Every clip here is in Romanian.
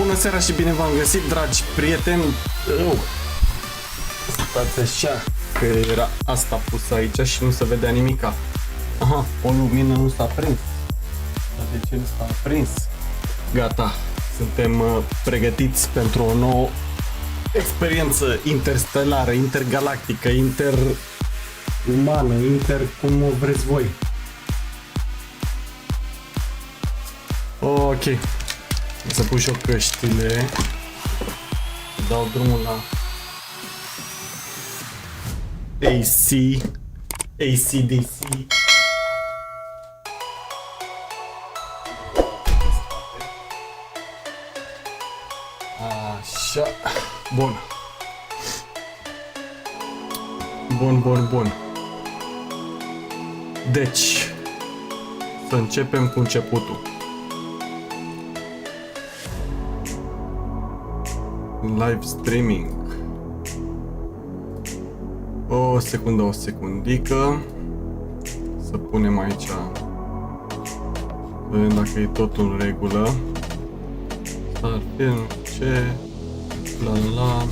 Bună seara și bine v-am găsit, dragi prieteni. Stați așa, că era asta pusă aici și nu se vedea nimica. Aha, o lumină nu s-a prins. Dar de ce nu s-a prins? Gata, suntem pregătiți pentru o nouă experiență interstelară, intergalactică, interumană, cum o vreți voi. Ok, o să pun și eu căștile, dau drumul la ACDC. Așa, bun. Bun. Deci, să începem cu începutul. Live streaming. O secundică. Să punem aici. Vedem dacă e totul în regulă. Starfield, ce? La.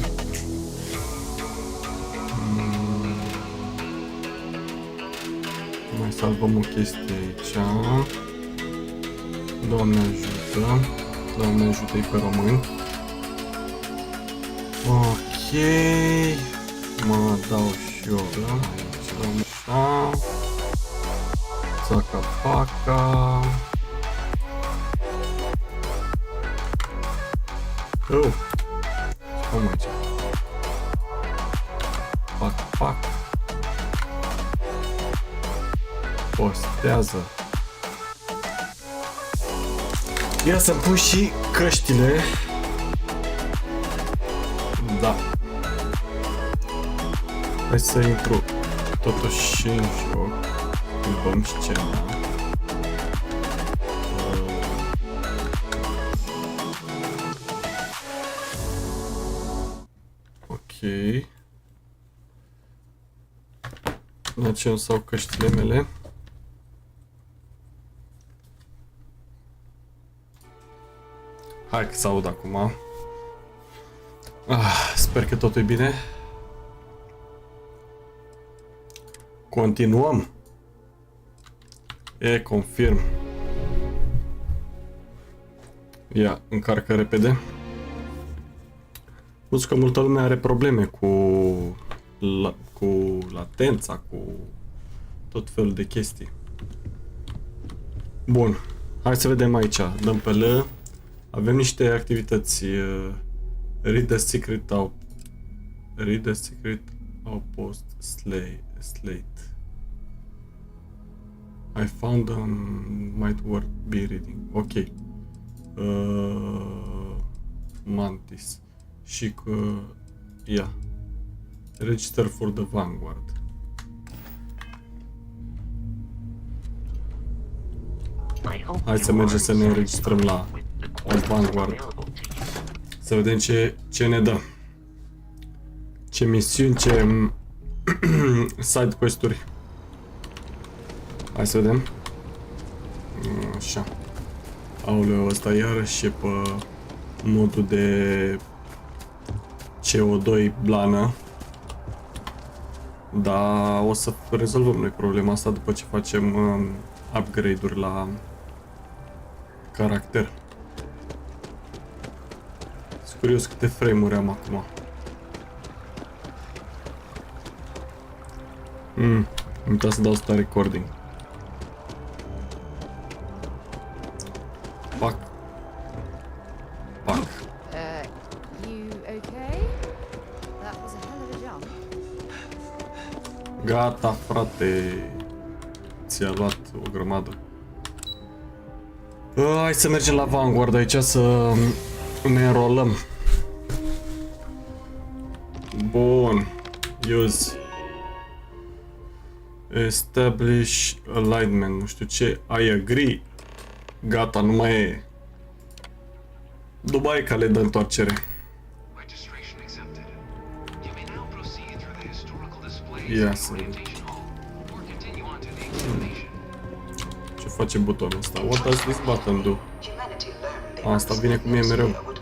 Mai salvăm o chestie aici. Doamne ajută-i pe români. Ok, mă dau și eu aici, așa, țaca-paca. Cum aici? Pac. Postează. Ia să pun și căștile. Da. Hai să intru totuși în joc. Schimbăm scena. Ok. La ce îmi sau căștile mele. Hai că s-aud acum. Sper că totul e bine. Continuăm. Confirm. Ia, încarcă repede. Văd că multă lume are probleme cu latența, cu tot felul de chestii. Bun. Hai să vedem aici. Dăm pe L. Avem niște activități. Read the secret outpost slate. I found might worth be reading. Ok. Mantis. Și că register for the Vanguard. Hai să mergem să ne înregistrăm la Vanguard. Să vedem ce ne dă. Ce misiuni, ce side quest-uri. Hai să vedem. Așa. Aoleu, ăsta iarăși e pe modul de CO2 blană. Dar o să rezolvăm noi problema asta după ce facem upgrade-uri la caracter. Sunt curios câte frame-uri am acum. Am uitat să dau start recording. Pac. Gata, frate. Ți-a luat o grămadă. Hai să mergem la Vanguard aici să ne înrolăm. Bun. Use. Establish alignment. Nu știu ce. I agree. Gata, nu mai e. Dubai cale de întoarcere. Ia să vedem. Ce face butonul ăsta? What does this button do? Asta vine cu mie mereu.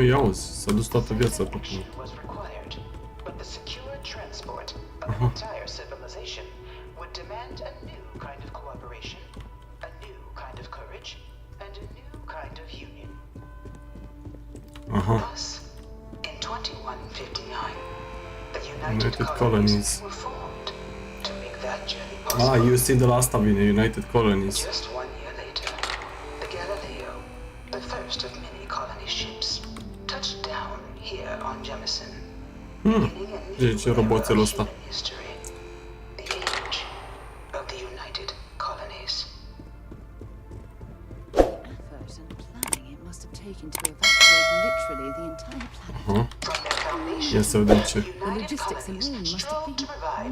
Îi auzi, s-a dus toată viața pe până. Aha. United Colonies. Ah, UC de la asta vine, United Colonies. Deci roboțelul ăsta. Ia să vedem ce.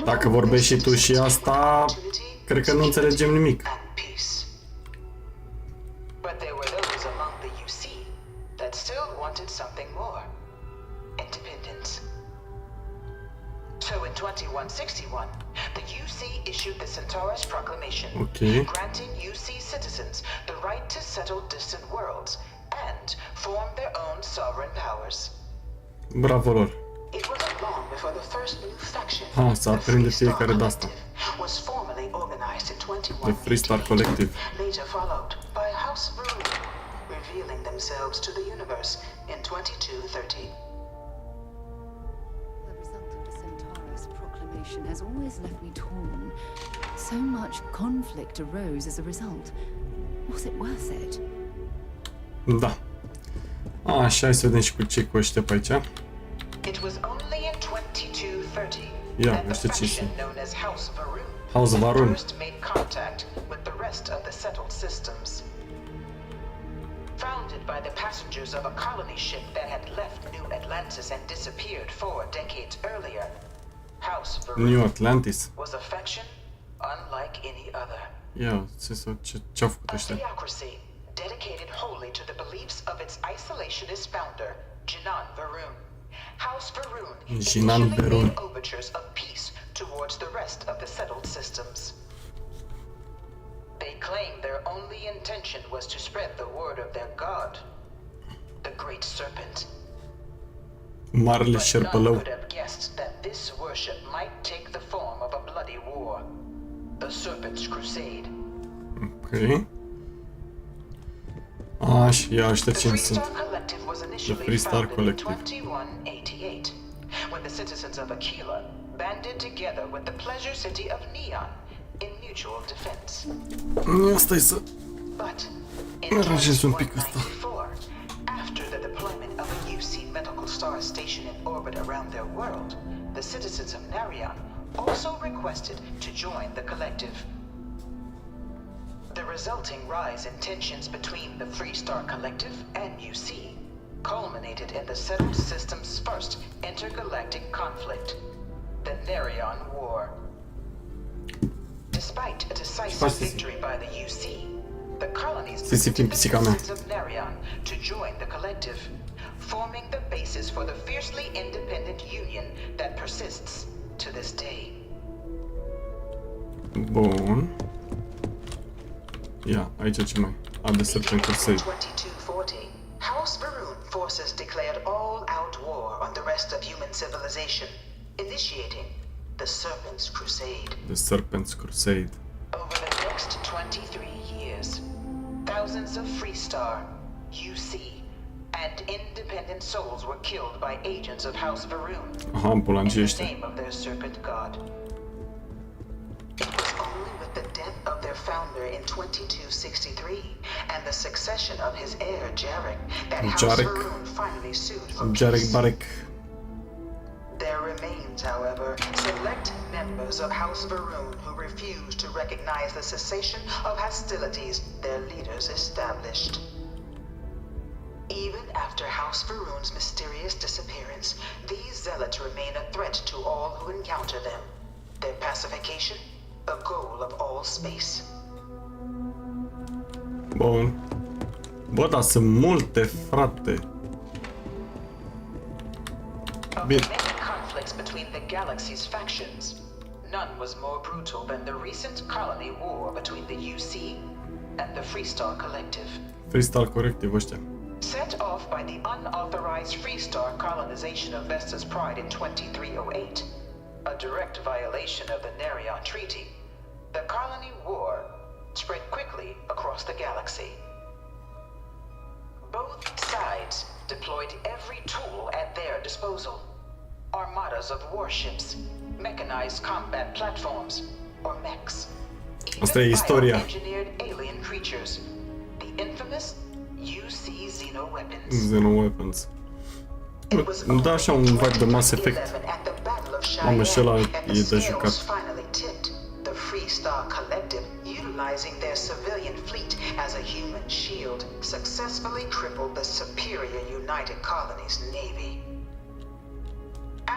Dacă vorbești și tu și asta, cred că nu înțelegem nimic. Okay. Granting UC citizens the right to settle distant worlds and form their own sovereign powers. Bravo lor. It wasn't long before the first new faction, să aprinde fiecare de asta. was formally organized in 21. The Free Star Collective. Later followed by House Varun, revealing themselves to the universe in 2230. The result of the Centaurus proclamation has always left me torn. So much conflict arose as a result. Was it worth it? Da. Așa, hai să vedem și cu ce cu ăștia pe aici. It was only in 2230 Ia, that the ăștia ce faction sunt? known as House Varun House Varun. first made contact with the rest of the settled systems. Founded by the passengers of a colony ship that had left New Atlantis and disappeared 4 decades earlier, House New Varun Atlantis. was a faction unlike any other. Ia, ce-au făcut A ăștia? theocracy dedicated wholly to the beliefs of its isolationist founder, Jinan Varun. House Varun Jinan initially Varun. made overtures of peace towards the rest of the settled systems. They claimed their only intention was to spread the word of their god, the Great Serpent. Marele But none șerpălău. could have guessed that this worship might take the form of a bloody war, the Serpent's Crusade. Ok. Așa, ia ăștia The cine Free sunt? Star Collective was initially Free Star founded in Collective. 2188, when the citizens of Aquila banded together with the pleasure city of Neon in mutual defense. Asta-i să... But in Aranjez un pic ăsta. 2194, after the deployment of a UC medical star station in orbit around their world, the citizens of Narion also requested to join the collective. The resulting rise in tensions between the Free Star Collective and UC culminated in the settled system's first intergalactic conflict, the Narion War. Despite a decisive victory by the UC, the colonies visited the citizens of Narion to join the collective, forming the basis for the fiercely independent union that persists to this day. Bun. Ia, aici ce mai? The Serpent Crusade. 2240, House Varun forces declared all-out war on the rest of human civilization, initiating the Serpent's Crusade. The Serpent's Crusade. Over the next 23 years, thousands of Free Star, UC, and independent souls were killed by agents of House Varun Aha, in ambulangii the ăștia. name of their serpent god. It was only with the death of their founder in 2263 and the succession of his heir Jarek that House Jarek. Varun finally sued for Jarek peace. Barek. There remains, however, select members of House Varun who refuse to recognize the cessation of hostilities their leaders established. Even after House Varun's mysterious disappearance, these zealots remain a threat to all who encounter them. Their pacification, a goal of all space. Bun. Bă, dar sunt multe, frate. Of Bine. the many conflicts between the galaxy's factions, none was more brutal than the recent colony war between the UC and the Free Star Collective. Free Star Collective ăștia. Set off off by the unauthorized Freestar colonization of Vesta's Pride in 2308, a direct violation of the Nerion Treaty, the colony war spread quickly across the galaxy. Both sides deployed every tool at their disposal. Armadas of warships, mechanized combat platforms, or mechs. Asta e istoria. Engineered alien creatures, the infamous UC Xenoweapons. Xenoweapons. Îmi dă așa un vibe de Mass Effect. Mamă, și ăla e de jucat. The Freestar Collective, utilizing their civilian fleet as a human shield, successfully crippled the superior United Colonies' navy.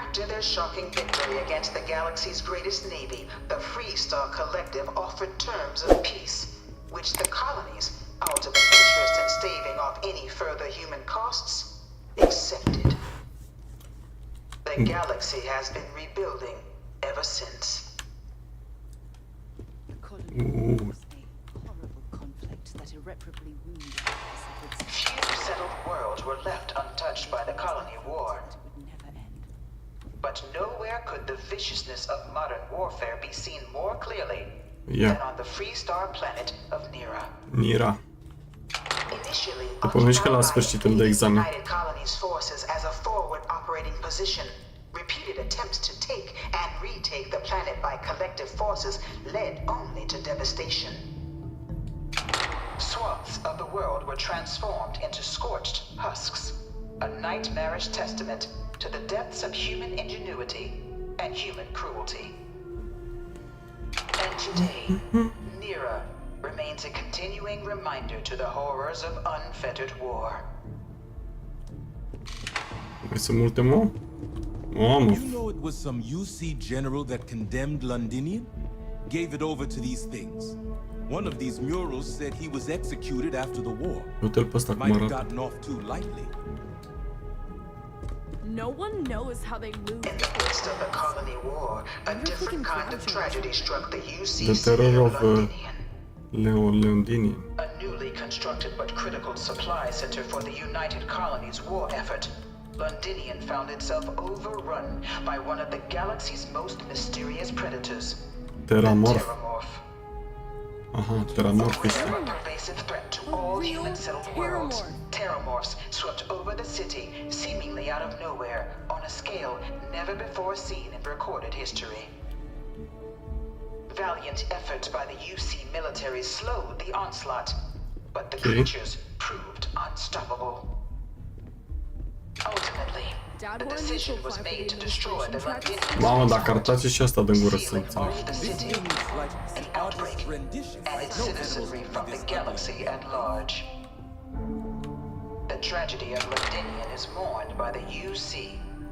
After their shocking victory against the galaxy's greatest navy, the Freestar Collective offered terms of peace, which the colonies, out of an interest in staving off any further human costs, accepted. The galaxy has been rebuilding ever since. The colony was a horrible conflict that irreparably wounded the Pacific's Few settled worlds were left untouched by the colony war. that would never end. But nowhere could the viciousness of modern warfare be seen more clearly Yeah. than on the Freestar planet of Nira. Nira. Initially Pomeniți că la sfârșit îmi dă examen. United Colonies forces as a forward operating position. Repeated attempts to take and retake the planet by collective forces led only to devastation. Swaths of the world were transformed into scorched husks, a nightmarish testament to the depths of human ingenuity and human cruelty. And today, Nira remains a continuing reminder to the horrors of unfettered war. Mai sunt multe, mă? Mamă. You know it was some UC general that condemned Londinian? Gave it over to these things. One of these murals said he was executed after the war. Uite-l pe ăsta cum Might have arată. gotten off too lightly. No one knows how they moved. In the midst of the colony war, a different kind of tragedy struck the UC The city terror of of Londinian. Leondinian. A newly constructed but critical supply center for the United Colonies' war effort, Londinian found itself overrun by one of the galaxy's most mysterious predators, the Terramorph. Terramorph. Aha, Terramorph este. A pervasive threat to all human-settled worlds, Terramorphs swept over the city, seemingly out of nowhere, on a scale never before seen in recorded history. Valiant efforts by the UC military slowed the onslaught, but the creatures proved unstoppable. Ultimately, the decision was made to destroy the Londinians. Mamă, dacă arătați și asta de gură să Sealing înțeleg. off the city, an outbreak, and its citizenry from the galaxy at large. The tragedy of Londinian is mourned by the UC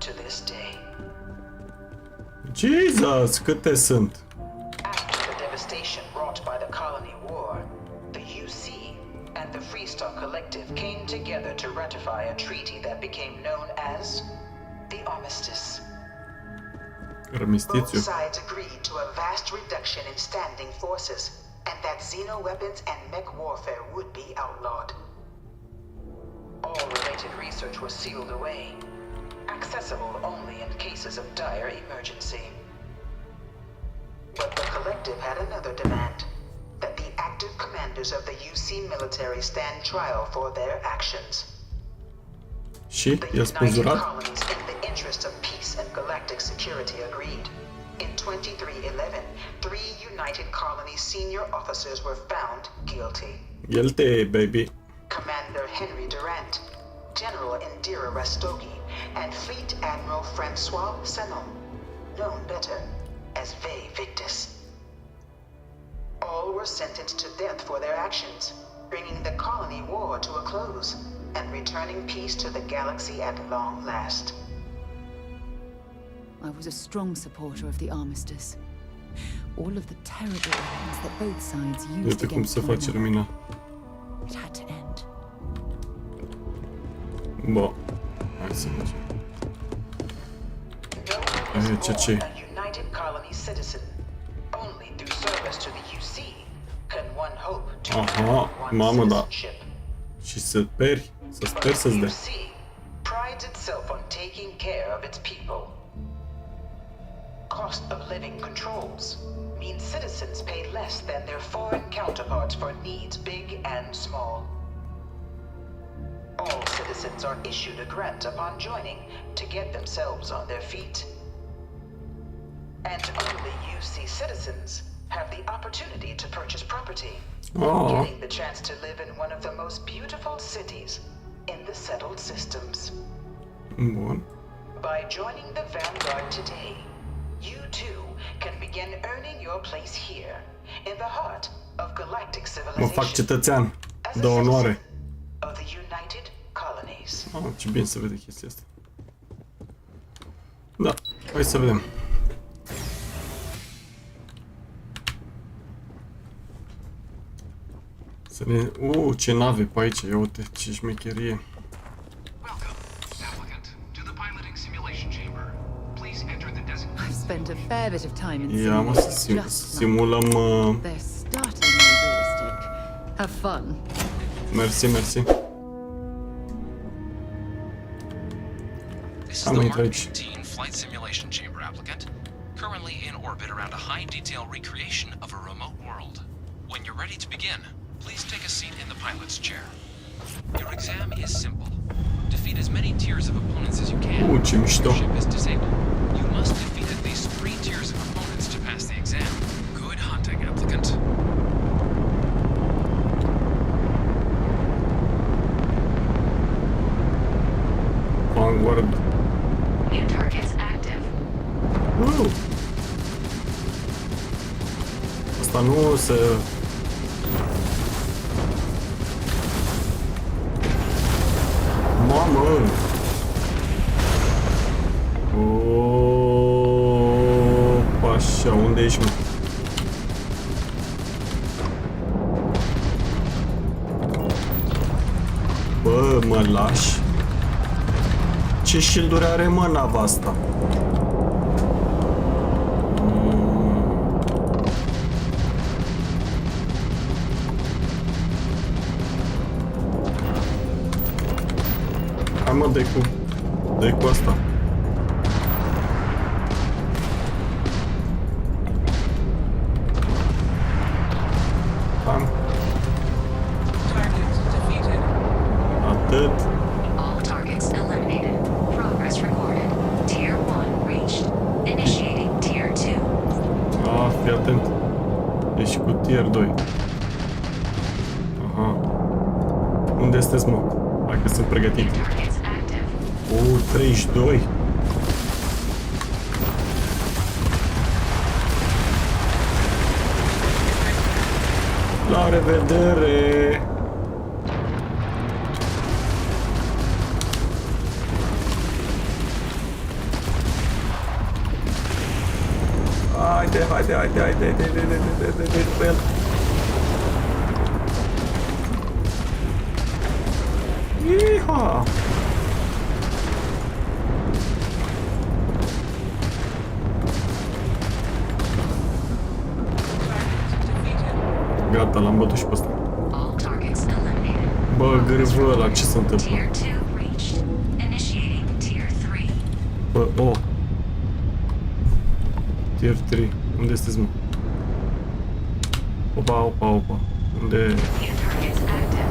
to this day. Jesus, câte sunt? After the devastation wrought by the colony war, the UC and the Freestar Collective came together to ratify a treaty that became known as the Armistice. Both Armistițiu. sides agreed to a vast reduction in standing forces, and that xenoweapons and mech warfare would be outlawed. All related research was sealed away, accessible only in cases of dire emergency. But the Collective had another demand, that the active commanders of the UC military stand trial for their actions. Și The i-a United spânzurat? Colonies, in the interest of peace and galactic security, agreed. In 2311, 3 United Colonies senior officers were found guilty. Guilty, baby. Commander Henry Durant, General Indira Rastogi, and Fleet Admiral Francois Sanon, known better as Ve Victus. All were sentenced to death for their actions, bringing the colony war to a close and returning peace to the galaxy at long last. I was a strong supporter of the armistice. All of the terrible weapons that both sides used Uite cum against se one face another. lumina. It had to end. Bă, hai să facem. No one was ce? born a United Colonies citizen. Only through service to the UC can one hope to Aha, earn one's mamă, da. citizenship. Și să peri. Să sper să-ți dea. UC prides itself on taking care of its people. Cost of living controls mean citizens pay less than their foreign counterparts for needs big and small. All citizens are issued a grant upon joining to get themselves on their feet. And only UC citizens have the opportunity to purchase property, getting the chance to live in one of the most beautiful cities in the settled systems. Bun. By joining the Vanguard today, you too can begin earning your place here, in the heart of galactic Mă civilization, fac cetățean as a de onoare. citizen of the United Colonies. Ce bine se vede chestia asta. Da, hai să vedem. Să ne... ce nave pe aici, ia uite, ce șmecherie. I've spent a fair bit of time in Ia mă, să simulăm... They're startlingly realistic. Have fun. Mersi, mersi. This is Am the intrat Mark aici. 18 Flight Simulation Chamber applicant, currently in orbit around a high-detail recreation of a remote world. When you're ready to begin, please take a seat in the pilot's chair. Your exam is simple. Defeat as many tiers of opponents as you can. Ce mișto. Your ship is disabled. You must defeat at least 3 tiers of opponents to pass the exam. Good hunting, applicant. Vanguard. New targets active. Asta nu se... Mamă! Așa, unde ești, mă? Bă, mă lași? Ce shield-uri are, mă, nava asta? Hai, mă, dă-i cu asta. Hai. Atât. All targets eliminated. Progress recorded. Tier 1 reached. Initiating Tier 2. Fii atent. Ești cu tier 2. Aha. Unde sunteți, mă? Hai că sunt pregătit. Targets active. 32. La revedere! Haide pe el. Iha! Gata, l-am bătut și pe ăsta. All targets eliminated. Bă, gârvă, la ce se întâmplă? Tier 2 reached. Initiating Tier 3. Bă, Tier 3. Unde sunteți, mă? Opa. Unde... New targets active.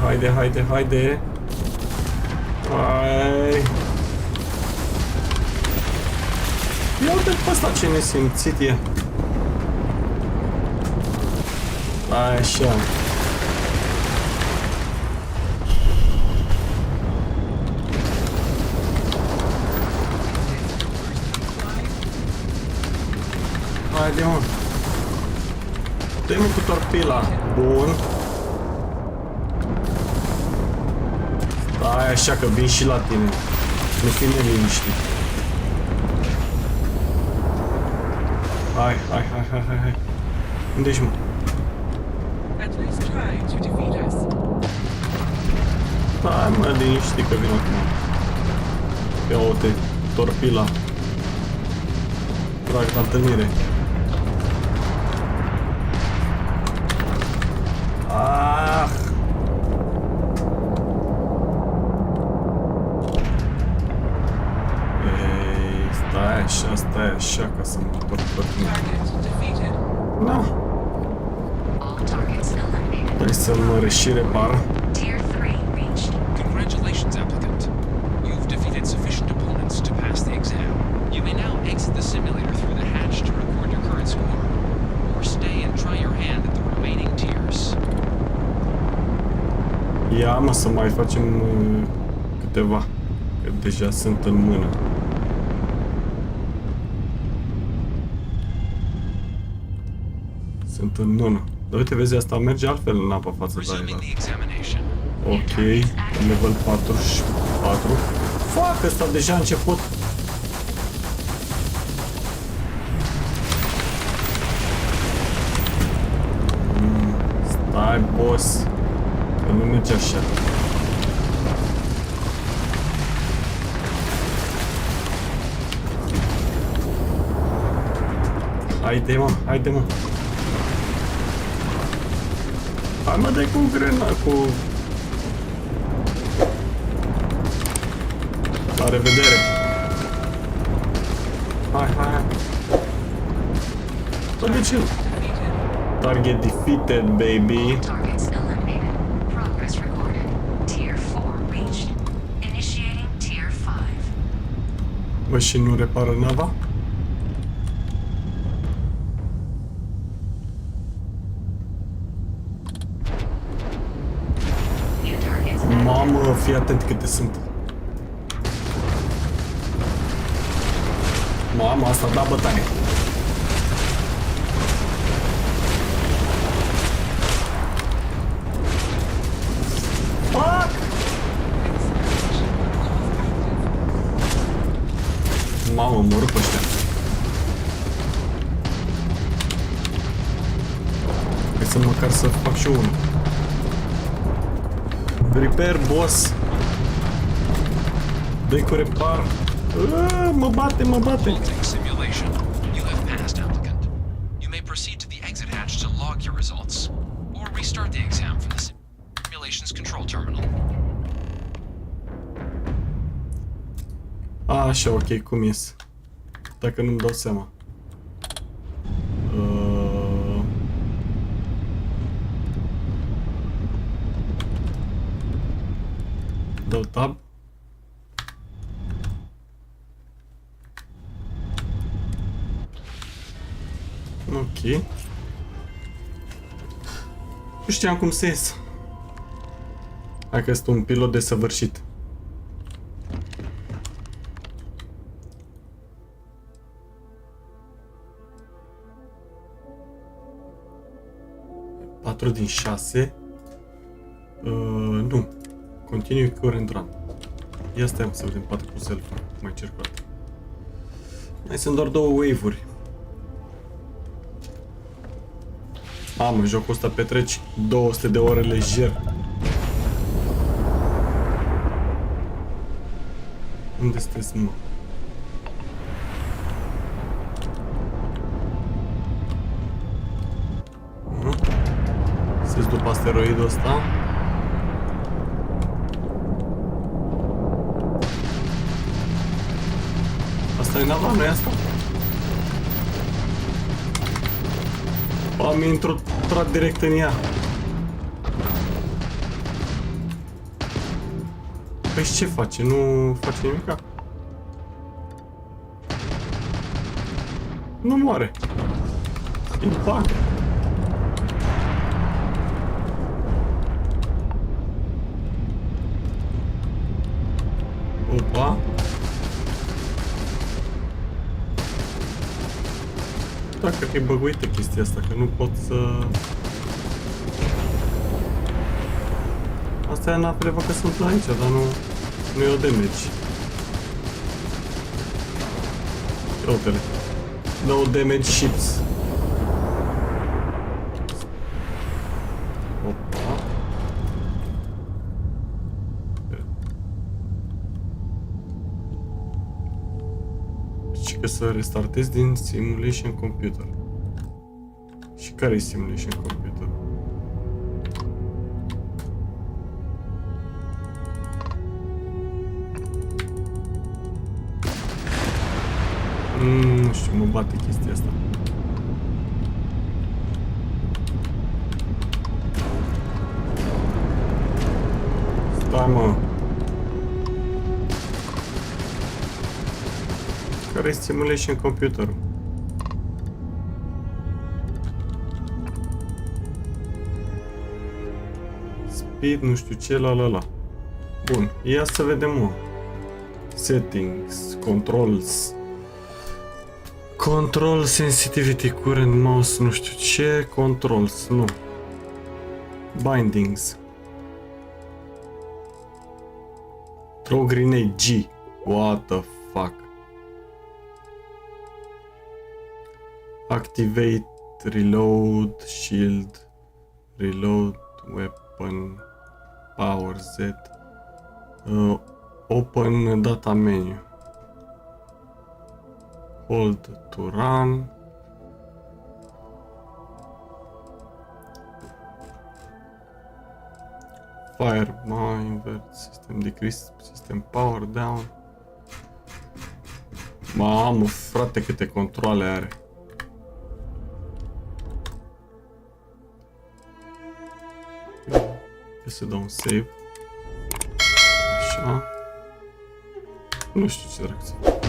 Haide. Hai. Ia uite pe ăsta ce nesimțit e. Așa. Haide, mă. Dă-i-mă cu torpila. Bun. Stai așa că vin și la tine. Nu fi neliniștit. Hai. Unde ești, mă? At least try to defeat us. Hai, mă, liniștit că vin acum. Ia uite, torpila. Trag la întâlnire. Așa, stai așa ca să mă întorc pe tine. Target defeated. Da. All targets eliminated. Hai să mă și repar. Tier 3 reached. Congratulations, applicant. You've defeated sufficient opponents to pass the exam. You may now exit the simulator through the hatch to record your current score, or stay and try your hand at the remaining tiers. Ia mă să mai facem câteva, că deja sunt în mână. Sunt în mână. Dar uite, vezi, asta merge altfel în apa față de Resuming aia. the examination. Ok, level 44. Fuck, ăsta deja a început. Stai, boss. Că nu merge așa. Haide, mă, haide, mă. Hai, mă, dai cu grena, cu... La revedere. Hai, hai, hai. Bă, de ce? Target defeated, baby. Targets eliminated. Progress recorded. Tier 4 reached. Initiating Tier 5. Bă, și nu repară nava? New targets. Mamă, fii atent câte sunt. Mamă, asta da bătaie. Fuck! Mamă, mă rup ăștia. Hai să măcar să fac și unul. Repair, boss. Dă-i cu repar. Mă bate, mă bate. Halting simulation. You have passed, applicant. You may proceed to the exit hatch to log your results, or restart the exam from the simulation's control terminal. Așa, ok, cum ies? Dacă nu-mi dau seama. Dau tab. Ok. Nu știam cum să ies. Hai că este un pilot desăvârșit. Patru din 6. Nu. Continue current run. Ia stai să vedem, poate cu self. Mai cer cu atât. Mai sunt doar două wave-uri. Mamă, jocul ăsta petreci 200 de ore lejer. Unde sunteți, mă? Sunteți după asteroidul ăsta? Asta e nava, nu e asta? Am intrat direct în ea. Păi ce face? Nu face nimica? Nu moare. Impact. Opa. Da, cred că e băguită chestia asta, că nu pot să... Astea navele văd că sunt aici, dar nu e o damage. Ia uite-le. No damage ships. Opa. Și că să restartez din simulation computer. Și care e simulation computer? Nu știu, mă bate chestia asta. Stai, mă. Care-i simulation computerul? Speed, nu știu ce, la. Bun, ia să vedem, mă. Settings, controls. Control, sensitivity, current, mouse, nu știu ce, controls, nu. Bindings. Throw grenade, G. What the fuck? Activate, reload, shield, reload, weapon, power, Z. Open data menu. Hold to run. Fire, invert, system decrease, system power down. Mamă, frate, câte controle are. Să dau un save. Așa. Nu știu ce dracu să fac.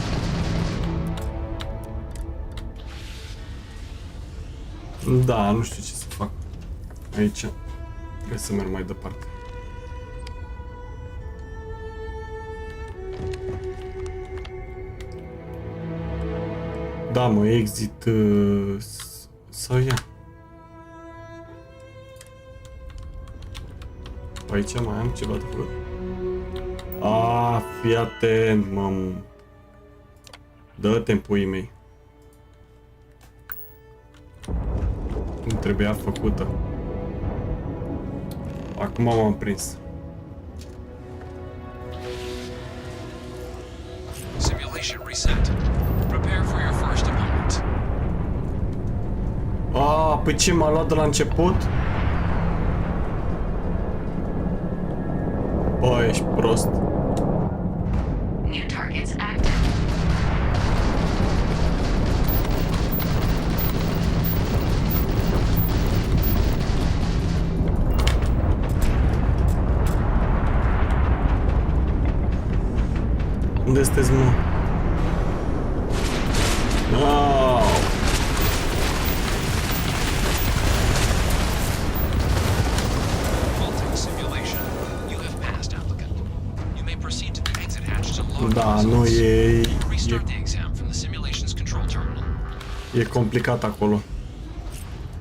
Da, nu știu ce să fac. Aici. Trebuie să merg mai departe. Da, mă, exit sau ia. Aici mai am ceva de făcut. Fii atent, mă. Dă-te-n puii mei. Nu trebuia făcută. Acum m-am prins. Simulation reset. Prepare for your first opponent. Păi ce, m-a luat de la început? Bă, ești prost. New targets active. Unde sunteți, mă? Wow! Da, nu e complicat acolo.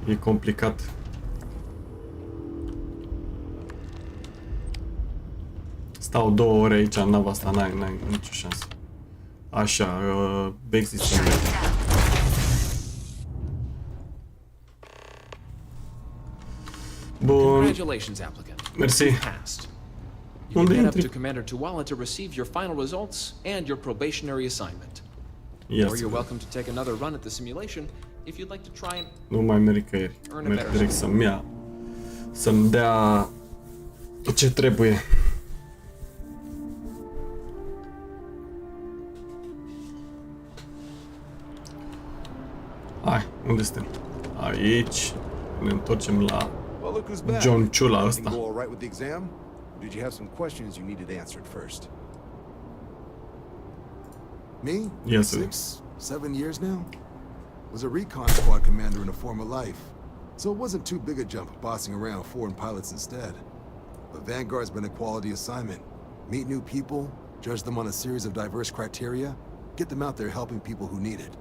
E complicat. Stau 2 ore aici în nava asta, n-ai nicio șansă. Așa, exit. Bun. Congratulations, applicant. Mersi. You can head up to Commander Tuala to receive your final results and your probationary assignment. Yes. Or you're welcome to take another run at the simulation if you'd like to try and Nu mai merg nicăieri. Merg direct să-mi dea ce trebuie. Hai, unde suntem? Aici. Ne întorcem la John Ciula ăsta. Did you have some questions you needed answered first? Me? Yes, sir. 7 years now? Was a recon squad commander in a former life, so it wasn't too big a jump bossing around foreign pilots instead. But Vanguard's been a quality assignment. Meet new people, judge them on a series of diverse criteria, get them out there helping people who need it.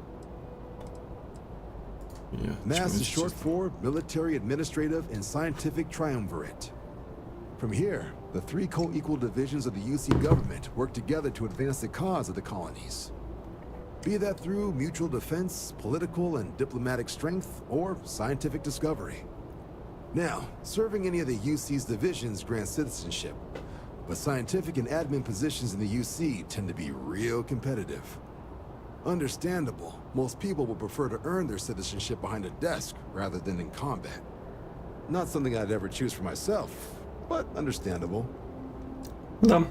Yeah, MAS is short for Military Administrative and Scientific Triumvirate. From here, the 3 co-equal divisions of the UC government work together to advance the cause of the colonies. Be that through mutual defense, political and diplomatic strength, or scientific discovery. Now, serving any of the UC's divisions grants citizenship, but scientific and admin positions in the UC tend to be real competitive. Understandable, most people would prefer to earn their citizenship behind a desk rather than in combat. Not something I'd ever choose for myself, but understandable. Da.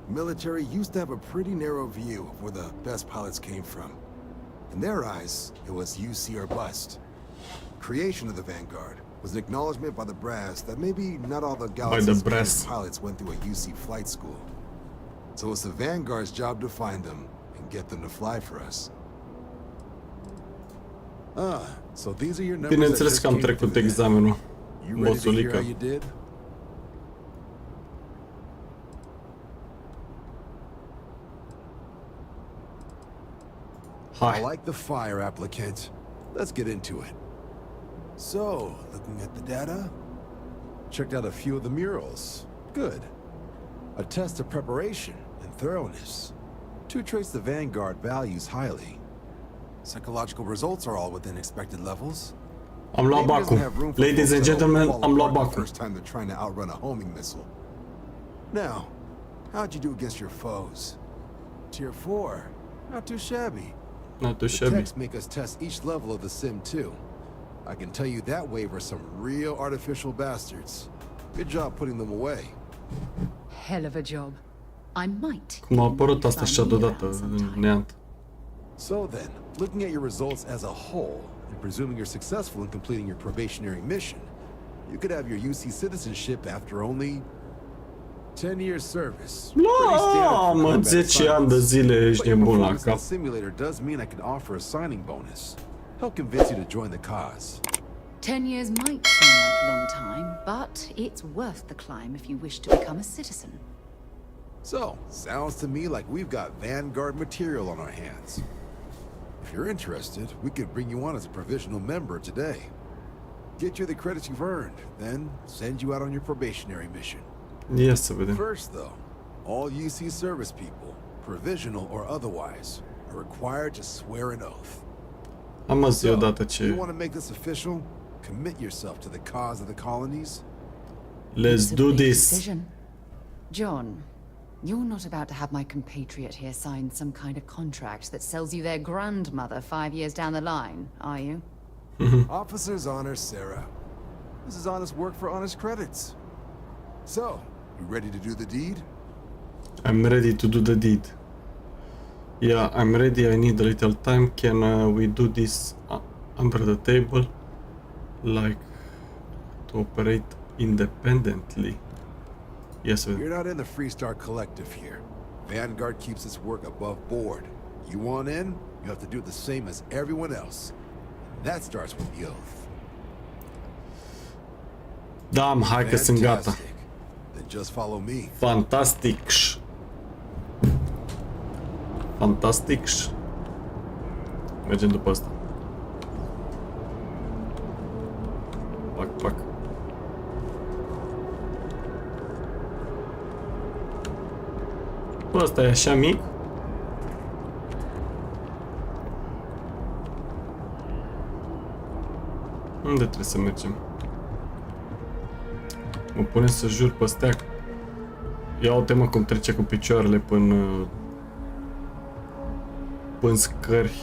military used to have a pretty narrow view of where the best pilots came from. In their eyes, it was UC or bust. Creation of the Vanguard was an acknowledgement by the brass that maybe not all the galaxy's best pilots went through a UC flight school. So it's the Vanguard's job to find them and get them to fly for us. So these are your numbers. Bineînțeles că am trecut examenul, boțulică. I like the fire, applicant. Let's get into it. So, looking at the data, checked out a few of the murals. Good. A test of preparation and thoroughness. Two traits the Vanguard values highly. Psychological results are all within expected levels. Am luat bacul. Ladies and gentlemen, am luat bacul. First time they're trying to outrun a homing missile. Now, how'd you do against your foes? Tier 4. Not too shabby. Not too The shabby. techs make us test each level of the sim too. I can tell you that wave are some real artificial bastards. Good job putting them away. Hell of a job. I might. Cum a apărut asta așa deodată în neant. So then, looking at your results as a whole, and presuming you're successful in completing your probationary mission, you could have your UC citizenship after only 10 years service. Mă, 10 ani de zile ești nebun la cap. Simulator does mean I can offer a signing bonus. Help convince you to join the cause. 10 years might seem like a long time, but it's worth the climb if you wish to become a citizen. So, sounds to me like we've got Vanguard material on our hands. If you're interested, we could bring you on as a provisional member today. Get you the credits you've earned, then send you out on your probationary mission. Ia să vedem. First, though, all UC service people, provisional or otherwise, are required to swear an oath. Am azi odată So, you ce... want to make this official? Commit yourself to the cause of the colonies? Let's do this. Decision. John, you're not about to have my compatriot here sign some kind of contract that sells you their grandmother 5 years down the line, are you? Officer's honor, Sarah. This is honest work for honest credits. So, you ready to do the deed? I'm ready to do the deed. Yeah, I'm ready. I need a little time. Can we do this under the table? Like, to operate independently. Yes, sir. You're not in the Freestar Collective here. Vanguard keeps its work above board. You want in, you have to do the same as everyone else. That starts with the oath. Da, hai că sunt gata. Then just follow me. Fantastic. Fantastic. Mergem după asta. Pac. Bă, ăsta e așa mic? Unde trebuie să mergem? Mă pune să jur pe steag. Ia uite-mă cum trece cu picioarele până scări.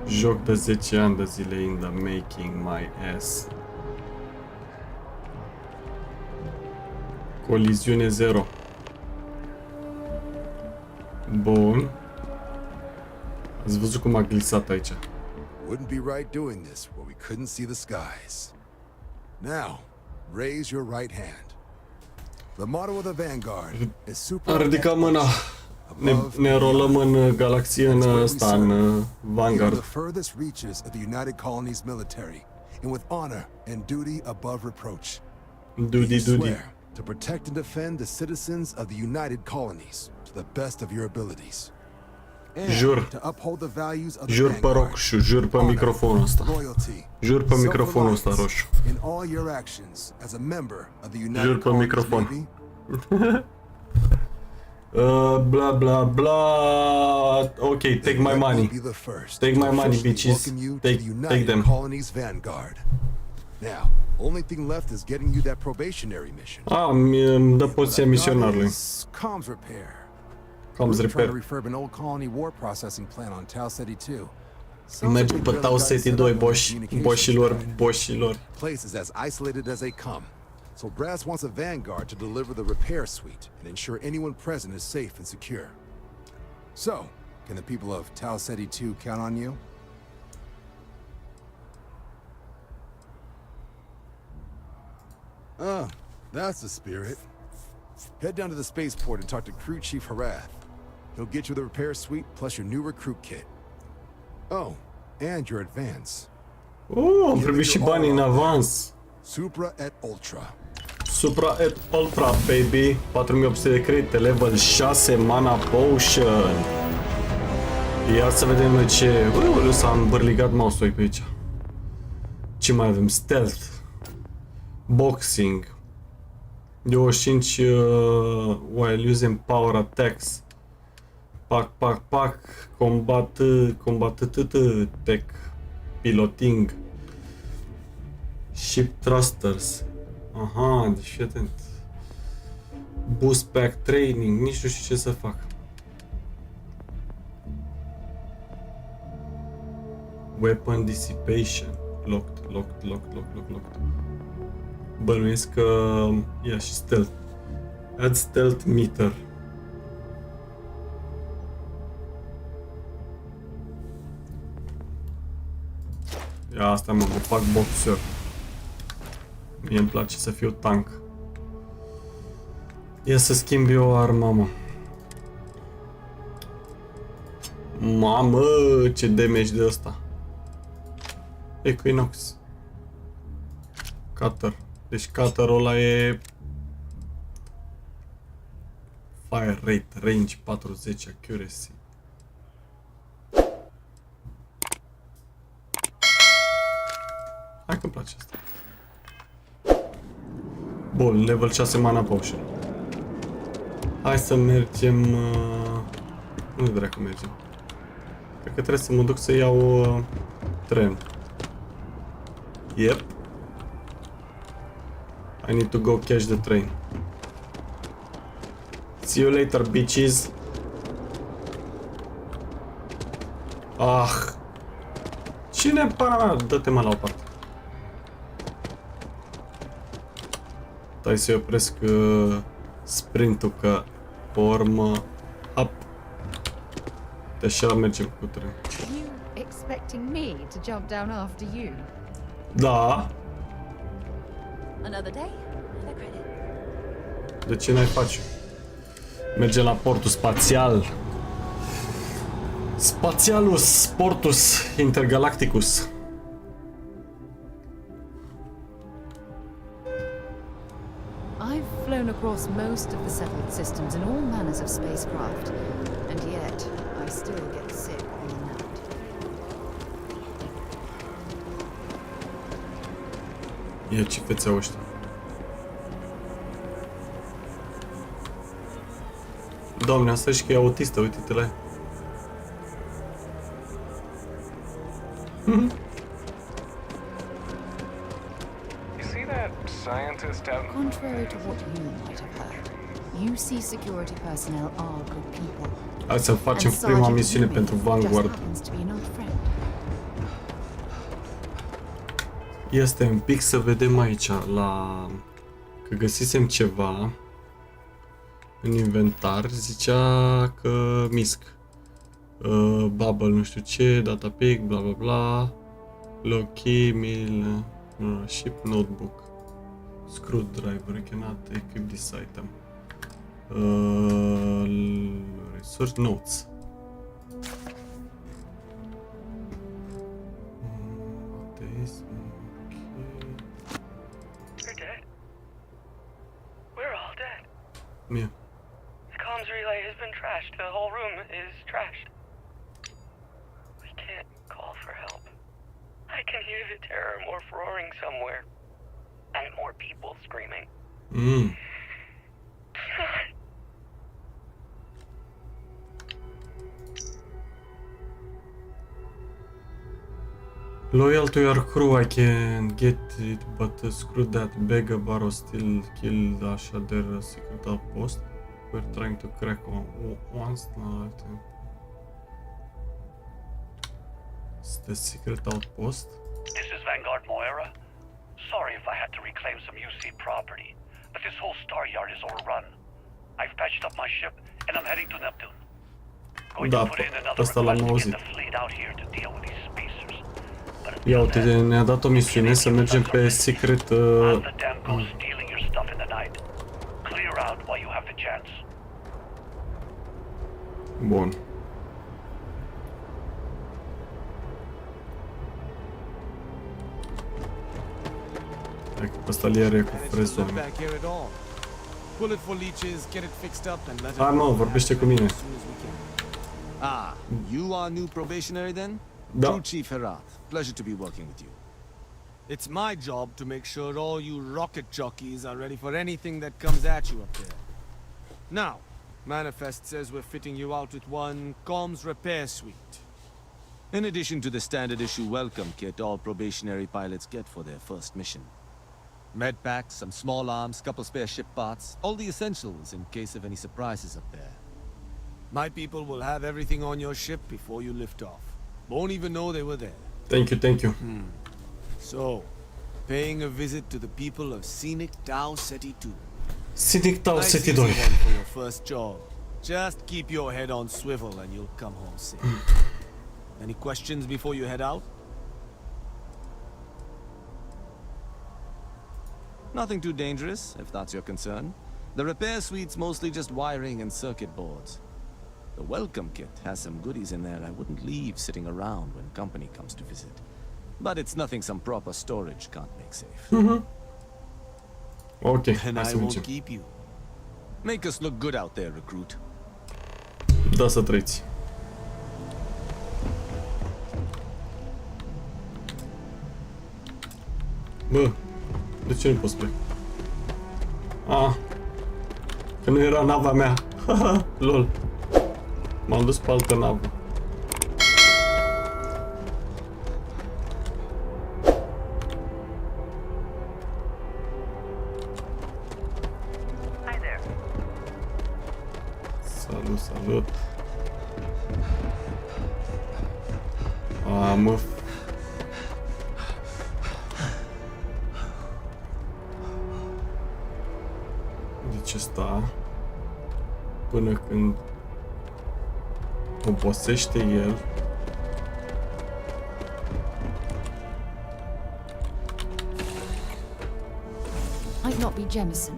Joc de 10 ani de zile in the making, my ass. Coliziune 0. Bun. Ați văzut cum a glisat aici. Wouldn't be right doing this where we couldn't see the skies. Now, raise your right hand. The motto of the Vanguard is super. Am ridicat mâna. Ne rolăm în galaxie, în ăsta, în Vanguard. The furthest reaches of the United Colonies military, and with honor and duty above reproach. Duty. Swear to protect and defend the citizens of the United Colonies to the best of your abilities. Jur. To uphold the values of the Jur pe roșu, jur pe microfonul ăsta. Jur pe microfonul ăsta roșu. In all your actions as a member of the United Jur pe microfon. Blah blah blah. Okay, take my money. Take my money, bitches. Take them. Colonies Vanguard. Now, only thing left is getting you that probationary mission. Mi dă poziția misionarului. Comms repair. Comms We're trying to repair. refurb an old colony war processing plant on Tau Ceti 2. Mergem pe Tau Ceti 2, boșilor. Place is as isolated as they come. So Brass wants a vanguard to deliver the repair suite and ensure anyone present is safe and secure. So, can the people of Tau Ceti 2 count on you? Oh, that's the spirit. Head down to the spaceport and talk to Crew Chief Harath. He'll get you the repair suite plus your new recruit kit. Oh, and your advance. Am primit și banii în avans. Supra et Ultra. Supra et Ultra, baby. 4800 de credite, level 6, mana potion. Ia să vedem ce... s-a îmbărligat mouse-ul pe aici. Ce mai avem? Stealth. Boxing. 25 while using power attacks. Pac. Combat tech. Piloting. Ship thrusters. Aha, deci fii atent. Boost pack training. Nici nu știu ce să fac. Weapon dissipation. Locked. Bănuiesc că... Ia și stealth. Add stealth meter. Ia asta mă fac boxer. Mie îmi place să fiu tank. Ia să schimb eu arma, mă. Mamă, ce damage de ăsta. Equinox. Cutter. Deci cutterul ăla e... Fire rate, range 40, accuracy. Hai că-mi place asta. Bun, level 6 mana potion. Hai să mergem... Unde dracu mergem? Cred că trebuie să mă duc să iau tren. Yep. I need to go catch the train. See you later, bitches. Ah. Cine pana mea? Dă-te mă la o parte. Stai să-i opresc sprintul, că pe urmă... Up. De așa mergem cu tren. You expecting me to jump down after you? Da. Another day, another credit. De ce n-ai face? Mergem la portul spațial. Spațialus Portus Intergalacticus. I've flown across most of the settled systems in all manners of spacecraft, and yet I still get sick on the night. Ia ce fețeau ăștia. Doamne, asta și că e autistă, uite-te la ea. Contrary to what you might have heard, UC security personnel are good people. Hai să facem prima misiune pentru Vanguard. Este un pic să vedem aici la... Că găsisem ceva în inventar, zicea că misc. Bubble nu știu ce, data pick, bla bla bla. Low key, mail, ship notebook. Screwdriver, you cannot equip this item. Resource notes. You're dead. We're all dead. Yeah. The comms relay has been trashed. The whole room is trashed. We can't call for help. I can hear the terror morph roaring somewhere. And more people screaming. Loyal to your crew, I can get it, but screw that. Beg a barrow still killed așa their secret outpost. We're trying to crack once now. It's the secret outpost. This is Vanguard Moira. sorry if I had to reclaim some UC property, but this whole star yard is overrun. I've patched up my ship and I'm heading to Neptune. Going to put in another request to get the fleet out here to deal with these spacers. Ia uite, ne-a dat o misiune să mergem pe secret... Bun. Hai că pe ăsta liere cu frezul. Hai mă, vorbește cu mine. Ah, you are new probationary then? Da. True Chief Herat. Pleasure to be working with you. It's my job to make sure all you rocket jockeys are ready for anything that comes at you up there. Now, Manifest says we're fitting you out with one comms repair suite. In addition to the standard issue welcome kit all probationary pilots get for their first mission. Med packs, some small arms, couple spare ship parts, all the essentials in case of any surprises up there. My people will have everything on your ship before you lift off. Won't even know they were there. Thank you, thank you. So, paying a visit to the people of Scenic Tau Ceti 2. Scenic Tau Ceti 2. For your first job. Just keep your head on swivel and you'll come home safe. Any questions before you head out? Nothing too dangerous, if that's your concern. The repair suite's mostly just wiring and circuit boards. The welcome kit has some goodies in there I wouldn't leave sitting around when company comes to visit. But it's nothing some proper storage can't make safe. Ok, And hai I să won't mergem. keep you. Make us look good out there, recruit. Da, să trăiți. Bă, de ce nu poți plec? Ah, că nu era nava mea. Haha, lol. M-am dus pe altă navă. Salut, salut. A, mă. Deci ăsta, până când obosește el, Might not be Jemison,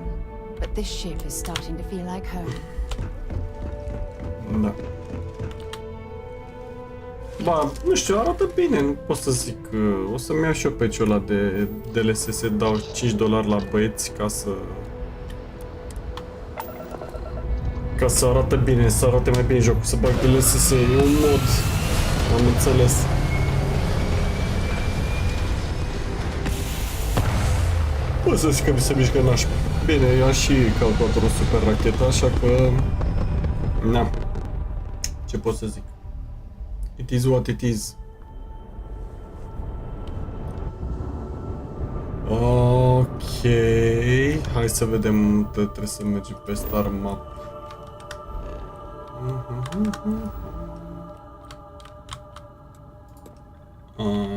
but this ship is starting to feel like home. da. Ba, nu știu, arată bine, nu pot să zic. O să-mi iau și eu pe ăla de DLSS, dau $5 la băieți ca să arate bine, să arate mai bine jocul, să bag DLSS, e un mod, am înțeles. Pot să zic că mi se mișcă nașpa. Bine, eu am și calculatorul super rachetă, așa că... Na. Ce pot să zic? It is what it is. Ok. Hai să vedem unde trebuie să mergem pe Star Map.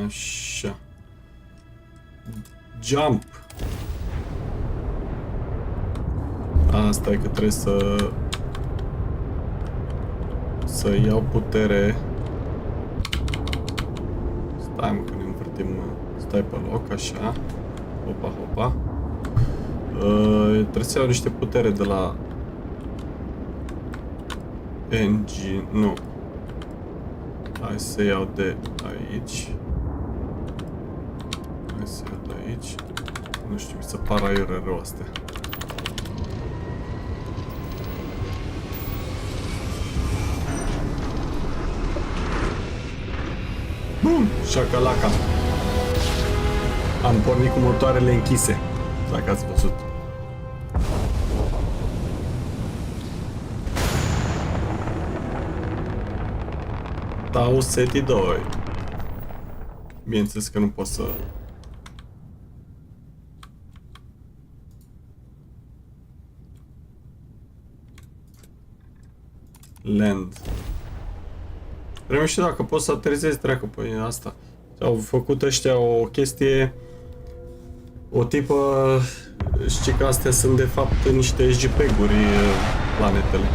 Așa. Jump. Asta e că trebuie să iau putere. Stai mă, că ne învârtim, stai pe loc, așa. Hopa, hopa. Trebuie să iau niște putere de la engine, nu. Hai să iau de aici. Hai să iau de aici. Nu știu, mi se par aiure rău astea. Bum! Șacalaca! Am pornit cu motoarele închise, dacă ați văzut. Tau Ceti 2. Bineînțeles că nu pot să... Land. Vrem și dacă pot să aterizezi, treacă pe asta. Au făcut ăștia o chestie O tipă, știi că astea sunt de fapt niște JPEG-uri, planetele.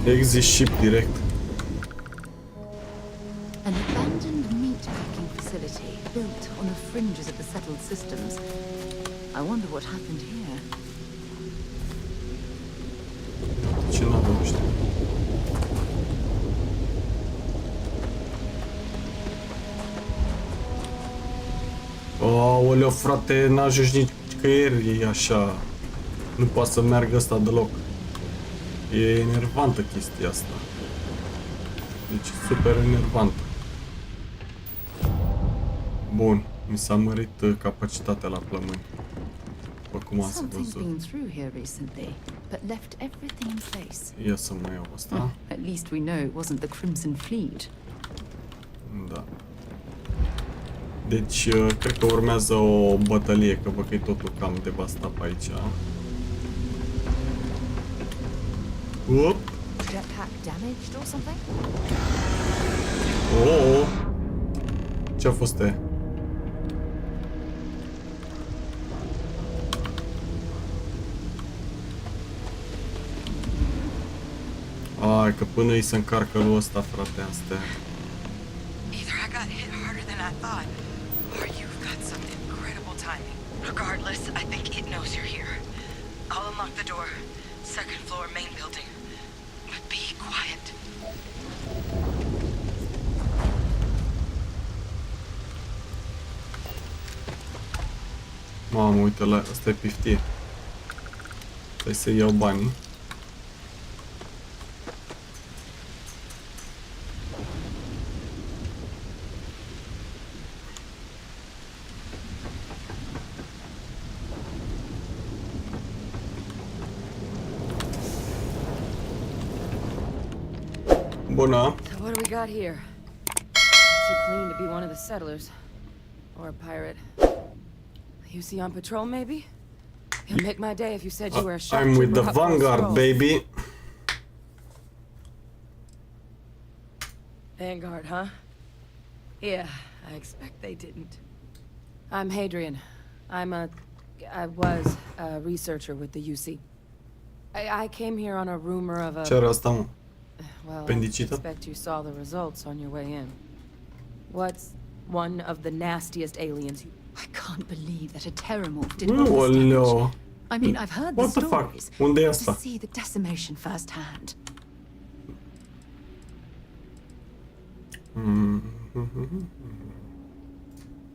Exit ship direct. An abandoned meat-packing facility built on the fringes of the settled systems. I wonder what happened here. Ce n-avem ăștia? Aoleu, frate, n-ajungi nicăieri așa. Nu poate să meargă ăsta deloc. E enervantă chestia asta. Deci super enervantă. Bun, mi s-a mărit capacitatea la plămâni. După cum ați văzut. Ia să mai iau asta. At least we know it wasn't the Crimson Fleet. Da. Deci, cred că urmează o bătălie, că văd că e totul cam devastat pe aici. Up. Jetpack damaged or something? Oh. Ce-a fost e? Ai, că până îi se încarcă lui ăsta, frate, astea. Either I got hit harder than I thought, or you've got some incredible timing. Regardless, I think it knows you're here. I'll unlock the door. Second floor, main building. But be quiet. Mamă, uite la asta e piftie. Stai să iau banii. Bună. So what do we got here? Too clean to be one of the settlers. Or a pirate. You see on patrol, maybe? It'll make my day if you said you were a shot. I'm with the Vanguard, baby. Vanguard, huh? Yeah, I expect they didn't. I'm Hadrian. I was a researcher with the UC. I came here on a rumor of a... Ce-are asta, mă? Well, I expect you saw the results on your way in. What's one of the nastiest aliens you... I can't believe that a terramorph did all this damage. I mean, I've heard the stories. Unde e asta? To see the decimation firsthand.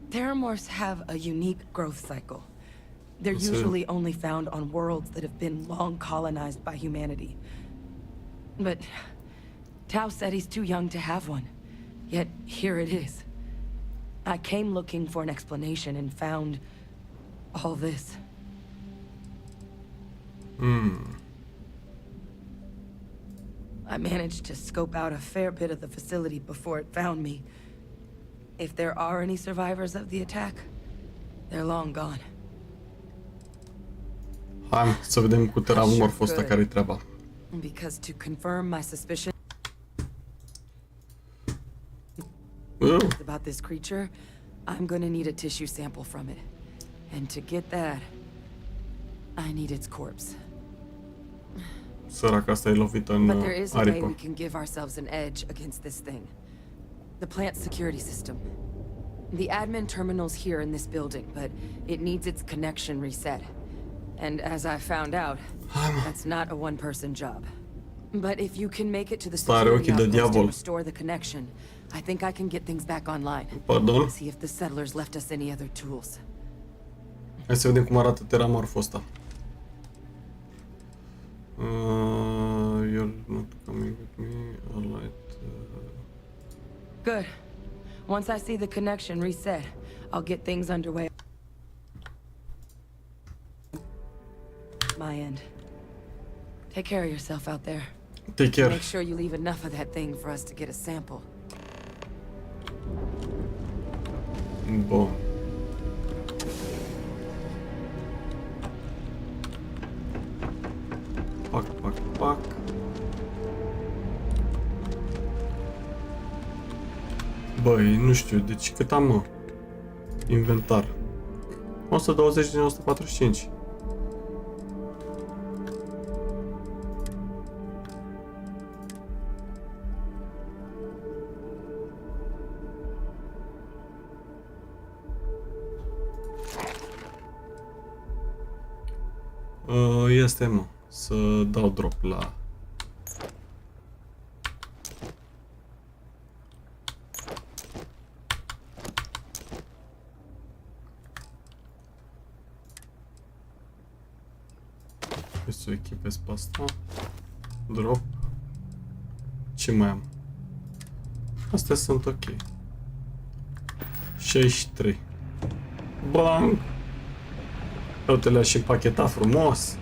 Terramorphs have a unique growth cycle. They're usually only found on worlds that have been long colonized by humanity. But Tao said he's too young to have one. Yet here it is. I came looking for an explanation and found all this. I managed to scope out a fair bit of the facility before it found me. If there are any survivors of the attack, they're long gone. Hai să vedem cu terramorful ăsta care-i treaba. Because to confirm my suspicion about this creature, I'm gonna need a tissue sample from it. And to get that, I need its corpse. Săraca asta e lovită în But there is a way we aripă. can give ourselves an edge against this thing. The plant security system. The admin terminal's here in this building, but it needs its connection reset. And as I found out, that's not a one-person job. But if you can make it to the security outpost and restore the connection, I think I can get things back online. Pardon? See if the settlers left us any other tools. Hai să vedem cum arată terramorful ăsta. You're not coming with me. Alright. Good. Once I see the connection reset, I'll get things underway. My end. Take care of yourself out there. Take care. Make sure you leave enough of that thing for us to get a sample. Bun. Băi, nu știu, deci cât am, mă? Inventar. 120 din 145. Este, mă, să dau drop la... Să o echipez pe asta. Drop. Ce mai am? Astea sunt ok. 63. Bang! Uite, le-a și pachetat frumos.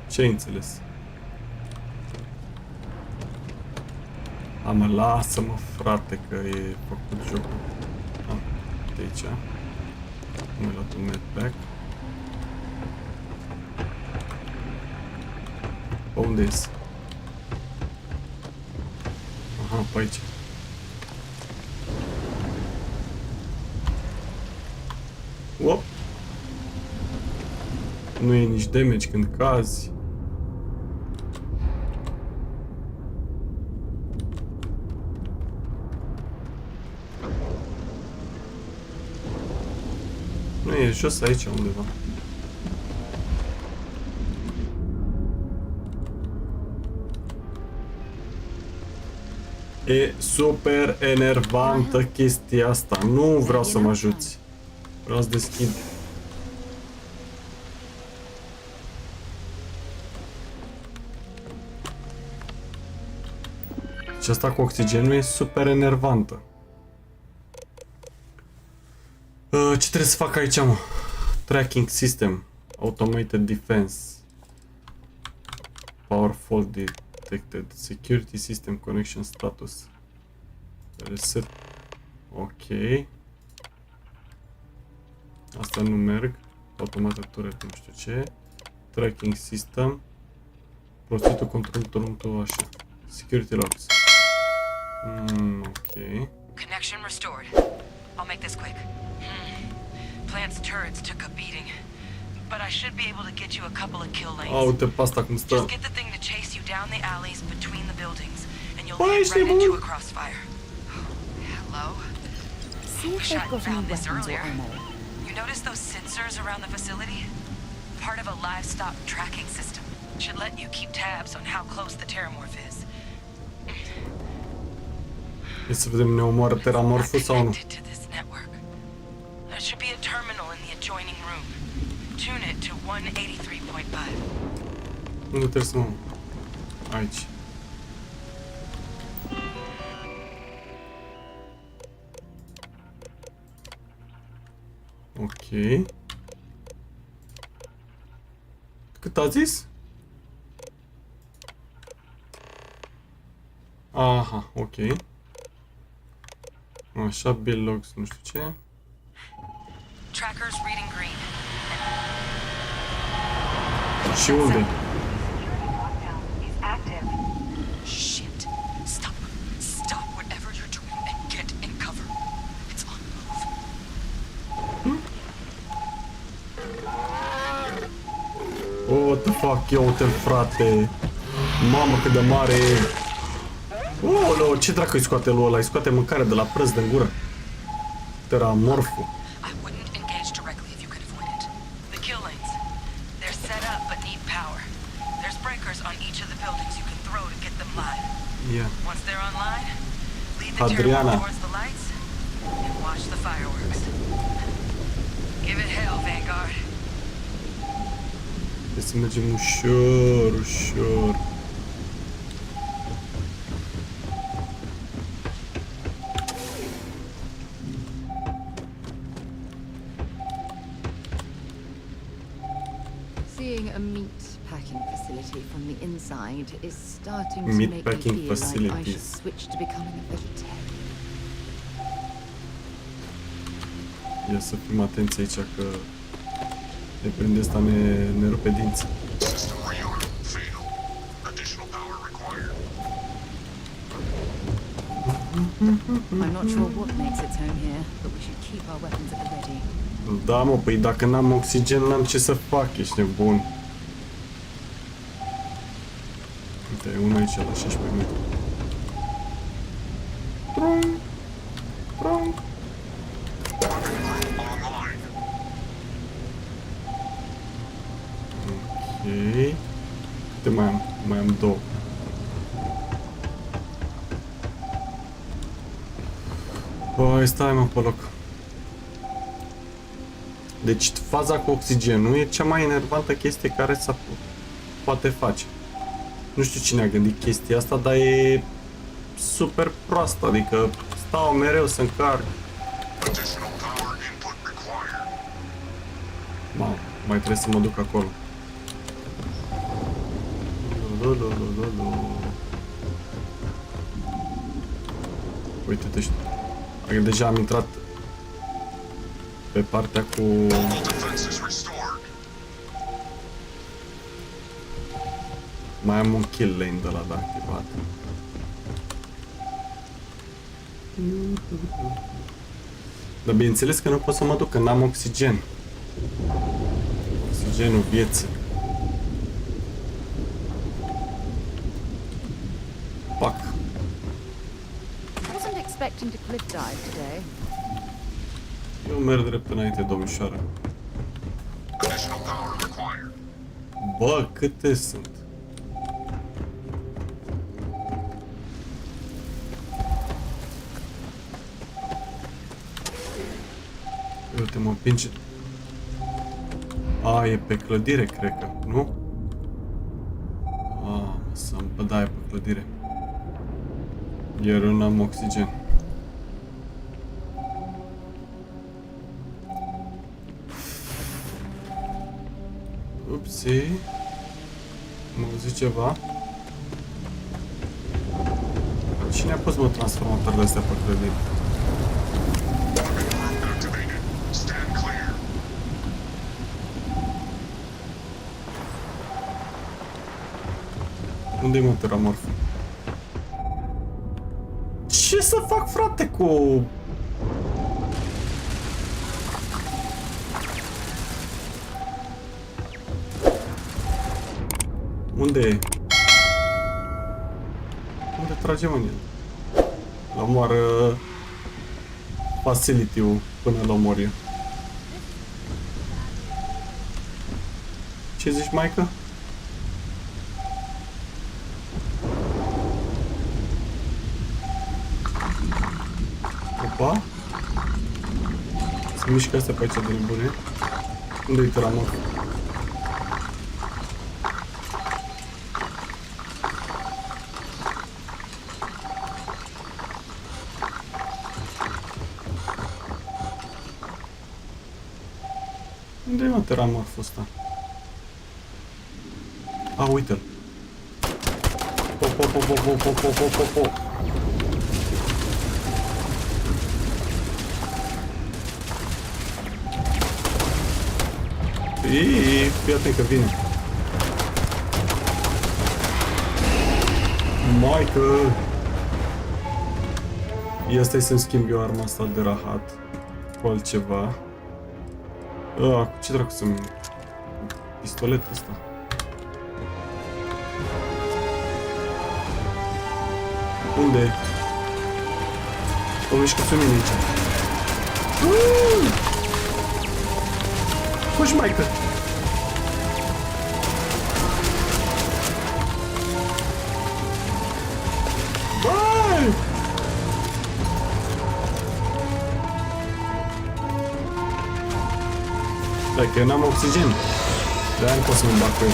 Ce-ai înțeles? Mă, lasă-mă, frate, că e făcut jocul. De aici. Mi-a luat un medpack. Pe unde ies? Aha, pe aici. Op! Nu e nici damage când cazi. Nu e jos aici undeva. E super enervantă chestia asta. Nu vreau să mă ajuți. Vreau să deschid. Și asta cu oxigenul e super enervantă. Ce trebuie să fac aici, mă? Tracking system. Automated defense. Power fault detected. Security system connection status. Reset. Ok. Asta nu merg. Automated turret, nu știu ce. Tracking system. Proceed to control turn așa. Security logs. Ok. Connection restored. I'll make this quick. Plant's turrets took a beating, but I should be able to get you a couple of kill lanes. Uite pe asta cum stă. Just get the thing to chase you down the alleys between the buildings, and you'll get right into a crossfire. Hello? See if they've got any weapons or ammo. You notice those sensors around the facility? Part of a livestock tracking system. Should let you keep tabs on how close the Terramorph is. Hai să vedem, ne omoară Terramorful sau nu? There should be a terminal in the adjoining room. Tune it to 183.5. Unde trebuie să mă... Aici. Ok. Cât a zis? Aha, ok. Așa, bill logs, nu știu ce. Trackers reading green. Și unde? Shit. Stop. Stop whatever you're doing and get in cover. It's on move. What the fuck, ia uite-l, frate. Mamă, cât de mare e. Oh, ce dracu îi scoate lui ăla? Îi scoate mâncare de la prăz de-n gură. Terramorful. Yeah. Adriana. Trebuie să mergem ușor, ușor. Seeing a meat packing facility from the inside is starting to make me feel like I should switch to becoming a vegetarian. Ia să fim atenți aici că ne prinde asta, ne rupe dinți. I'm not sure what makes its home here, but we should keep our weapons at the ready. Da, mă, păi dacă n-am oxigen, n-am ce să fac, ești nebun. Uite, e unul aici la 16 metri. Prung! Prung! Ok. Câte mai am? Mai am două. Băi, stai mă pe loc. Deci faza cu oxigenul e cea mai enervantă chestie care se poate face. Nu știu cine a gândit chestia asta, dar e super proastă, adică stau mereu să încarc. Mamă, mai trebuie să mă duc acolo. Uite-te, deja am intrat pe partea cu... Mai am un kill lane de la activat. Dar bineînțeles că nu pot să mă duc, că n-am oxigen. Oxigenul vieții. Pac. Wasn't expecting to cliff dive today. Eu merg drept înainte, domnișoară. Bă, câte sunt? Uite, mă împinge. A, e pe clădire, cred că, nu? A, să-mi da, e pe clădire. Iar eu n-am oxigen. Upsi. Mă auzi ceva? Cine a pus, mă, transformatoarele astea pe clădire? Unde-i, mă, teramorful? Ce să fac, frate, cu... Unde e? Unde tragem în el? L-omoară facility-ul până l-omor eu. Ce zici, maică? Opa! Se mișcă astea pe aici de nebune. Unde-i teramorful? Unde-i, mă, teramorful ăsta? A, uite-l. Po. Iii, fii atent că vine. Maică! Ia stai să-mi schimb eu arma asta de rahat cu altceva. Cu ce dracu să-mi... pistoletul ăsta. Unde? O mișcă-ți-o mine aici. Puși, maică! Băi! Stai că eu n-am oxigen. De-aia nu pot să mă bag cu el.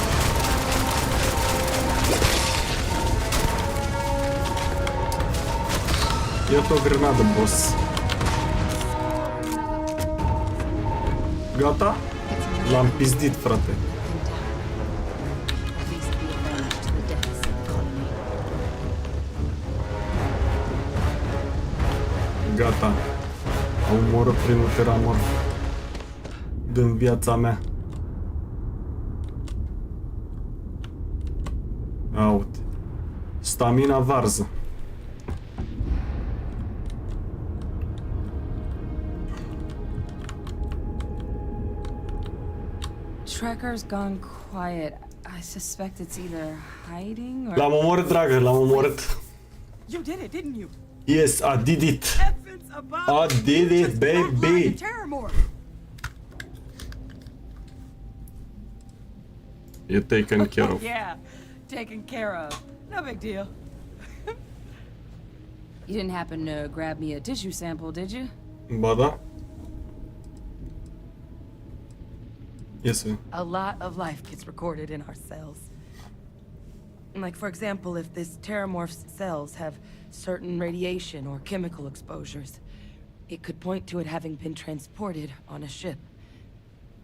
Iată o grenadă, boss. Gata? L-am pizdit, frate. Gata. Am omorât primul teramorf din viața mea. Aute. Stamina varză. tracker's gone quiet. I suspect it's either hiding or... L-am omorât, dragă, l-am omorât. You did it, didn't you? Yes, I did it. Heavens above! I did it, baby. You're taken care of. Yeah, taken care of. No big deal. You didn't happen to grab me a tissue sample, did you? Ba da. Yes, sir. A lot of life gets recorded in our cells. Like, for example, if this terramorph's cells have certain radiation or chemical exposures, it could point to it having been transported on a ship.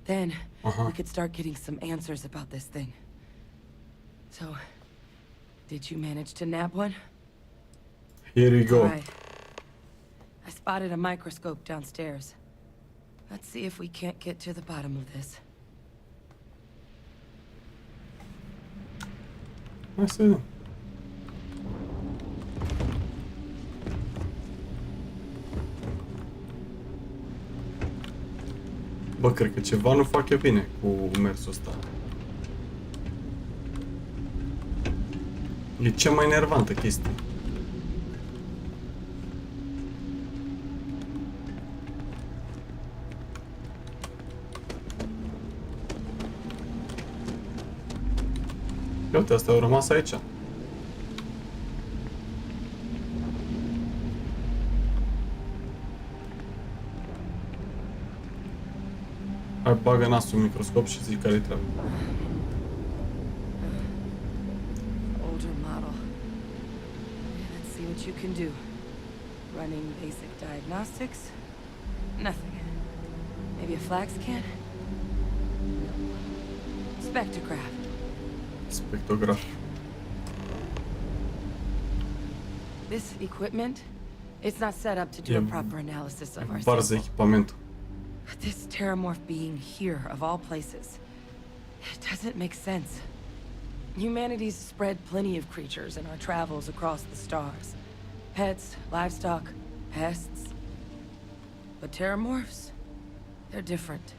Then, we could start getting some answers about this thing. So, did you manage to nab one? Here we go. All right. I spotted a microscope downstairs. Let's see if we can't get to the bottom of this. Hai să vedem. Bă, cred că ceva nu fac eu bine cu mersul ăsta. E cea mai enervantă chestie. Ia uite, astea au rămas aici. Hai, bagă nasul în microscop și zic care-i treaba. Older model. Let's see what you can do. Running basic diagnostics? Nothing. Maybe a flag scan? No. Spectrograph. Spectrograph. This equipment, it's not set up to do a proper analysis of our Varză sample. echipamentul. But this terramorph being here, of all places, it doesn't make sense. Humanity's spread plenty of creatures in our travels across the stars. Pets, livestock, pests. But terramorphs, they're different.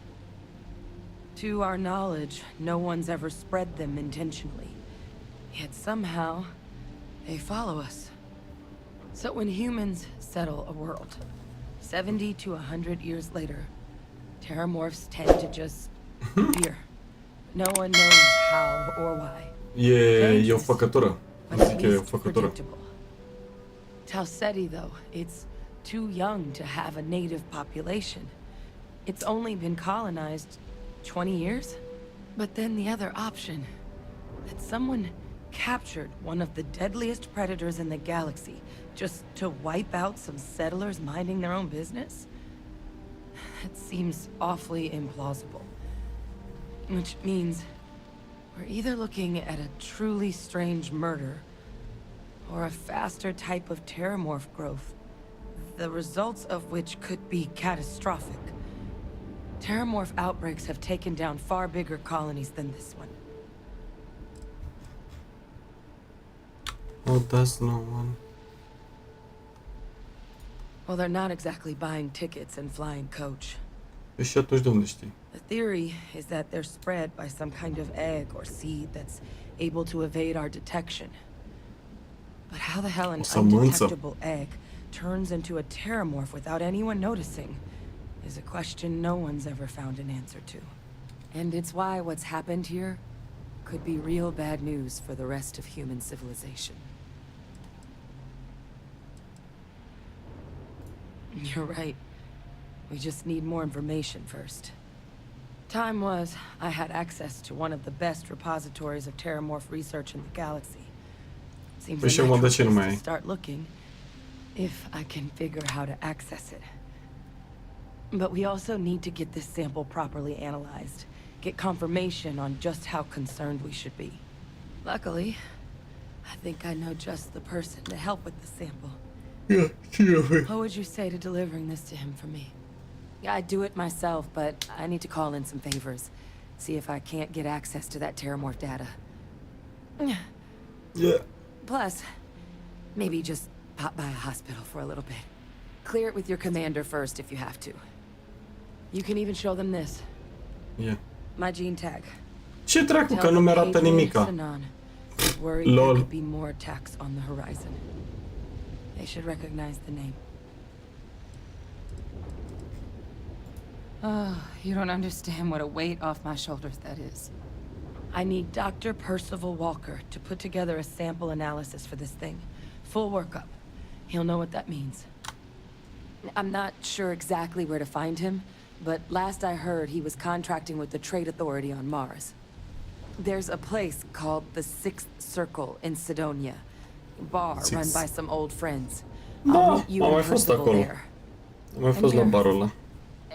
To our knowledge, no one's ever spread them intentionally. Yet somehow, they follow us. So when humans settle a world, 70 to 100 years later, terramorphs tend to just appear. No one knows how or why. E o făcătură. Zic că e o făcătură. Talseti, though, it's too young to have a native population. It's only been colonized 20 years? But then the other option, that someone captured one of the deadliest predators in the galaxy just to wipe out some settlers minding their own business? That seems awfully implausible. Which means we're either looking at a truly strange murder or a faster type of terramorph growth, the results of which could be catastrophic. Terramorph outbreaks have taken down far bigger colonies than this one. Oh, that's no one. Well, they're not exactly buying tickets and flying coach. Și atunci de unde știi? The theory is that they're spread by some kind of egg or seed that's able to evade our detection. But how the hell an undetectable egg turns into a terramorph without anyone noticing is a question no one's ever found an answer to. And it's why what's happened here could be real bad news for the rest of human civilization. You're right. We just need more information first. Time was, I had access to one of the best repositories of terramorph research in the galaxy. Seems a natural place to start looking, if I can figure how to access it. But we also need to get this sample properly analyzed, get confirmation on just how concerned we should be. Luckily, I think I know just the person to help with the sample. Yeah, What would you say to delivering this to him for me? Yeah, I'd do it myself, but I need to call in some favors. See if I can't get access to that terramorph data. Yeah. Plus, maybe just pop by a hospital for a little bit. Clear it with your commander first if you have to. You can even show them this. Yeah. My gene tag. Ce dracu că nu mi-arată nimica? Lol. There could be more attacks on the horizon. They should recognize the name. Oh, you don't understand what a weight off my shoulders that is. I need Dr. Percival Walker to put together a sample analysis for this thing. Full workup. He'll know what that means. I'm not sure exactly where to find him, but last I heard he was contracting with the Trade Authority on Mars. There's a place called the Sixth Circle in Sidonia. Bar run by some old friends. Da, am mai fost acolo. Am mai fost la barul ăla.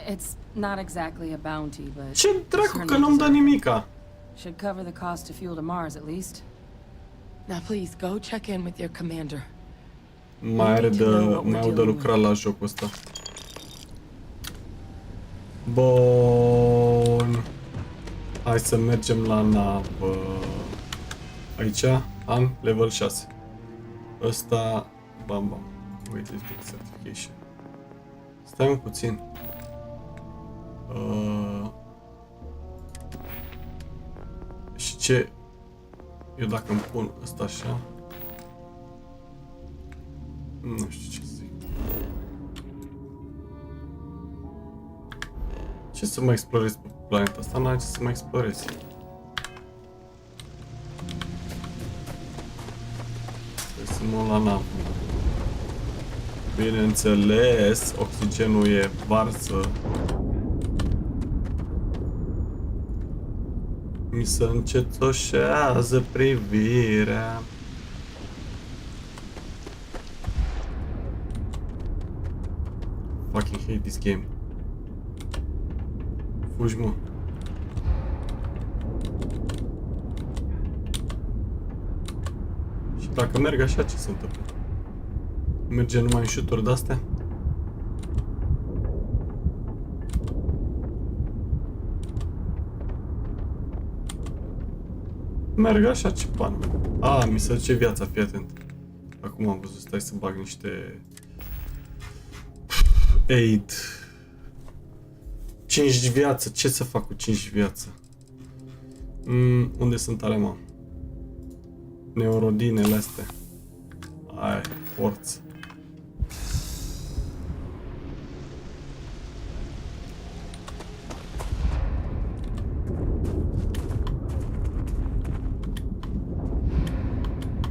It's not exactly a bounty, but ce dracu că nu-mi dă nimica? Should cover the cost to fuel to Mars at least. Now please go check in with your commander. Mai au de lucrat la jocul ăsta. Bun. Hai să mergem la navă. Aici am level 6. Ăsta, bam bam. Uite, certification. Stai un puțin. Și ce? Eu dacă îmi pun ăsta așa, nu știu ce zic. Ce să mai explorez pe planeta asta? N-ai ce să mai explorez. Trebuie să mă la navă. Bineînțeles, oxigenul e varsă. Mi se încetoșează privirea. Fucking hate this game. Fugi, mă. Și dacă merg așa, ce se întâmplă? Merge numai în shoot-uri de-astea? Merg așa, ce pan. Mi se duce viața, fii atent. Acum am văzut, stai să bag niște... Aid. 5 viață, ce să fac cu 5 viață? Unde sunt alea, mă? Neurodinele astea. Ai, forță.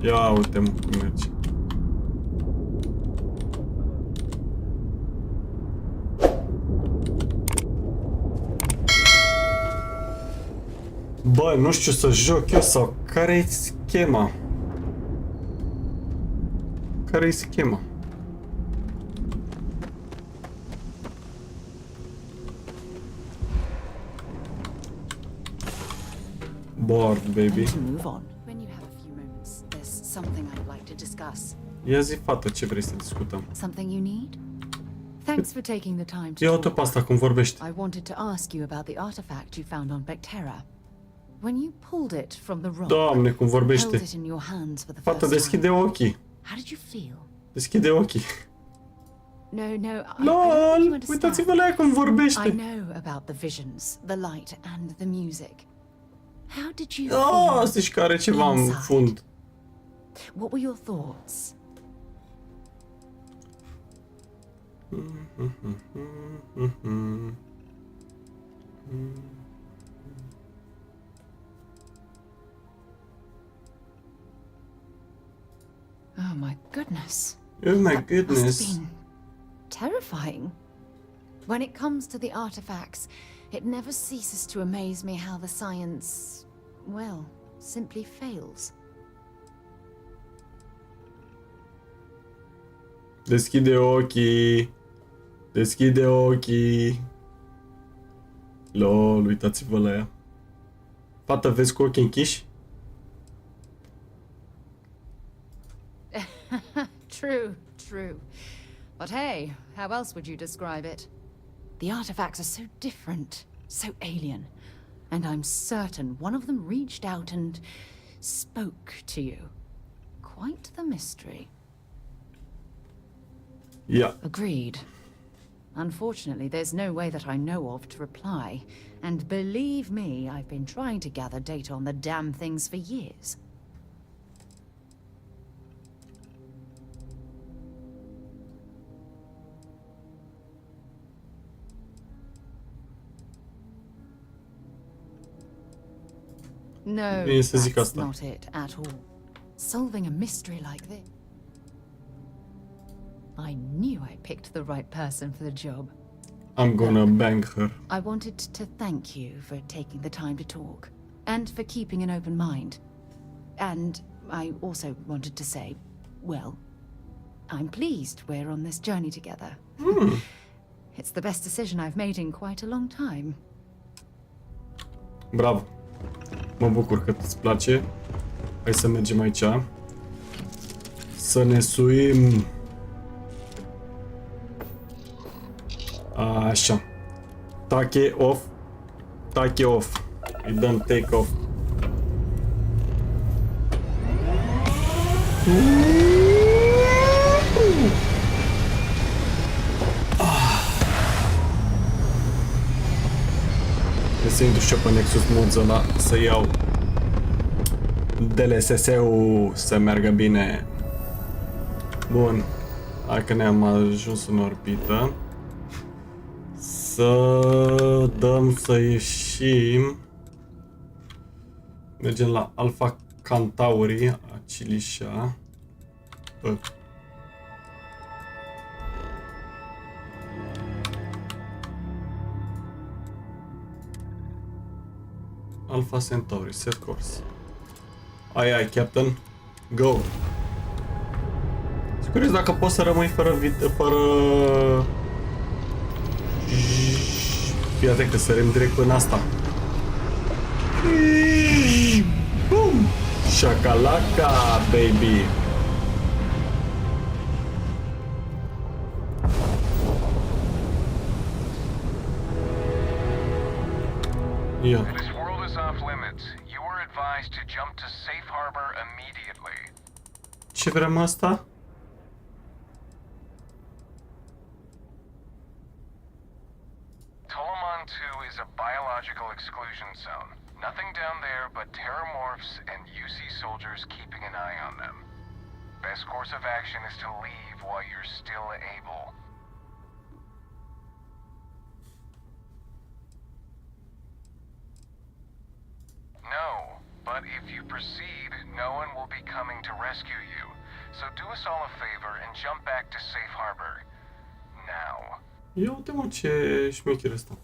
Ia uite-mă cum merge. Bă, nu știu să joc eu sau care-i schema? Care-i schema? Bored, baby. Ia zi, fată, ce vrei să discutăm? Something you need? Thanks for taking the time to Ia uite pe asta cum vorbești. I wanted to ask you about the artifact you found on Bethesda. When you pulled it from the rock, Doamne, cum vorbește. held it in your hands for the Fată, first deschide time. ochii. How did you feel? Deschide ochii. No, LOL, uitați-vă la ea cum vorbește. I know about the visions, the light and the music. How did you feel? Zici că are ceva în fund. What were your thoughts? Oh my goodness. Oh my That goodness. must have been terrifying. When it comes to the artifacts, it never ceases to amaze me how the science, well, simply fails. Deschide ochii. Deschide ochii. LOL, uitați-vă la ea. Fată, vezi cu ochii închiși? True. But hey, how else would you describe it? The artifacts are so different, so alien. And I'm certain one of them reached out and spoke to you. Quite the mystery. Yeah. Agreed. Unfortunately, there's no way that I know of to reply. And believe me, I've been trying to gather data on the damn things for years. No, that's not it at all. Solving a mystery like this. I knew I picked the right person for the job. I'm gonna bang her. I wanted to thank you for taking the time to talk, and for keeping an open mind. And I also wanted to say, well, I'm pleased we're on this journey together. It's the best decision I've made in quite a long time. Bravo. Mă bucur că îți place. Hai să mergem aici. Să ne suim. Așa. Take off. Take off. Îi dăm take off. Să intru și eu pe Nexus Mods ăla, să iau DLSS-ul să meargă bine. Bun. Hai că ne-am ajuns în orbită. Să dăm să ieșim. Mergem la Alpha Centauri, Acilișa. Alpha Centauri, set course. Ai, Captain. Go! Sunt curios dacă poți să rămâi fără fii atent că sărim direct până asta. Bum! Shakalaka, baby! Yeah. This world is off limits. You were advised to jump to safe harbor immediately. Ce vrem asta? Is a biological exclusion zone. Nothing down there but terramorphs and UC soldiers keeping an eye on them. Best course of action is to leave while you're still able. No, but if you proceed, no one will be coming to rescue you. So do us all a favor and jump back to safe harbor. Now. Ia uite-mă ce șmecher ăsta.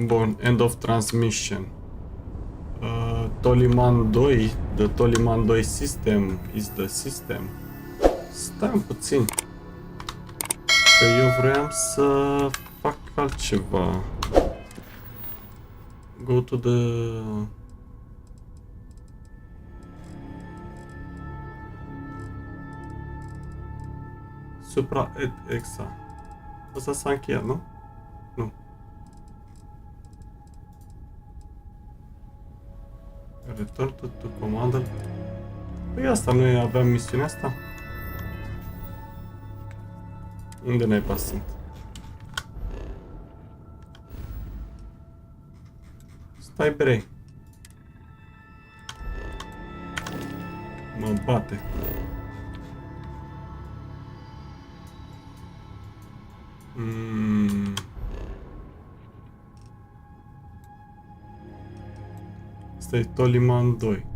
Bun, end of transmission. Toliman 2, the Toliman 2 system is the system. Stai puțin. Că eu vreau să fac altceva. Go to the... Supra et exa. Asta s-a încheiat, nu? Nu. Return to commander. Păi asta, noi aveam misiunea asta? Unde naiba sunt? Stai bre. Mă bate. Asta e Toliman 2.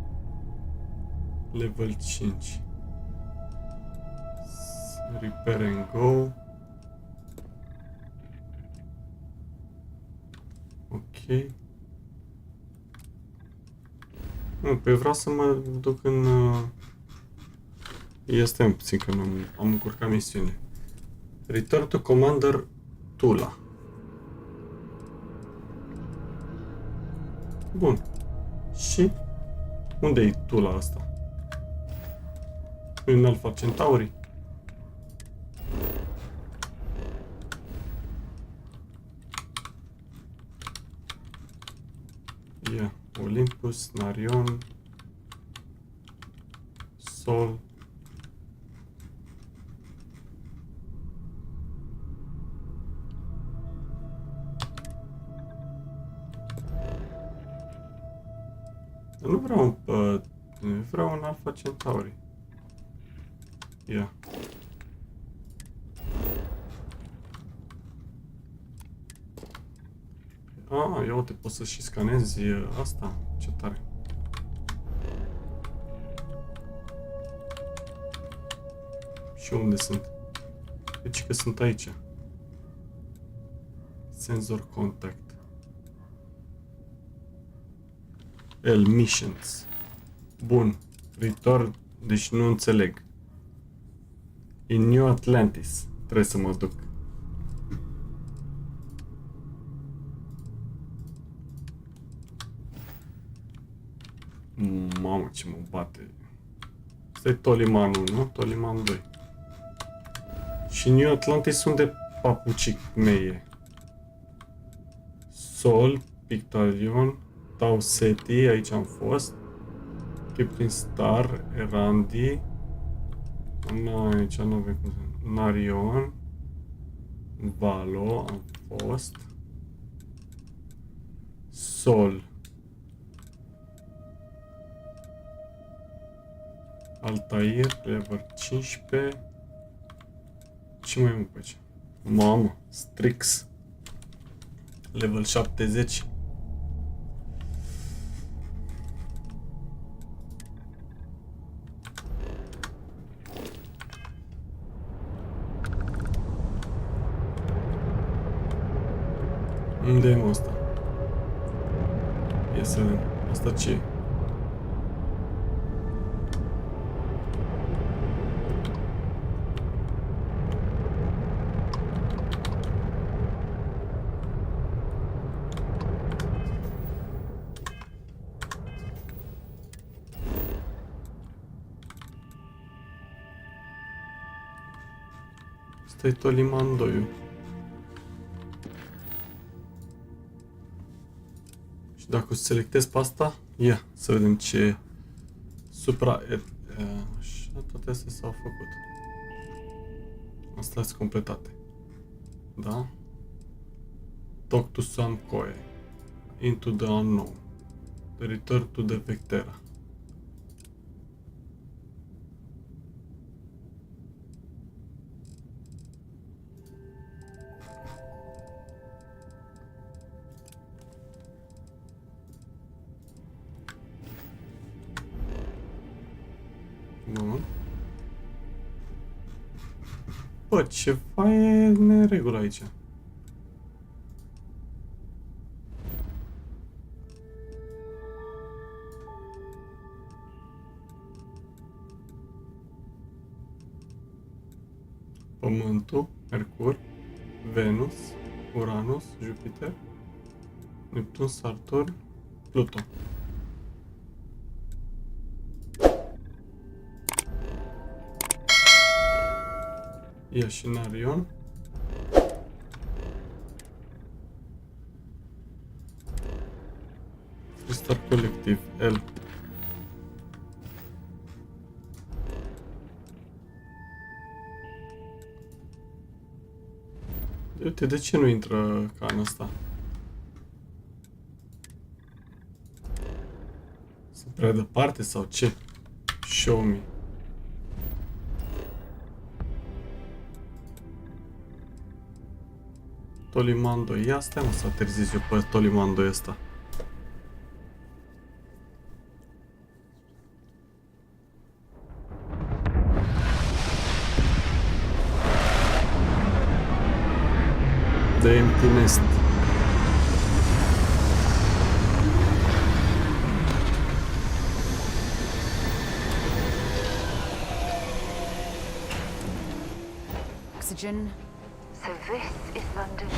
Level 5. Repair and go. Ok. Nu, pe vreau să mă duc în... Este puțin că nu am încurcat misiune. Return to Commander Tula. Bun. Și? Unde e Tula asta? În Alpha Centauri? Ia, Olympus, Narion, Sol. Nu vreau vreau un Alpha Centauri. Ia. Ia uite, poți să și scanezi asta. Ce tare. Și unde sunt? Deci că sunt aici. Sensor contact. Missions. Bun. Return. Deci nu înțeleg. In New Atlantis. Trebuie să mă duc. Mamă, ce mă bate. Asta-i Tolimanul, nu? Toliman 2. Și New Atlantis unde papucii mei e? Sol, Pictalion, Tau Ceti, aici am fost. Captain Star, Erandi. Aici nu avem cum să... Narion. Valo, am fost. Sol. Altair, level 15. Ce mai mult pe aici? Mamă, Strix. Level 70. Unde e ăsta? Ia să vedem. Asta ce e? Asta e Toliman 2. Și dacă o selectez pe asta, ia să vedem ce așa, toate astea s-au făcut. Astea sunt completate. Da? Talk to some Koe. Into the unknown. The return to the Vectera. Bun. Bă, ceva e neregulă aici. Pământul, Mercur, Venus, Uranus, Jupiter, Neptun, Saturn, Pluton. Ia și Narion. Star colectiv, L. Uite, de ce nu intră ca în asta? Sunt prea departe sau ce? Show me. Toliman 2. Ia stai mă să aterizez eu pe Toliman 2 ăsta. The Empty Nest. Oxygen. So this is London.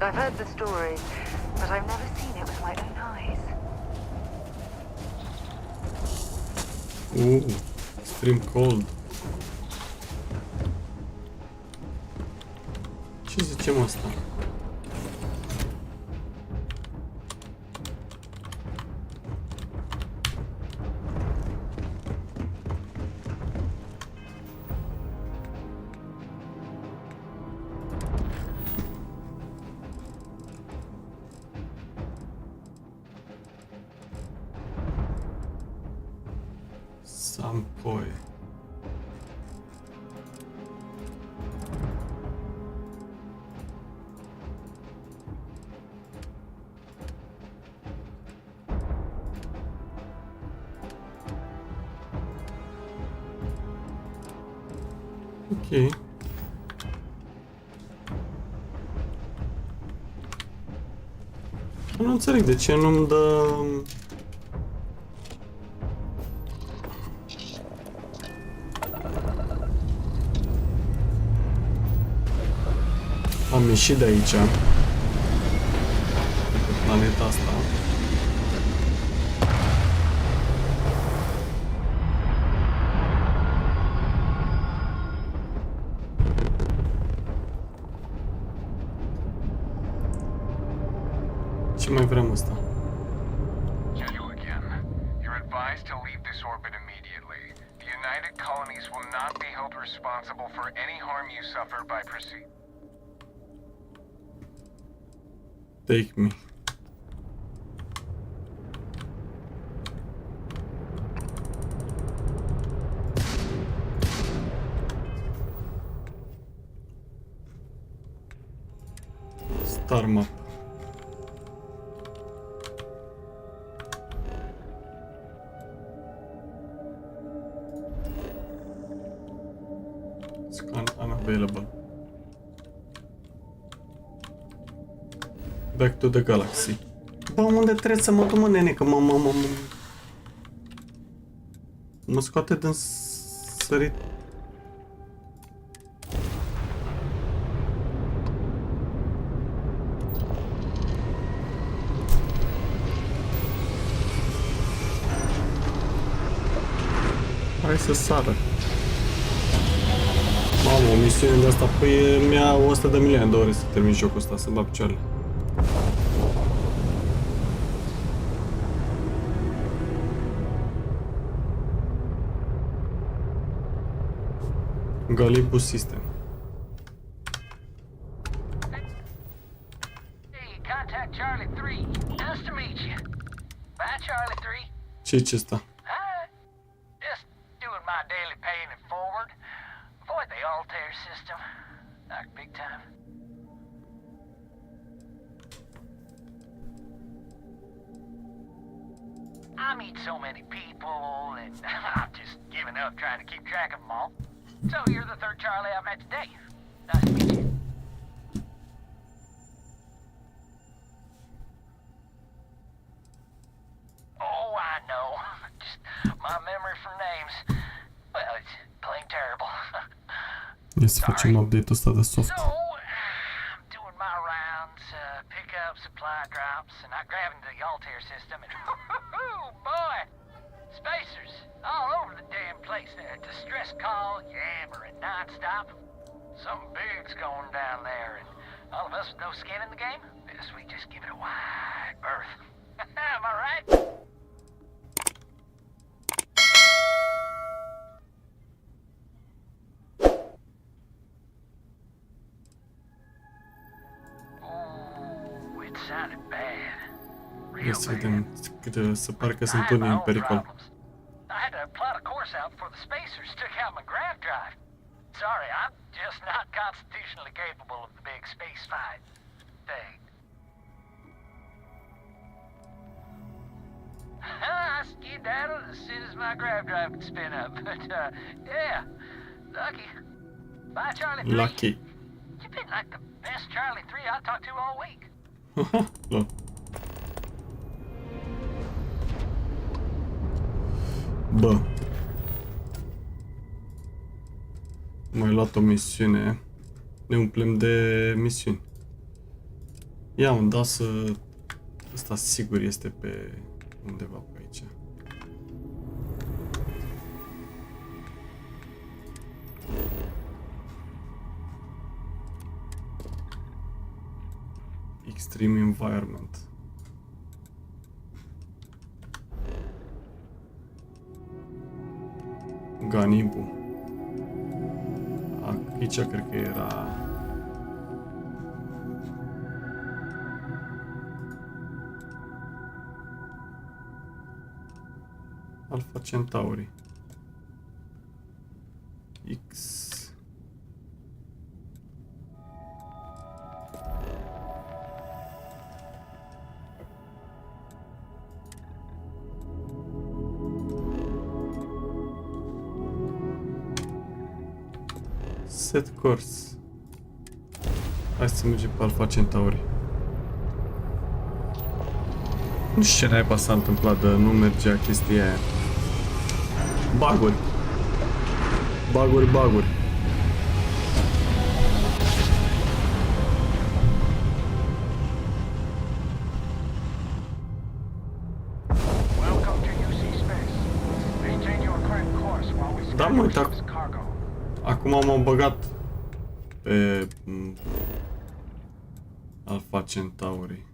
I've heard the story, but I've never seen it with my own eyes. Extreme cold. Ce zicem asta? Am voie. Ok. Nu înțeleg de ce nu-mi dă... Am ieșit de aici. De pe planeta asta. Ce mai vrem ăsta? Hello again. You're advised to leave this orbit immediately. The United Colonies will not be held responsible for any harm you suffer by proceed. Take me. Star map. Scan unavailable. Back to the galaxy. Bă, unde trebuie să mă duc, mă, nene, că mă scoate din sărit. Hai să sară. Mamă, o misiune de asta, păi mi-a 100 de milioane de ore să termin jocul ăsta, să-mi bag picioarele. Galibus System. Hey, contact Charlie 3. Nice to meet you. Bye, Charlie 3. Ce-i ăsta? Hi. Just doing my daily paying it forward. Avoid the Altair system. Like big time. I meet so many people, and I'm just giving up trying to keep track of them all. So you're the third Charlie I've met today. Nice to meet you. Oh, I know. Just my memory for names. Well, it's plain terrible. Ia să facem update-ul ăsta de soft. So, I'm doing my rounds, pick up supply drops, and I grab into the Altair system, and boy, spacers all over the damn place there. Distress call, yammering nonstop. Something big's going down there, and all of us with no skin in the game, best we just give it a wide berth. Am I right? Oh, it sounded bad. Ia să vedem câte se pare că sunt unii în pericol. I had to plot a course out before the spacers took out my grav drive. Sorry, I'm just not constitutionally capable of the big space fight thing. I skedaddled as soon as my grav drive could spin up, but yeah, lucky. Bye, Charlie 3. Lucky. You've been like the best Charlie 3 I talked to all week. Lol. Bă. Mai luat o misiune. Ne umplem de misiuni. Ia un da să... Ăsta sigur este pe undeva pe aici. Extreme environment. Ganibu. Aici cred că era... Alpha Centauri. X. Set course. Hai să mergem pe Alpha Centauri. Nu știu ce naiba s-a întâmplat, de nu mergea chestia aia. Baguri. Baguri. Da, mă, uite, acum m-am băgat pe Alpha Centauri.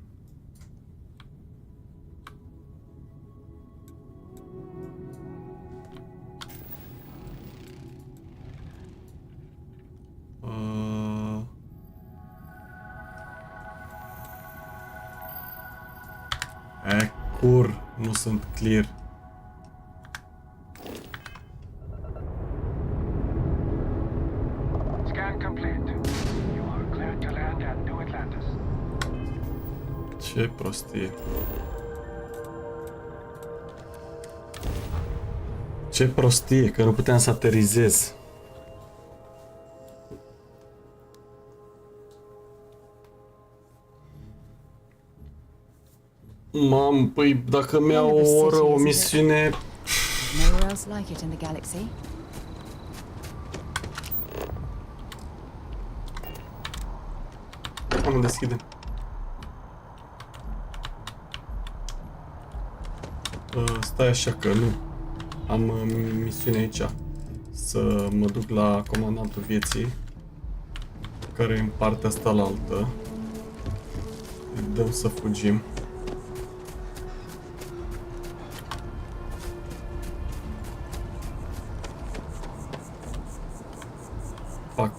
Nu sunt clear. Scan complete. You are cleared to land at New Atlantis. Ce prostie. Ce prostie, că nu puteam să aterizez. Mam, păi dacă mi-au o oră o misiune... Nowhere else like it in the galaxy. Am deschide. Stai așa că nu. Am misiune aici. Să mă duc la comandantul vieții, care e în partea asta la altă. Îi dăm să fugim.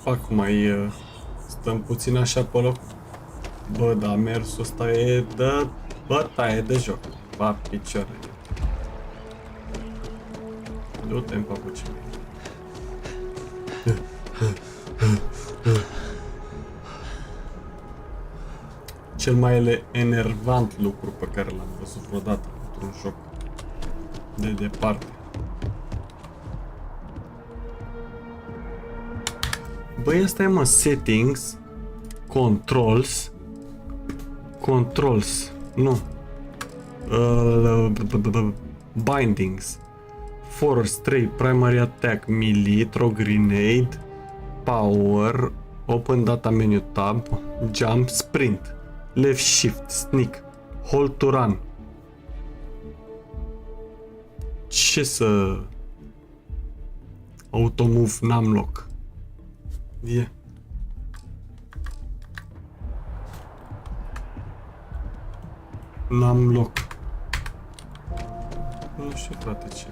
Pac, mai stăm puțin așa pe loc. Bă, da, mersul ăsta e de... Bă, taie de joc. Ba, picioarele. Du-te-mi, papucii mei. Cel mai enervant lucru pe care l-am văzut vreodată într-un joc de departe. Băi, ăsta e, mă, settings, controls, nu, bindings, force 3, primary attack, melee, throw grenade, power, open data menu tab, jump, sprint, left shift, sneak, hold to run. Ce să... Automove, n-am loc. Yeah. N-am loc. Nu știu, frate, ce.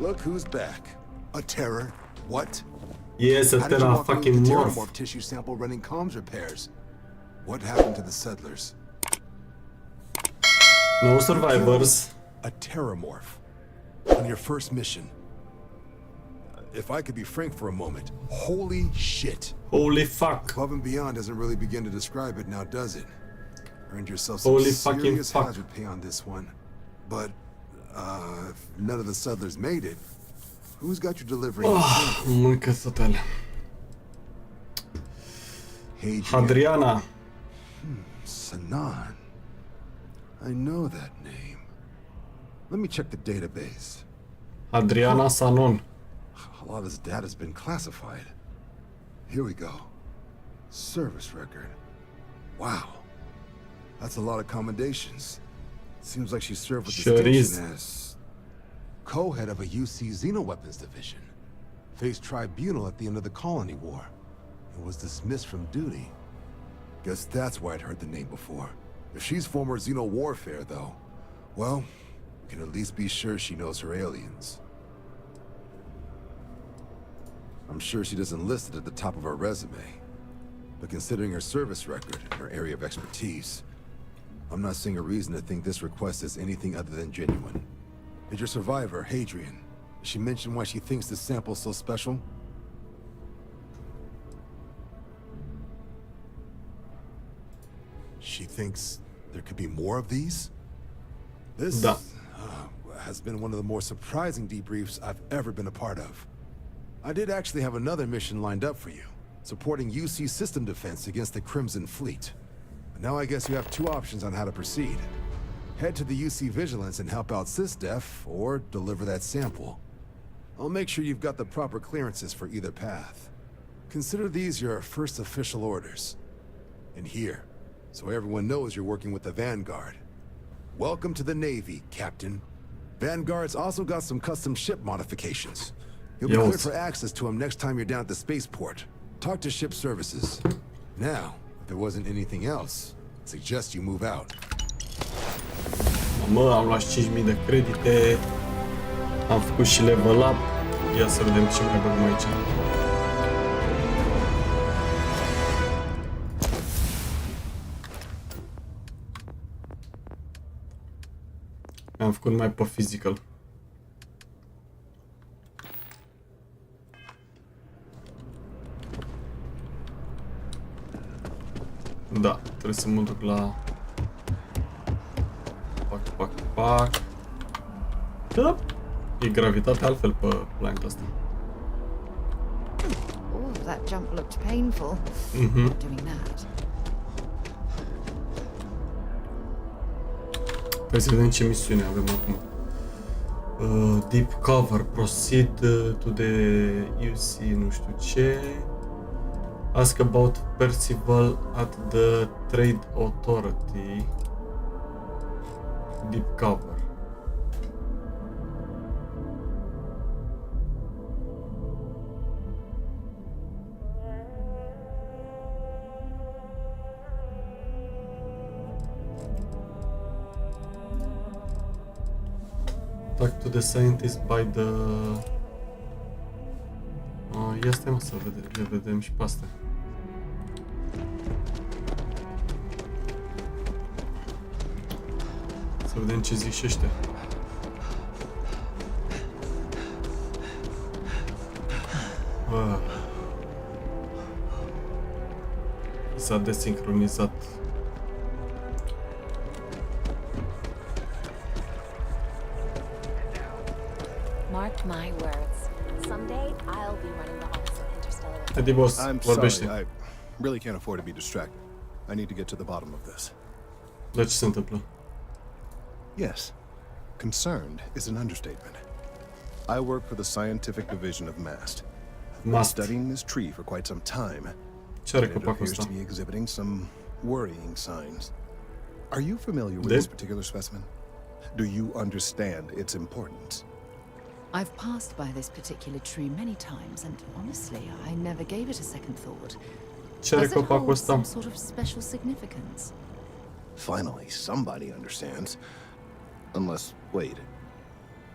Look who's back. A terror? What? Yes, a terror fucking morph. Tissue sample running comms repairs. What happened to the settlers? No survivors. A terramorph. On your first mission. If I could be frank for a moment, holy shit. Holy fuck. Above and beyond doesn't really begin to describe it now, does it? Earned yourself some Holy fucking serious fuck. hazard pay on this one. But, if none of the settlers made it, who's got you delivering? Mâncă total. Adriana. Sanan. I know that name. Let me check the database. Adriana Sanon. A lot of this data has been classified. Here we go. Service record. Wow. That's a lot of commendations. Seems like she served with distinction as co-head of a UC Xenoweapons division. Faced tribunal at the end of the Colony War. And was dismissed from duty. Guess that's why I'd heard the name before. If she's former Xeno warfare, though, well, we can at least be sure she knows her aliens. I'm sure she doesn't list it at the top of her resume. But considering her service record and her area of expertise, I'm not seeing a reason to think this request is anything other than genuine. Is your survivor, Hadrian, Did she mention why she thinks this sample's so special? She thinks there could be more of these? This has been one of the more surprising debriefs I've ever been a part of. I did actually have another mission lined up for you, supporting UC system defense against the Crimson Fleet. But now I guess you have two options on how to proceed. Head to the UC Vigilance and help out SysDef, or deliver that sample. I'll make sure you've got the proper clearances for either path. Consider these your first official orders. And here, so everyone knows you're working with the Vanguard. Welcome to the Navy, Captain. Vanguard's also got some custom ship modifications. You'll be cleared for access to them next time you're down at the spaceport. Talk to ship services. Now, if there wasn't anything else, I suggest you move out. Mă, am luat 5000 de credite. Am făcut și level up. Ia să vedem ce mai băgăm aici. Am făcut numai pe physical. Da, trebuie să mă duc la... Pac. Da. E gravitate altfel pe planetul ăsta. Oh, that jump looked painful. Doing that. Trebuie să vedem ce misiune avem acum. Deep cover, proceed to the UC, nu știu ce. Ask about Percival at the Trade Authority. Deep cover. Talk to the scientist by the... ia stai mă să le vedem și pe astea. Să vedem ce zic și ăștia. S-a desincronizat. Mark my words. Someday I'll be running the office of Interstellar. Adi boss, vorbește. I really can't afford to be distracted. I need to get to the bottom of this. Dar ce se întâmplă? Yes. Concerned is an understatement. I work for the scientific division of MAST. I've been studying this tree for quite some time. And it appears to be exhibiting some worrying signs. Are you familiar with this particular specimen? Do you understand its importance? I've passed by this particular tree many times, and honestly, I never gave it a second thought. Does it hold some sort of special significance? Finally, somebody understands. Unless, wait,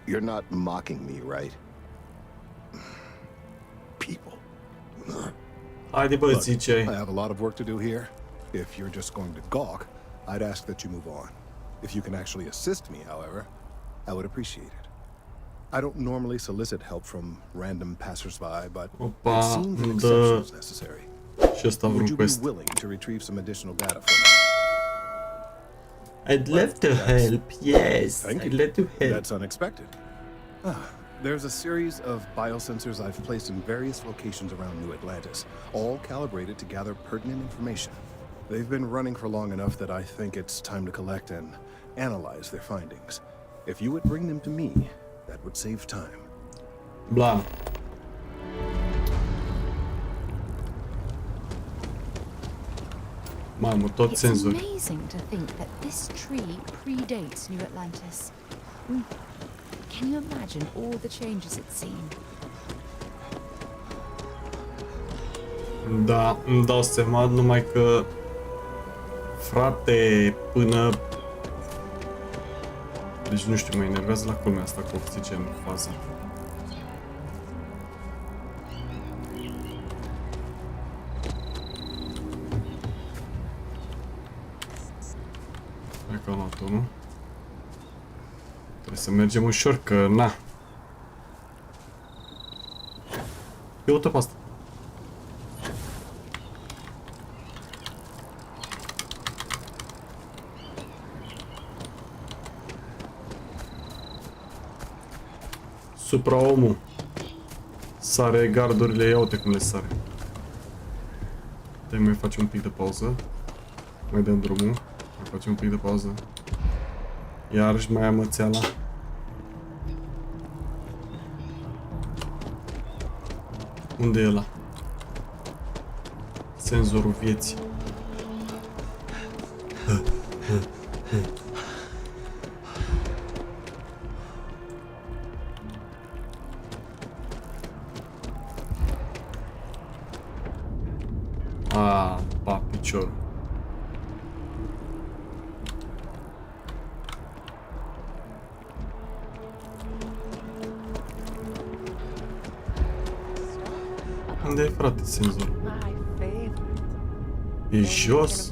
you're not mocking me, right? People. I have a lot of work to do here. If you're just going to gawk, I'd ask that you move on. If you can actually assist me, however, I would appreciate it. I don't normally solicit help from random passersby, but it seems an exception is necessary. Would you be willing to retrieve some additional data for me? I'd love to help, yes. I'd love to help. That's unexpected. There's a series of biosensors I've placed in various locations around New Atlantis, all calibrated to gather pertinent information. They've been running for long enough that I think it's time to collect and analyze their findings. If you would bring them to me, that would save time. Blah. Mamă, tot It's senzori. amazing to think that this tree predates New Atlantis. Can you imagine all the changes it's seen? Da, îmi dau seama, numai că... Frate, până... Deci nu știu, mă enervează la culmea asta cu oxigen faza. Hai că am luat unul. Trebuie să mergem ușor, că na. Ia uite pe asta. Supraomul. Sare gardurile, ia uite cum le sare. Mai facem un pic de pauză. Mai dăm drumul. Mai facem un pic de pauză. Iarăși mai am ățeala. Unde e ăla? Senzorul vieții. Pa, piciorul. Unde e, frate, senzorul? E jos?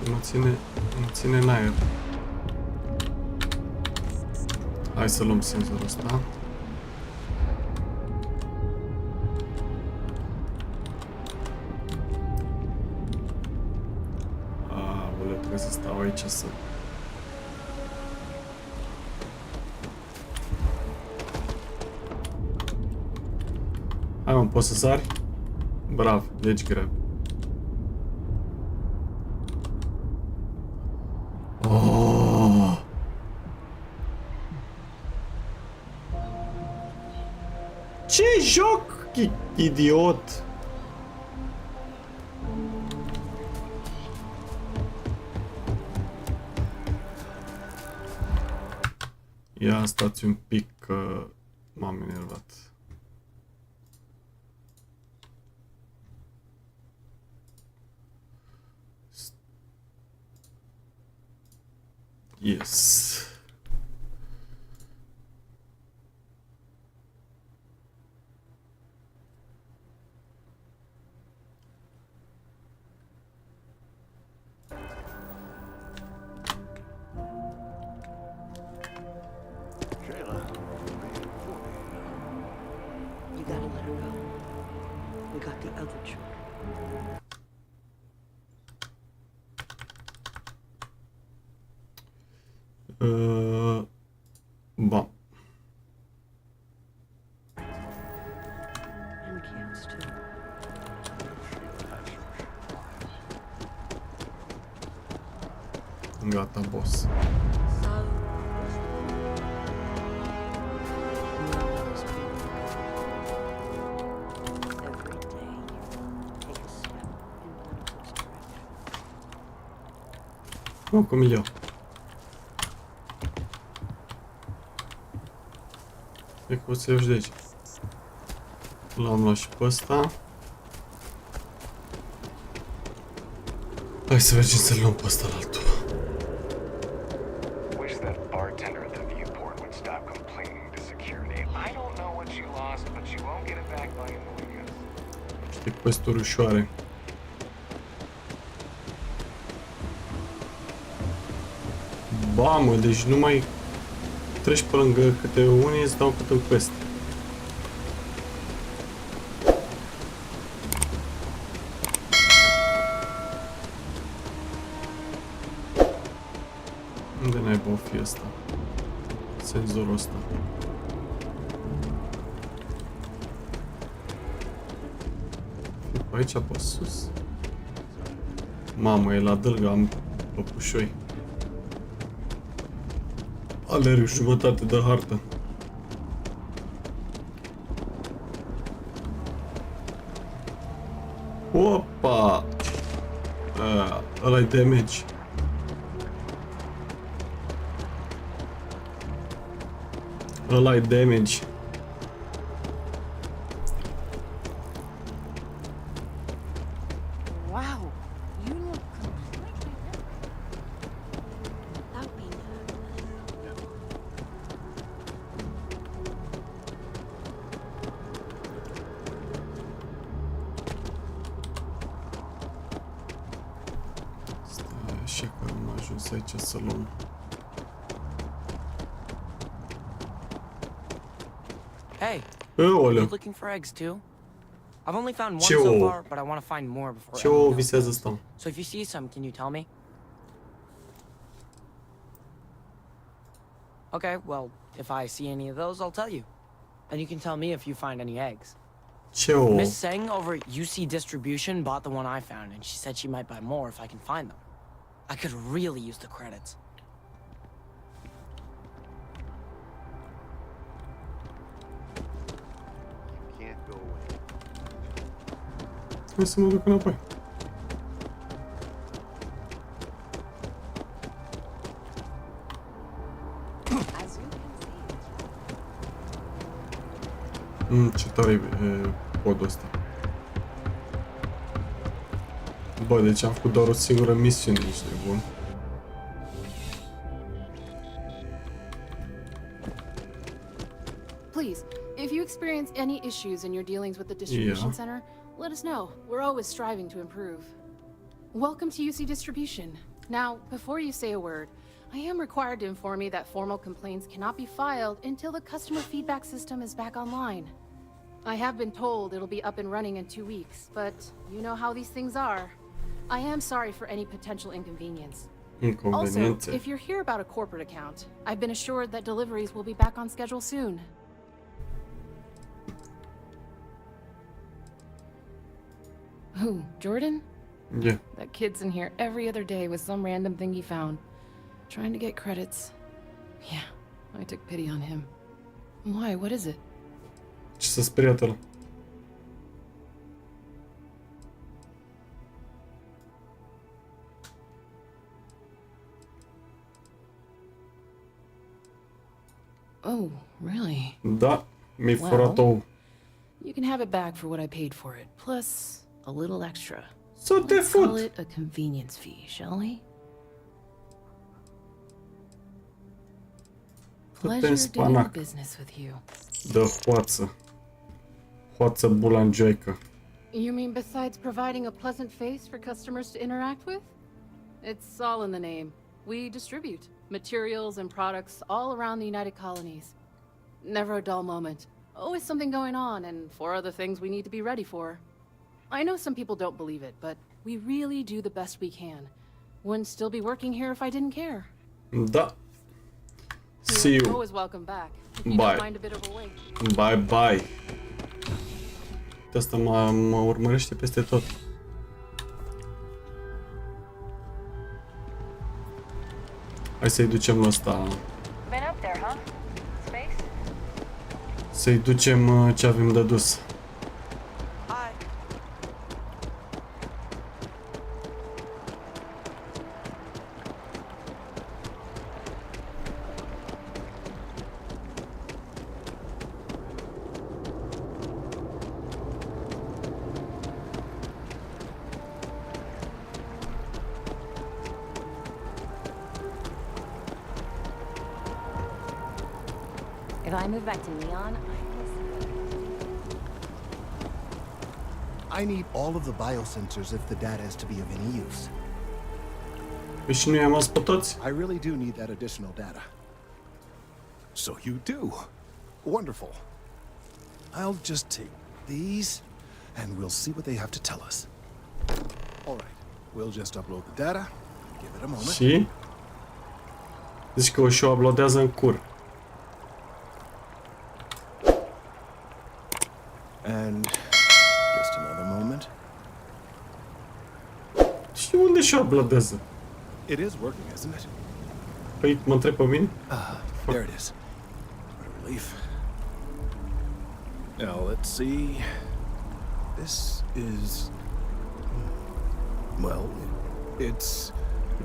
Mă ține în aer. Hai să luăm senzorul ăsta. Aoleu, trebuie să stau aici să... Hai, mă, poți să sari? Bravo, deci greu. Ce joc, idiot! Ia stați un pic că m-am enervat. Yes. You gotta let her go. We got the other children. Bun. And kids too. Gata, boss. Cum eu. E că o să ieși de aici. L-am luat și pe ăsta. Hai să mergem să-l luăm pe ăsta la altul. Wish that bartender at the viewport would stop complaining to security. I don't know what you lost, but you won't get it back by the weekend. Știi quest-uri ușoare. Ba, mă, deci nu mai treci pe lângă câte unii, îți dau câte un quest. Unde naiba o fi ăsta? Senzorul ăsta. Pe aici, pe sus. Mamă, e la dâlgă, am păpușoi. Alerg jumătate de hartă. Opa! Ăla-i damage. Ăla-i damage. Wow, you look completely different. Without being Ce că am ajuns aici să luăm. Hey, you looking for eggs too? I've only found one so far, but I want to find more before. Ce o visează asta? So if you see some, can you tell me? Okay, well, if I see any of those, I'll tell you. And you can tell me if you find any eggs. Miss Seng over at UC Distribution bought the one I found, and she said she might buy more if I can find them. I could really use the credits. You can't go away. Hai să mă duc înapoi. Ce tare e podul ăsta. Bă, deci am făcut doar o singură misiune, ești de bun. Please, if you experience any issues in your dealings with the distribution center, let us know. We're always striving to improve. Welcome to UC Distribution. Now, before you say a word, I am required to inform you that formal complaints cannot be filed until the customer feedback system is back online. I have been told it'll be up and running in 2 weeks, but you know how these things are. I am sorry for any potential inconvenience. Also, if you're here about a corporate account, I've been assured that deliveries will be back on schedule soon. Who, Jordan? Yeah. That kid's in here every other day with some random thing he found. Trying to get credits. Yeah, I took pity on him. Why? What is it? Ce s-a speriat ăla? Oh, really? Da, mi-ai furat ou. You can have it back for what I paid for it, plus a little extra. So let's call it a convenience fee, shall we? Pleasure doing business with you. Dă hoață. Hoață bulanjoică. You mean besides providing a pleasant face for customers to interact with? It's all in the name. We distribute materials and products all around the United Colonies. Never a dull moment. Always something going on and 4 other things we need to be ready for. I know some people don't believe it, but we really do the best we can. Wouldn't still be working here if I didn't care. Da. See you. Always welcome back. If you don't mind a bit of a wait. Bye bye. Asta mă urmărește peste tot. Hai să-i ducem la ăsta. Să-i ducem ce avem de dus. If I move back to Neon, I need all of the biosensors if the data is to be of any use. Păi și nu i-am luat pe toți? I really do need that additional data. So you do. Wonderful. I'll just take these, and we'll see what they have to tell us. All right. We'll just upload the data. Give it a moment. Și? Zici că o și-o uploadează în cur. And just another moment. Și unde și-o uploadează? It is working, isn't it? Păi mă întreb pe mine? There it is. What a relief. Now let's see. This is... Well, it's...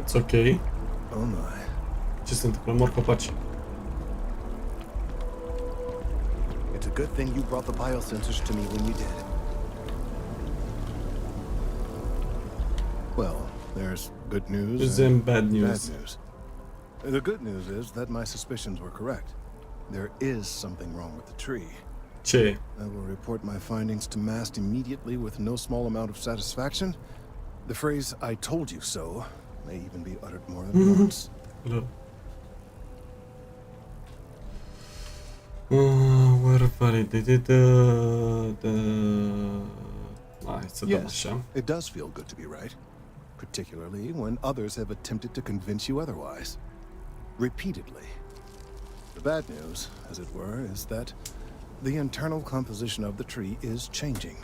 It's okay. Oh my. Ce se întâmplă? Mor copaci. It's a good thing you brought the biosensors to me when you did. Well, there's good news and bad news. Bad news. The good news is that my suspicions were correct. There is something wrong with the tree. Ce? I will report my findings to MAST immediately with no small amount of satisfaction. The phrase "I told you so" may even be uttered more than once. Were validated Yes, it does feel good to be right, particularly when others have attempted to convince you otherwise. Repeatedly. The bad news, as it were, is that the internal composition of the tree is changing.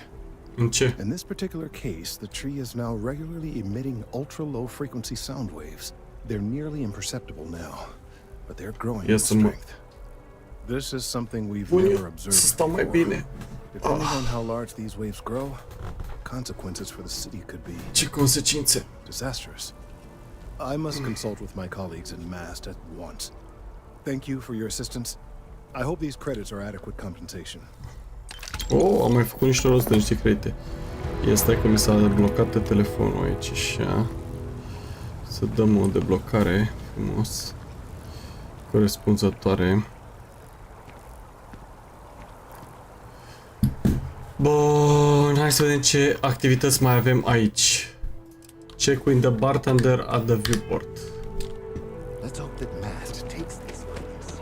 In this particular case, the tree is now regularly emitting ultra-low frequency sound waves. They're nearly imperceptible now, but they're growing in strength. This is something we've never observed before. Depending on how large these waves grow, consequences for the city could be disastrous. I must consult with my colleagues in MAST at once. Thank you for your assistance. I hope these credits are adequate compensation. Oh, am mai făcut niște rost de niște credite. Ia stai că mi s-a deblocat telefonul aici și să dăm o deblocare frumos corespunzătoare. Bun, hai să vedem ce activități mai avem aici. Check with the bartender at the viewport. Let's hope that MAST takes these findings.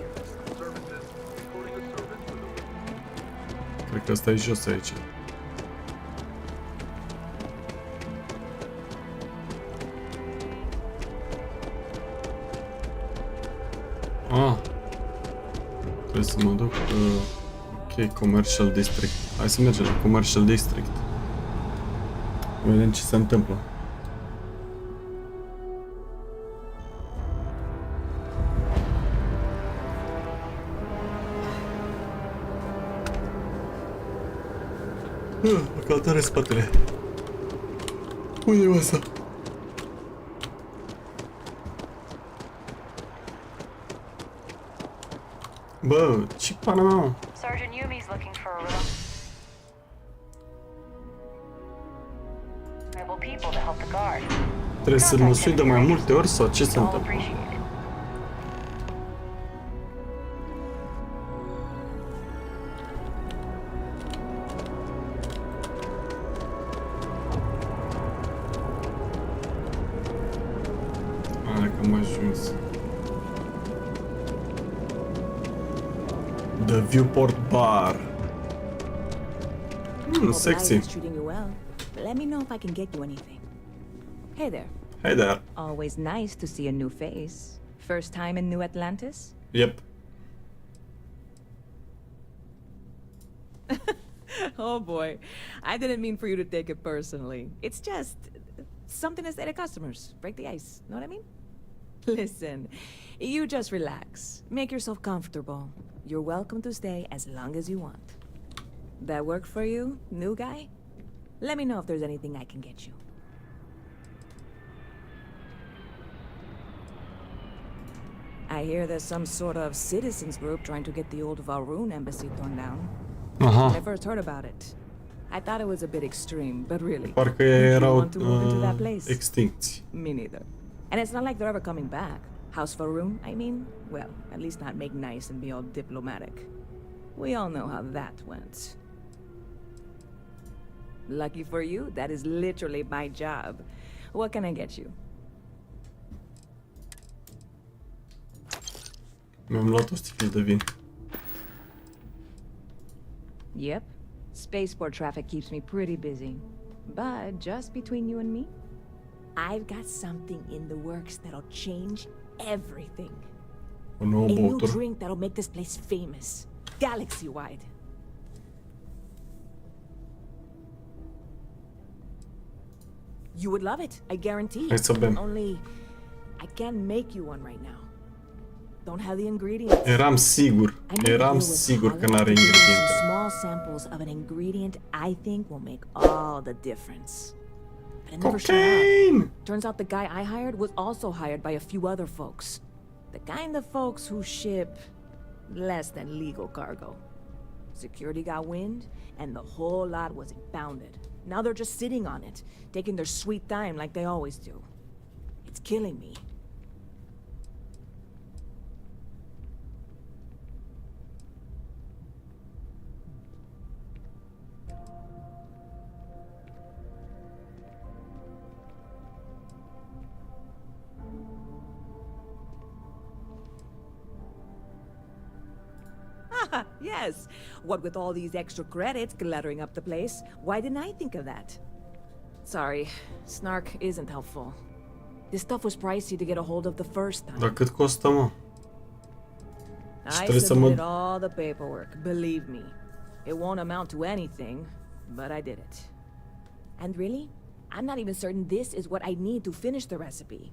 Cred că ăsta e jos aici. Trebuie să mă duc. Ok, Commercial District. Hai să mergem la Commercial District. Vedem ce se întâmplă. Căutare spatele. Unde e asta? Bă, ce pana mea? Sergeant Yumi's looking for a little people to help the guard. Trebuie să mă sui de mai multe ori sau ce se întâmplă? The Viewport Bar. Sexy. Treating you well. Let me know if I can get you anything. Hey there. Hey there. Always nice to see a new face. First time in New Atlantis? Yep. Oh boy. I didn't mean for you to take it personally. It's just something to say to customers. Break the ice. Know what I mean? Listen, you just relax. Make yourself comfortable. You're welcome to stay as long as you want. That work for you, new guy? Let me know if there's anything I can get you. I hear there's some sort of citizens group trying to get the old Valroon embassy torn down. When I first heard about it, I thought it was a bit extreme, but really, parcă you erau want to move into that place? extincți. Me neither. And it's not like they're ever coming back. House Valroon, I mean? Well, at least not make nice and be all diplomatic. We all know how that went. Lucky for you, that is literally my job. What can I get you? Mi-am luat o sticlă de vin. Yep. Spaceport traffic keeps me pretty busy. But just between you and me, I've got something in the works that'll change everything. A nouă A new băutură. drink that'll make this place famous. Galaxy-wide. You would love it, I guarantee. Hai să bem. Only, I can't make you one right now. Don't have the ingredients. Eram sigur că n-are ingrediente. Small samples of an ingredient I think will make all the difference. But it never showed up. Turns out the guy I hired was also hired by a few other folks. The kind of folks who ship less than legal cargo. Security got wind, and the whole lot was impounded. Now they're just sitting on it, taking their sweet time like they always do. It's killing me. Yes. What with all these extra credits cluttering up the place, why didn't I think of that? Sorry, snark isn't helpful. This stuff was pricey to get a hold of the first time. Dar cât costă, mă? I submitted all the paperwork, believe me. It won't amount to anything, but I did it. And really, I'm not even certain this is what I need to finish the recipe.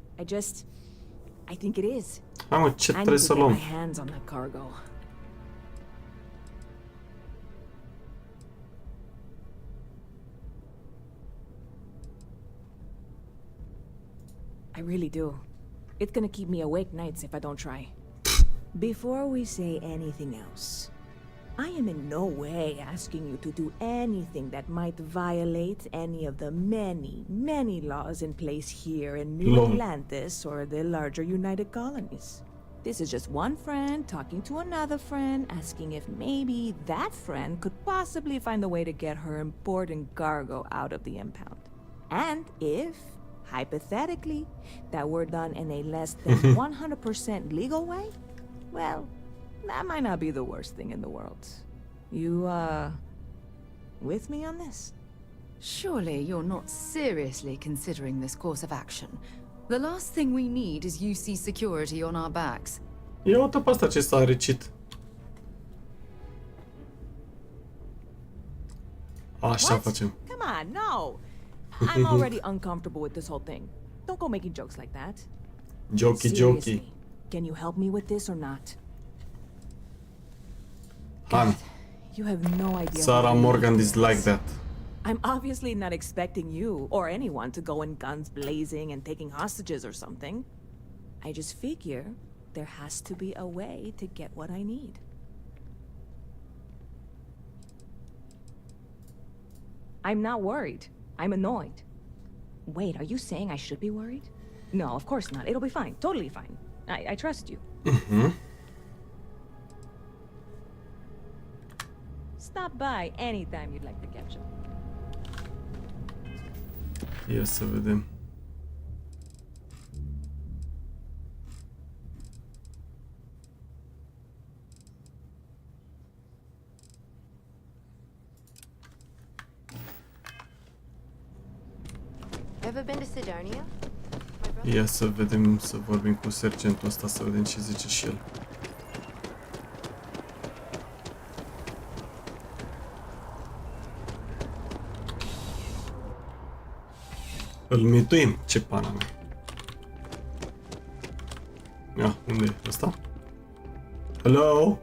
I think it is. Hai mă, ce I trebuie need să to get luăm? my hands on that cargo. I really do. It's gonna keep me awake nights if I don't try. Before we say anything else, I am in no way asking you to do anything that might violate any of the many, many laws in place here in New Atlantis or the larger United Colonies. This is just one friend talking to another friend, asking if maybe that friend could possibly find a way to get her important cargo out of the impound. And if, hypothetically, that were done in a less than 100% legal way, well, that might not be the worst thing in the world. You, with me on this? Surely you're not seriously considering this course of action. The last thing we need is UC security on our backs. Ia uite pe asta ce s-a răcit. Așa facem. Come on, no. I'm already uncomfortable with this whole thing. Don't go making jokes like that. Jokey. Can you help me with this or not? Han. You have no idea. Sarah Morgan is like that. I'm obviously not expecting you or anyone to go in guns blazing and taking hostages or something. I just figure there has to be a way to get what I need. I'm not worried. I'm annoyed. Wait, are you saying I should be worried? No, of course not. It'll be fine. Totally fine. I trust you. Mhm. Stop by anytime you'd like to catch up. Ia să vedem. Ever been to Sidonia? Ia să vedem, să vorbim cu sergentul ăsta, să vedem ce zice și el. Îl mituim, ce pana mea. Ia, unde e ăsta? Hello?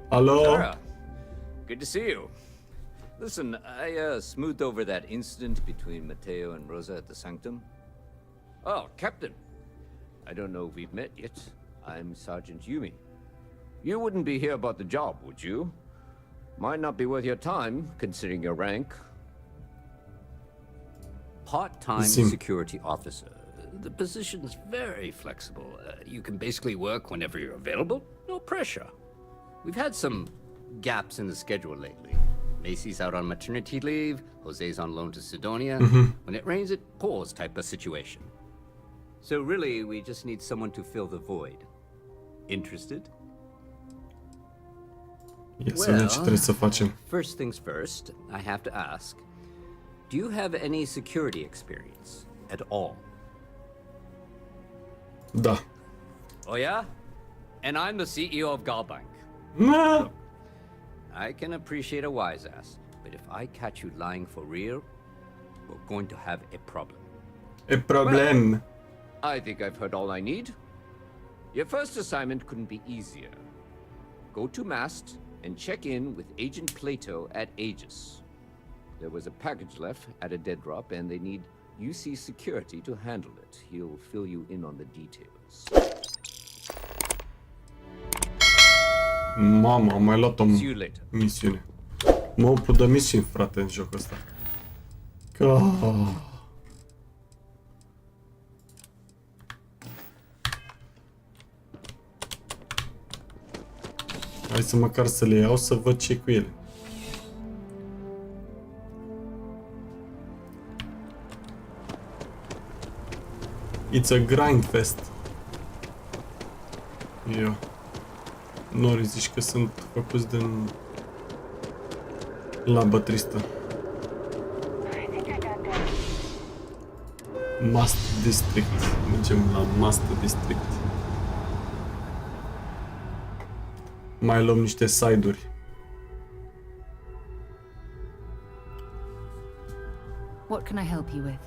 Hello? Sarah, good to see you. Listen, I smoothed over that incident between Matteo and Rosa at the Sanctum. Oh, Captain. I don't know if we've met yet. I'm Sergeant Yumi. You wouldn't be here about the job, would you? Might not be worth your time, considering your rank. Part-time security officer. The position's very flexible. You can basically work whenever you're available. No pressure. We've had some gaps in the schedule lately. Macy's out on maternity leave. Jose's on loan to Sidonia. When it rains, it pours type of situation. So really, we just need someone to fill the void. Interested? Ia să vedem ce trebuie să facem. First things first, I have to ask, do you have any security experience at all? Da. Oh yeah? And I'm the CEO of Galbank. Nah. Look, I can appreciate a wise ass, but if I catch you lying for real, we're going to have a problem. A problem. Well, I think I've heard all I need. Your first assignment couldn't be easier. Go to Mast and check in with Agent Plato at Aegis. There was a package left at a dead drop, and they need UC security to handle it. He'll fill you in on the details. Mama, am mai luat o misiune. Mă umplu de misiuni, frate, în jocul ăsta. Hai să măcar să le iau, să văd ce cu ele. It's a grind fest. Eu. Nori zici că sunt făcuți din labă tristă. Must District. Mergem la Must District. Mai luăm niște side-uri. What can I help you with?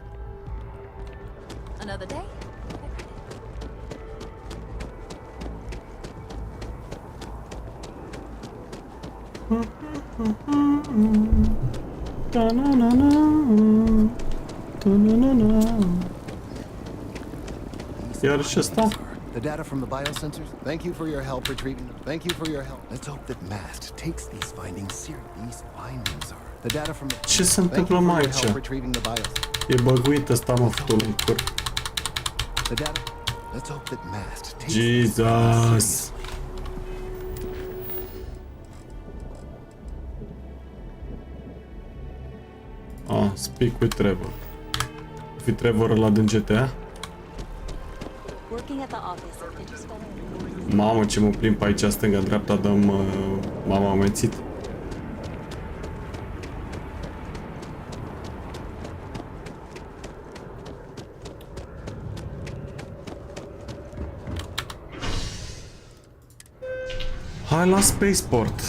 Another day? Iar și ăsta? The data from the biosensors? Thank you for your help retrieving them. Thank you for your help. Let's hope that MAST takes these findings seriously. These findings are... The data from the... Ce se întâmplă mai aici? E băguit ăsta, mă, fătul în cur. The data... Let's hope that MAST takes Jesus! Ah, speak with Trevor. Fi Trevor ăla din GTA? Mamă, ce mă plimb pe aici, stânga-dreapta, dăm... m-am amețit. Hai la Spaceport.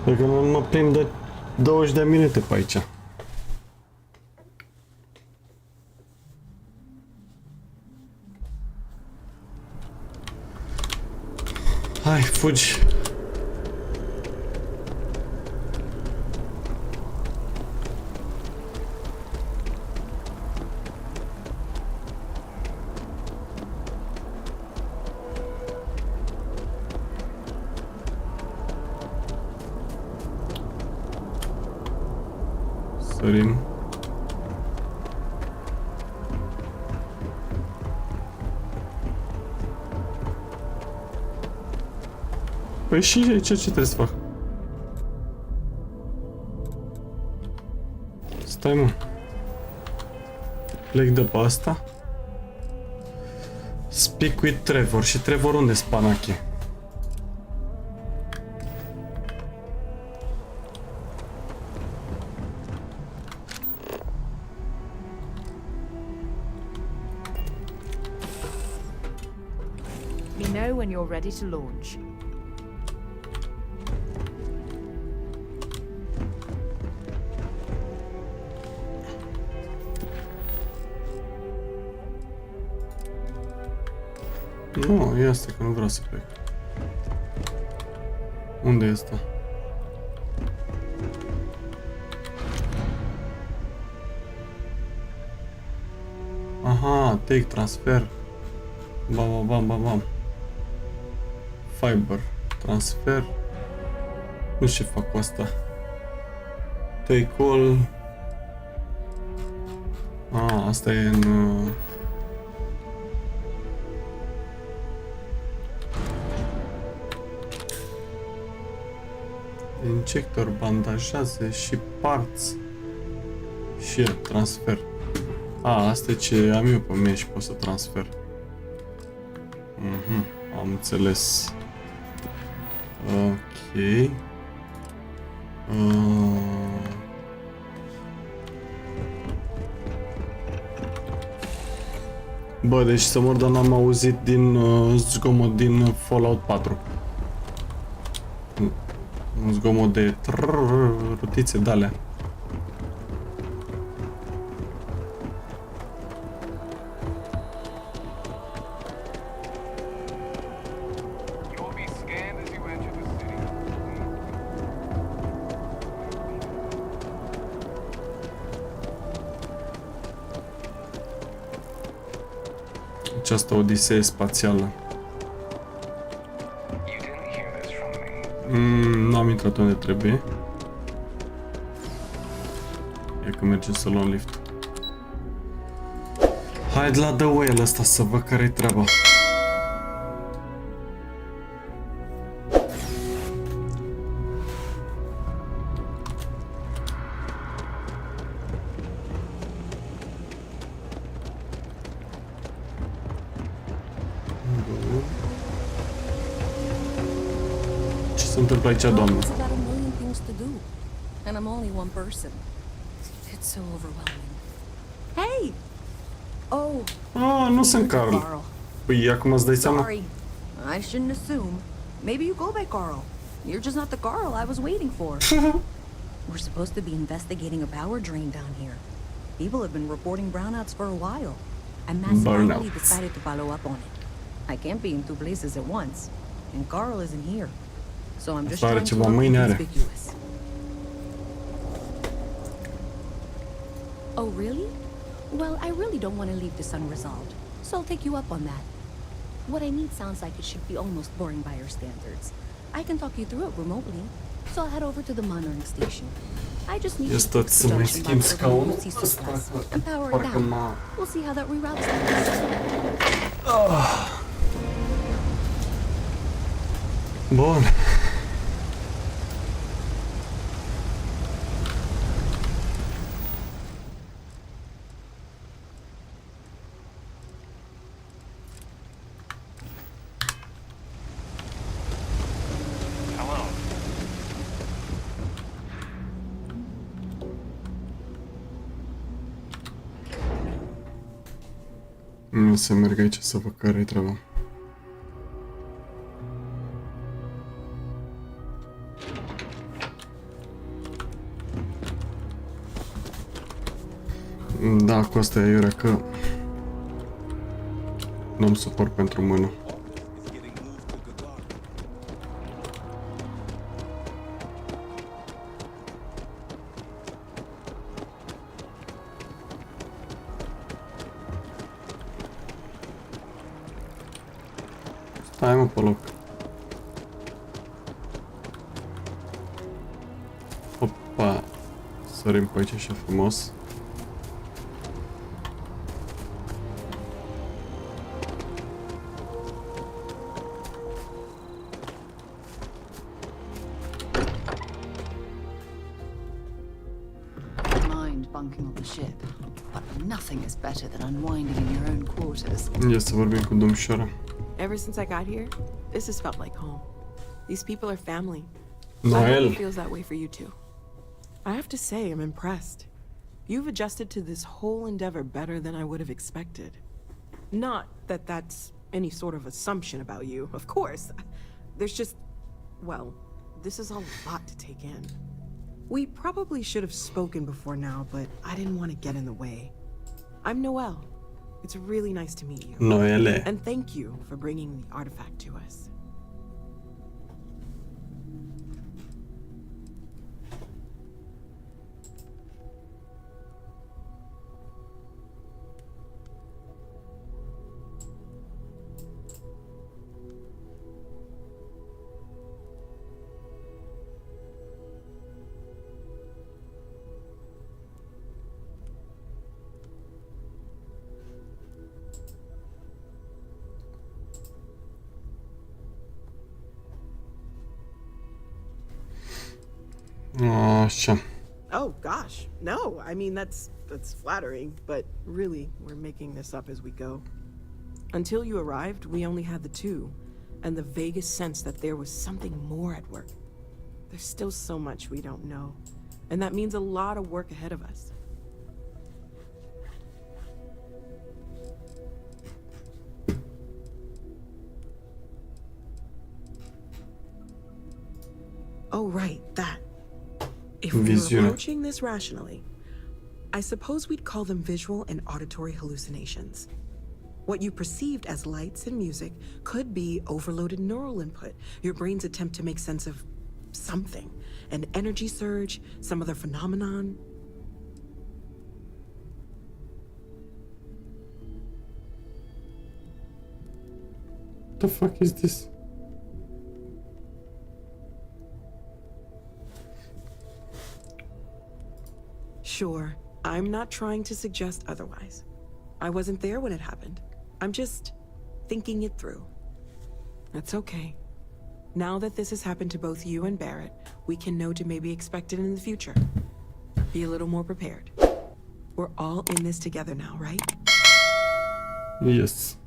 Pentru că mă plimb de 20 de minute pe aici. Hai, fugi! Sărim. Păi și ce trebuie să fac? Stai, mă. Plec de pe asta. Speak with Trevor. Și Trevor unde-s panache? We know when you're ready to launch. Nu, ia asta că nu vreau să plec. Unde e asta? Aha, take transfer. Bam, bam, bam, bam. Fiber. Transfer. Nu știu ce fac cu asta. Take all. Ah, asta e în... Injector, bandajează și parts. Și transfer. A, asta e ce am eu pe mine și pot să transfer. Am înțeles. Ok. Bă, deci să mor, dar n-am auzit din zgomot din Fallout 4. Un zgomot de rutițe de-alea. Această odisee spațială. N-am intrat unde trebuie. E că mergem să luăm lift. Hai de la The Whale ăsta să văd care-i treaba. întâmplă aici, doamnă? It's got a million things to do, and I'm only one person. It's so overwhelming. Hey! Oh. Ah, nu sunt Carl. Păi acum îți dai seama? Sorry, I shouldn't assume. Maybe you go by Carl. You're just not the Carl I was waiting for. We're supposed to be investigating a power drain down here. People have been reporting brownouts for a while, and Mass finally decided to follow up on it. I can't be in two places at once, and Carl isn't here, so I'm just trying to look inconspicuous. Oh, really? Well, I really don't want to leave this unresolved, so I'll take you up on that. What I need sounds like it should be almost boring by your standards. I can talk you through it remotely, so I'll head over to the monitoring station. I just need to fix the junction box over the UC surplus and power it down. We'll see how that reroutes things. Bun. Nu să merg aici să văd care-i treaba. Da, cu asta e aiurea că nu-mi suport pentru mână. Stai mă pe loc. Opa. Sărim pe aici așa frumos. Mind bunking on the ship, but nothing is better than unwinding in your own quarters. Ia să vorbim cu domnișoara. Ever since I got here, this has felt like home. These people are family. Noel. I hope it feels that way for you too. I have to say, I'm impressed. You've adjusted to this whole endeavor better than I would have expected. Not that that's any sort of assumption about you, of course. There's just, well, this is a lot to take in. We probably should have spoken before now, but I didn't want to get in the way. I'm Noel. It's really nice to meet you. Noele. And thank you for bringing the artifact to us. Așa. Oh gosh, no. I mean, that's flattering, but really, we're making this up as we go. Until you arrived, we only had the two, and the vaguest sense that there was something more at work. There's still so much we don't know, and that means a lot of work ahead of us. Oh, right, that. If we were approaching this rationally, I suppose we'd call them visual and auditory hallucinations. What you perceived as lights and music could be overloaded neural input, your brain's attempt to make sense of something, an energy surge, some other phenomenon. What the fuck is this? Sure, I'm not trying to suggest otherwise. I wasn't there when it happened. I'm just thinking it through. That's okay. Now that this has happened to both you and Barrett, we can know to maybe expect it in the future. Be a little more prepared. We're all in this together now, right? Yes.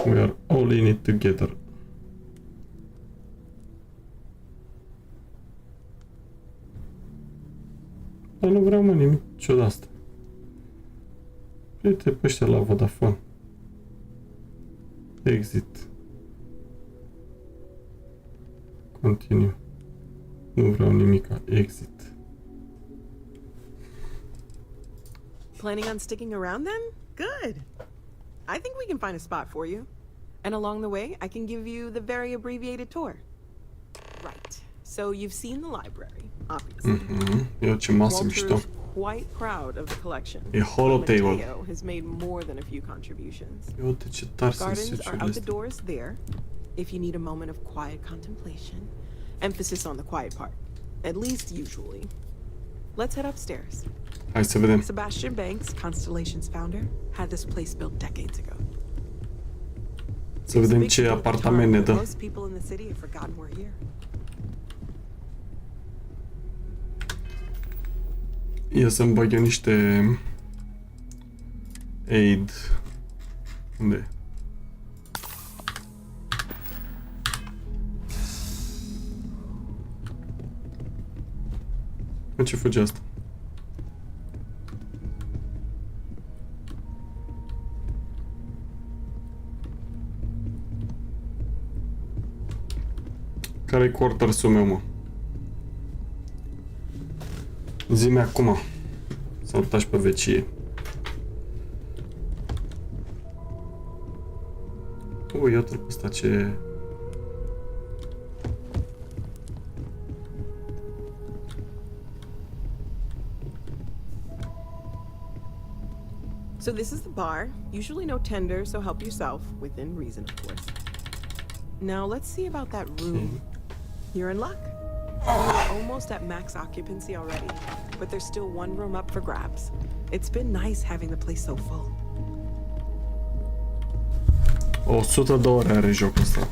We are all in it together. Dar nu vreau, mă, nimic ce de asta. Uite pe ăștia la Vodafone. Exit. Continue. Nu vreau nimica. Exit. Planning on sticking around then? Good. I think we can find a spot for you. And along the way, I can give you the very abbreviated tour. Right. So you've seen the library, obviously. Eu ce masă mișto. Quite proud of the collection. E holotable. Mateo has made more than a few contributions. Uite ce tari sunt Gardens are suciurile out the astea. doors there, if you need a moment of quiet contemplation. Emphasis on the quiet part, at least usually. Let's head upstairs. Hai să vedem. Sebastian Banks, Constellation's founder, had this place built decades ago. Să vedem ce apartament ne dă. Most people in the city have forgotten we're here. Ia să-mi bag eu niște aid. Unde e? Ce fuge asta? Care-i quarters-ul meu, mă? Zi-mi acum. Să-l taci pe vecie. Ui, iată-l pe ăsta ce... So this is the bar. Usually no tender, so help yourself, within reason, of course. Now let's see about that room. You're in luck. We're almost at max occupancy already, but there's still one room up for grabs. It's been nice having the place so full. 100 de ore are jocul ăsta.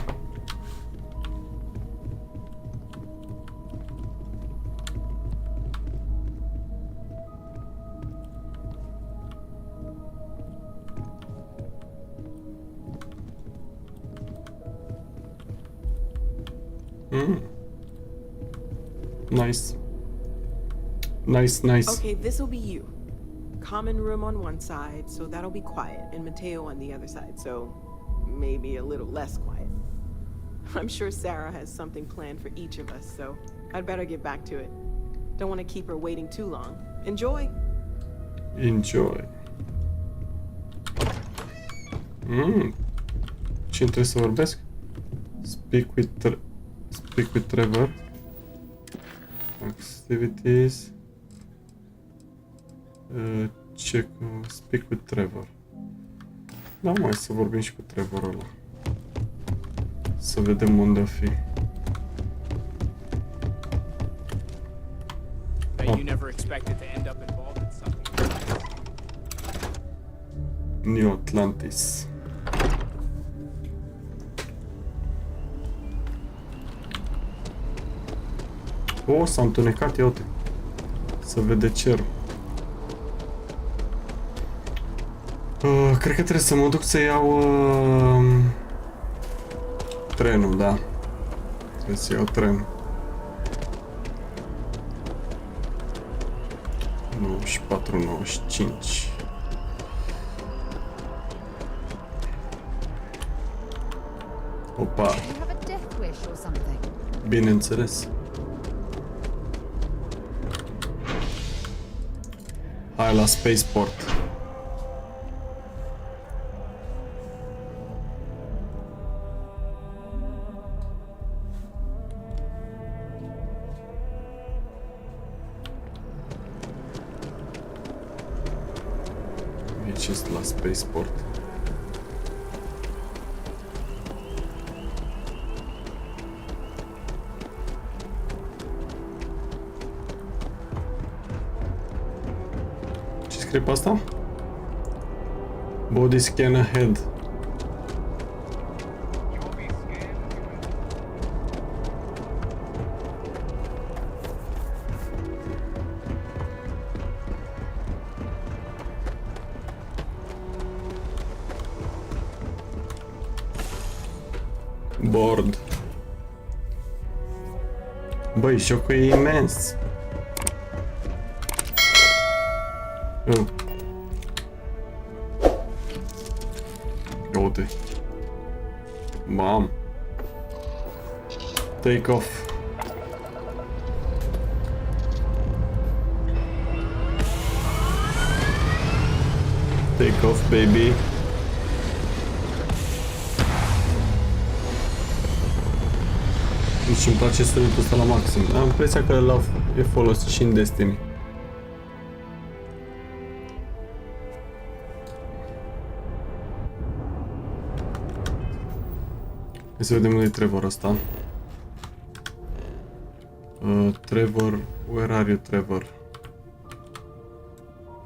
Nice. Nice. Okay, this'll be you. Common room on one side, so that'll be quiet, and Mateo on the other side, so maybe a little less quiet. I'm sure Sarah has something planned for each of us, so I'd better get back to it. Don't want to keep her waiting too long. Enjoy! Enjoy. Cine trebuie să vorbesc? Speak with Trevor. Activities. Check. Speak with Trevor. Da, mai să vorbim și cu Trevorul ăla. Să vedem unde o fi. You never expected to end up involved in something. New Atlantis. O, s-a întunecat, ia uite. Să vede cerul. Cred că trebuie să mă duc să iau trenul, da. Trebuie să iau trenul. 94-95. Opa. Bineînțeles. Hai la Spaceport. Aici este la Spaceport. Ce scrie pe asta? Body scan ahead. Board. Băi, jocul e imens. Ia uite. Bam. Take off. Take off, baby. Deci îmi place săritul ăsta la maxim. Am impresia că e folosit și în Destiny. Hai să vedem unde e Trevor ăsta. Trevor, where are you, Trevor?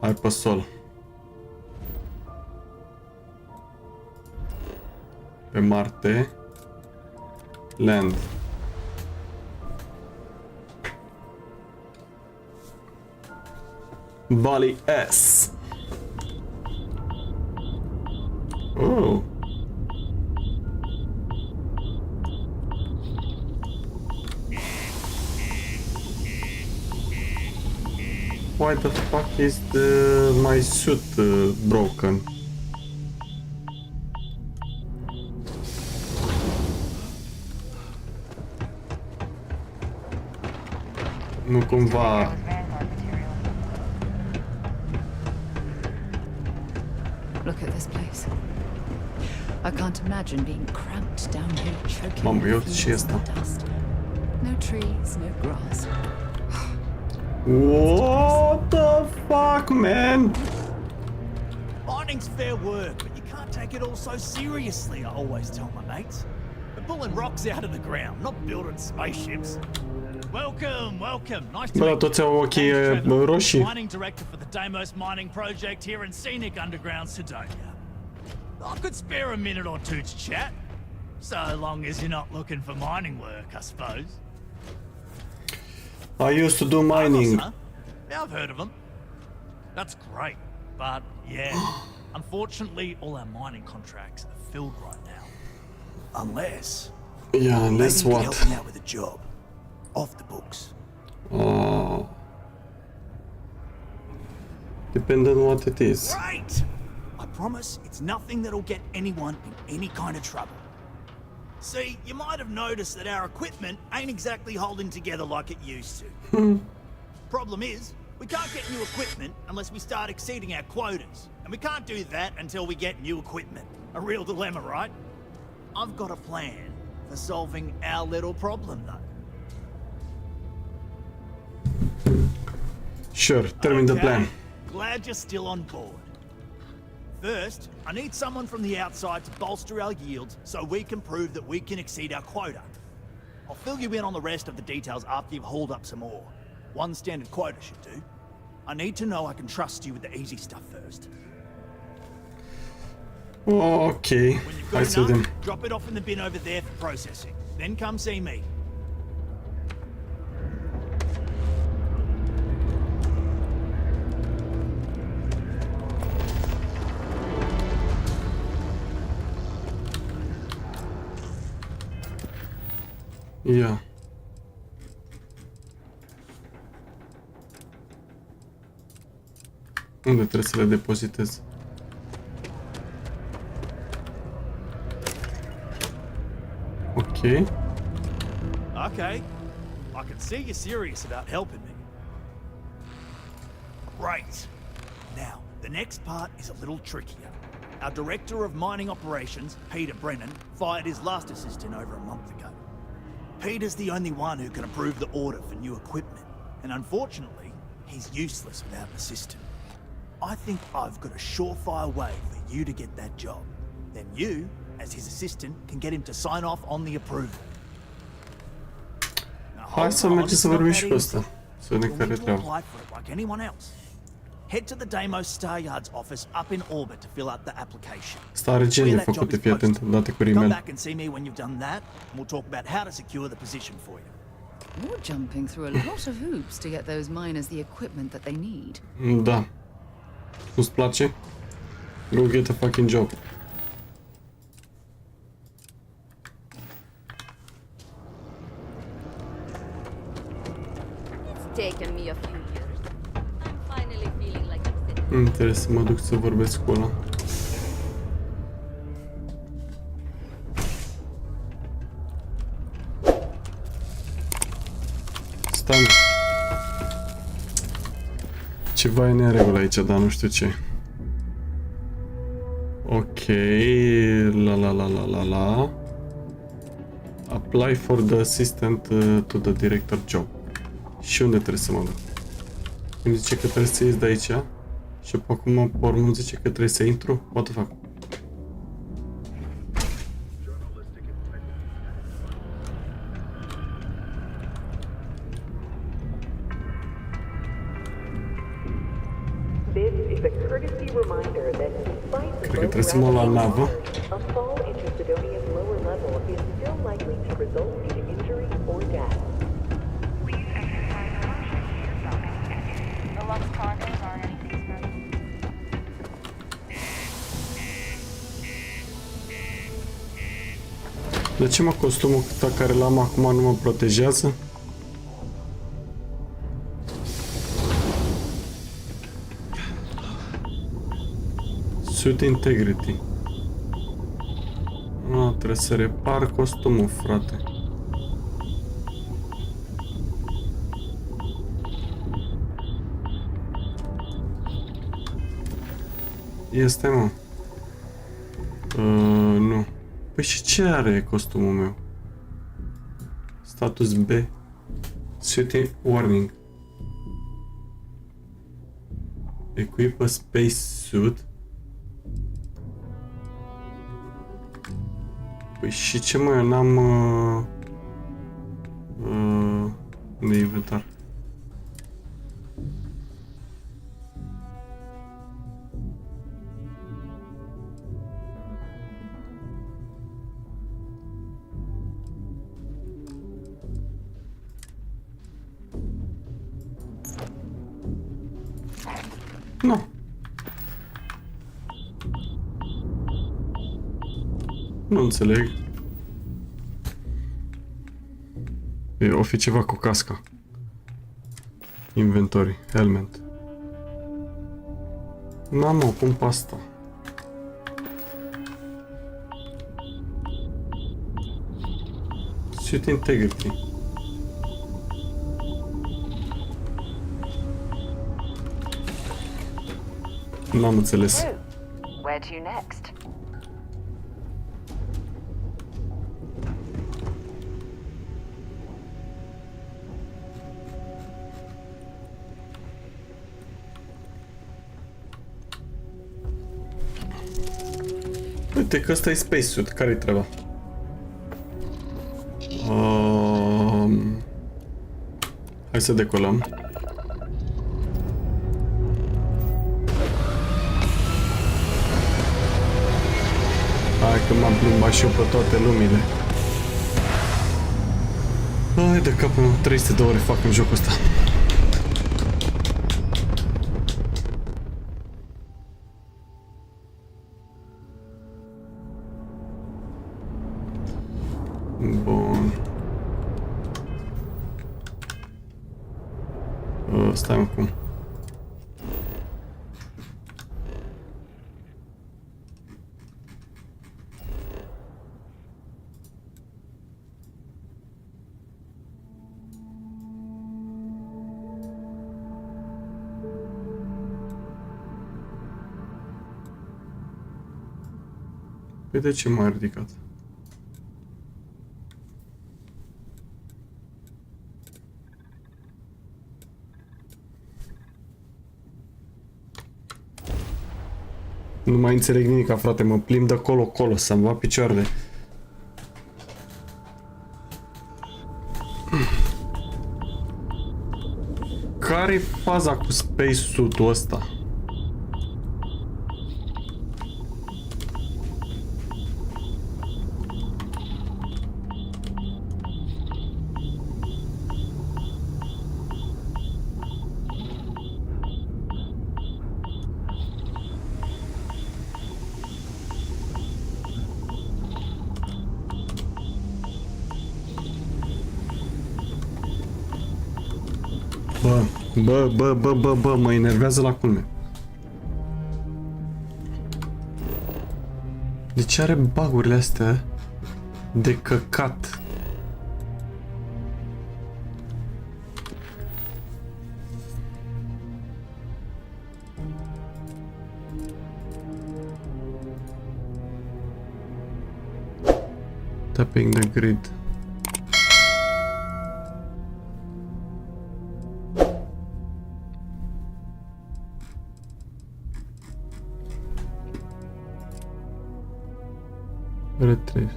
Hai pe sol. Pe Marte. Land. Valley S. Oh. Why the fuck is my suit broken? Nu cumva... Look at this place. I can't imagine being cramped down here, choking Mamă, eu with și leaves asta. and dust. No trees, no grass. What the fuck, man? Mining's fair work, but you can't take it all so seriously, I always tell my mates. We're pulling rocks out of the ground, not building spaceships. Welcome, welcome. Nice to Bă, meet toți you. au ochii roșii. Mining director for the Deimos mining project here in scenic underground Sidonia. I could spare a minute or two to chat, so long as you're not looking for mining work, I suppose. I used to do mining. Huh? Yeah, I've heard of them. That's great, but yeah, unfortunately, all our mining contracts are filled right now. Unless, Yeah, unless maybe you what? can help me out with a job off the books. Oh. Depends on what it is. Great! I promise it's nothing that'll get anyone in any kind of trouble. See, you might have noticed that our equipment ain't exactly holding together like it used to. Problem is, we can't get new equipment unless we start exceeding our quotas. And we can't do that until we get new equipment. A real dilemma, right? I've got a plan for solving our little problem, though. Sure, termin the plan. Glad you're still on board. First, I need someone from the outside to bolster our yields so we can prove that we can exceed our quota. I'll fill you in on the rest of the details after you've hauled up some ore. One standard quota should do. I need to know I can trust you with the easy stuff first. Ok, hai să vedem. Drop it off in the bin over there for processing. Then come see me. Ia. Unde trebuie să le depozitez? Ok. Okay. I can see you're serious about helping me. Right. Now, the next part is a little trickier. Our director of mining operations, Peter Brennan, fired his last assistant over a month ago. Peter's the only one who can approve the order for new equipment, and unfortunately, he's useless without an assistant. I think I've got a surefire way for you to get that job. Then you, as his assistant, can get him to sign off on the approval. Hai să mergem să vorbim și cu ăsta. Să vedem care e treaba. Apply for it like anyone else. Head to the Deimos Star Yard's office up in orbit to fill out the application. Asta are gene făcute, fii atent, date cu Come rimel. back and see me when you've done that, and we'll talk about how to secure the position for you. You're jumping through a lot of hoops to get those miners the equipment that they need. Da. Nu-ți place? Go get a fucking job. It's taken me a few years. I'm finally feeling like I'm sitting Trebuie să mă duc să vorbesc cu ăla. Stai. Ceva e neregulă aici, dar nu știu ce. Ok, la. Apply for the assistant to the director job. Și unde trebuie să mă duc? Îmi zice că trebuie să ies de aici. Și acum pe urmă îmi zice că trebuie să intru. What the fuck? Cred că trebuie să mă la navă. De ce mă costumul ăsta care l-am acum nu mă protejează? Suit integrity. Trebuie să repar costumul, frate. Este, mă. Nu. Păi și ce are costumul meu? Status B. Suit warning. Equip a space suit. Păi și ce mă, eu n-am de inventar. Nu. Nu înțeleg. O fi ceva cu casca. Inventory, helmet. N-am, mă, cum pe asta. Suit integrity. N-am înțeles. Where to next? Uite că ăsta e spacesuit, care-i treaba? Hai să decolăm. Hai că m-am plimbat și eu pe toate lumile. Hai de capul meu, 300 de ore fac în jocul ăsta. Bun. Stai acum. Păi de ce m-a ridicat? Nu mai înțeleg nimica, frate, mă plimb de colo-colo, să-mi va picioarele. Care-i faza cu space suit-ul ăsta? Bă, mă enervează la culme. De ce are bug-urile astea de căcat? Tapping the grid. Retrieve.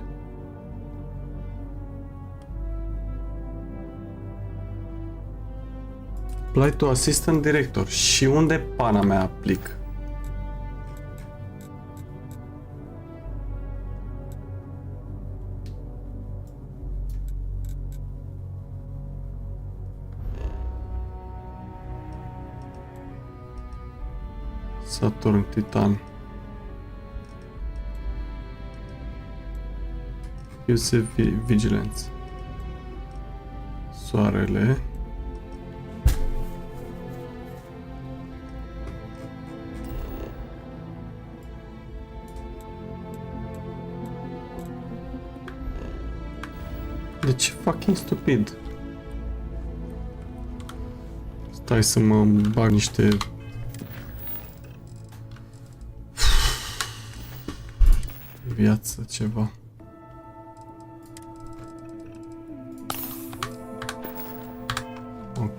Apply to assistant director. Și unde pana mea aplic? Saturn, Titan. Use vigilance. Soarele. De ce fucking stupid? Stai să mă bag niște viață, ceva. Ok.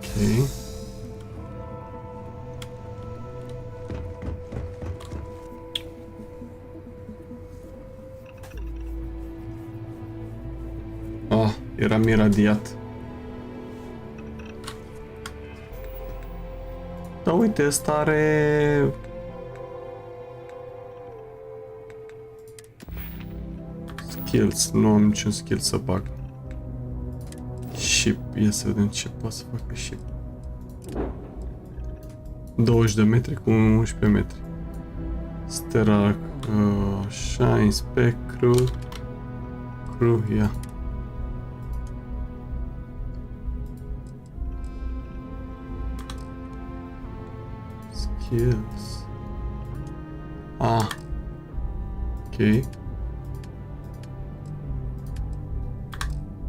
Ah, eram iradiat. Da, uite, ăsta are... skills. Nu am niciun skill să bag. Ship. Ia să vedem ce poate să facă ship. 20 de metri cu 11 metri. Stera, așa, inspect, crew, ia. Skills. Ah. Ok.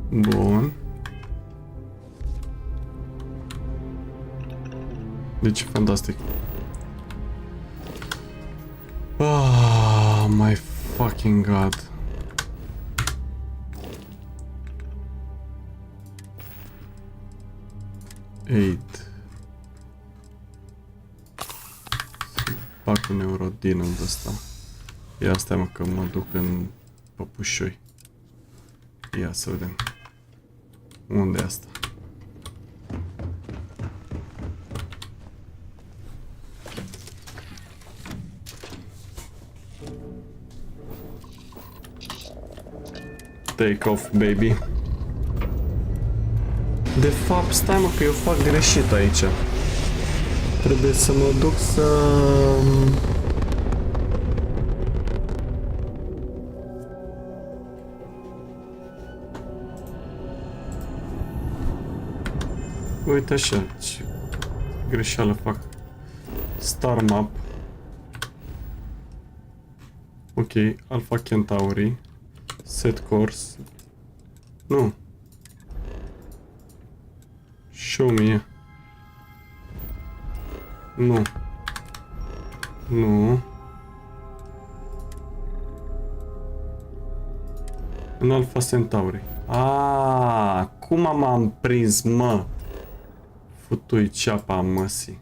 Bun. Deci, fantastic. Oh my fucking god. Fac un euro din ăsta. Ia stai mă că mă duc în păpușoi. Ia să vedem. Unde e asta? Take off, baby. De fapt, stai mă că eu fac greșit aici. Trebuie să mă duc să... Uite așa, ce greșeală fac. Star map. Ok, Alpha Centauri. Set course. Nu. Show me. Nu. Nu. În Alpha Centauri. Cum am prins, mă? Futui ceapa măsii.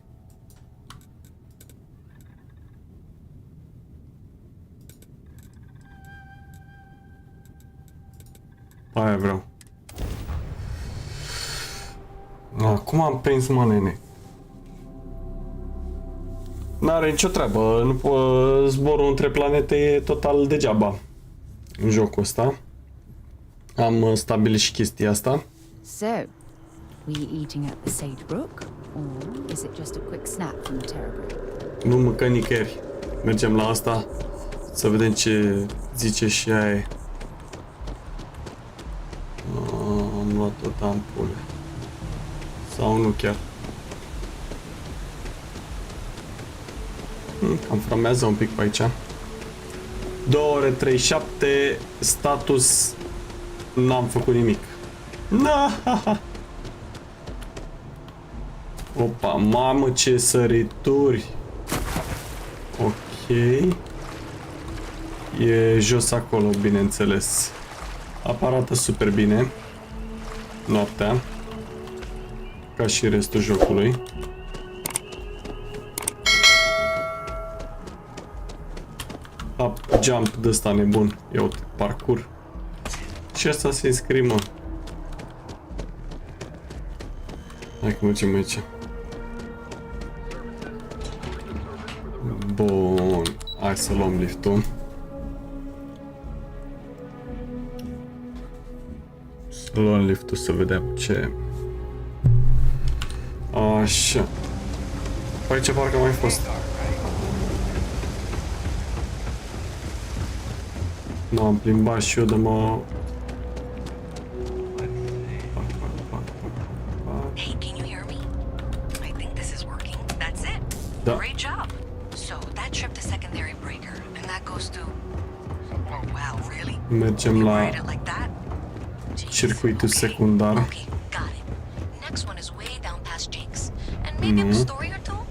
Aia vreau. Cum am prins, mă, nene? N-are nicio treabă. Zborul între planete e total degeaba în jocul ăsta. Am stabilit și chestia asta. So, were you eating at the Sage Brook, or is it just a quick snap from the Terror? Nu mâncă nicăieri. Mergem la asta să vedem ce zice și aia. Am luat tot ampule. Sau nu chiar. Cam framează un pic pe aici. 2 ore 37, status, n-am făcut nimic. Opa, mamă ce sărituri. Ok. E jos acolo, bineînțeles. Arată super bine. Noaptea. Ca și restul jocului. Up, jump de ăsta nebun. Ia uite, parcur. Și asta se înscrie, mă. Hai că mergem aici. Bun. Hai să luăm liftul. Să luăm liftul să vedem ce... Așa. Aici parcă mai fost. M-am plimbat și eu de mă... Hey, can you hear me? I think this is working. That's it. Da. Great job. So that trip to secondary breaker, and that goes to... Oh, wow, really? Mergem la circuitul secundar. Okay, got it. Next one is way down past Jake's. And maybe a story or two?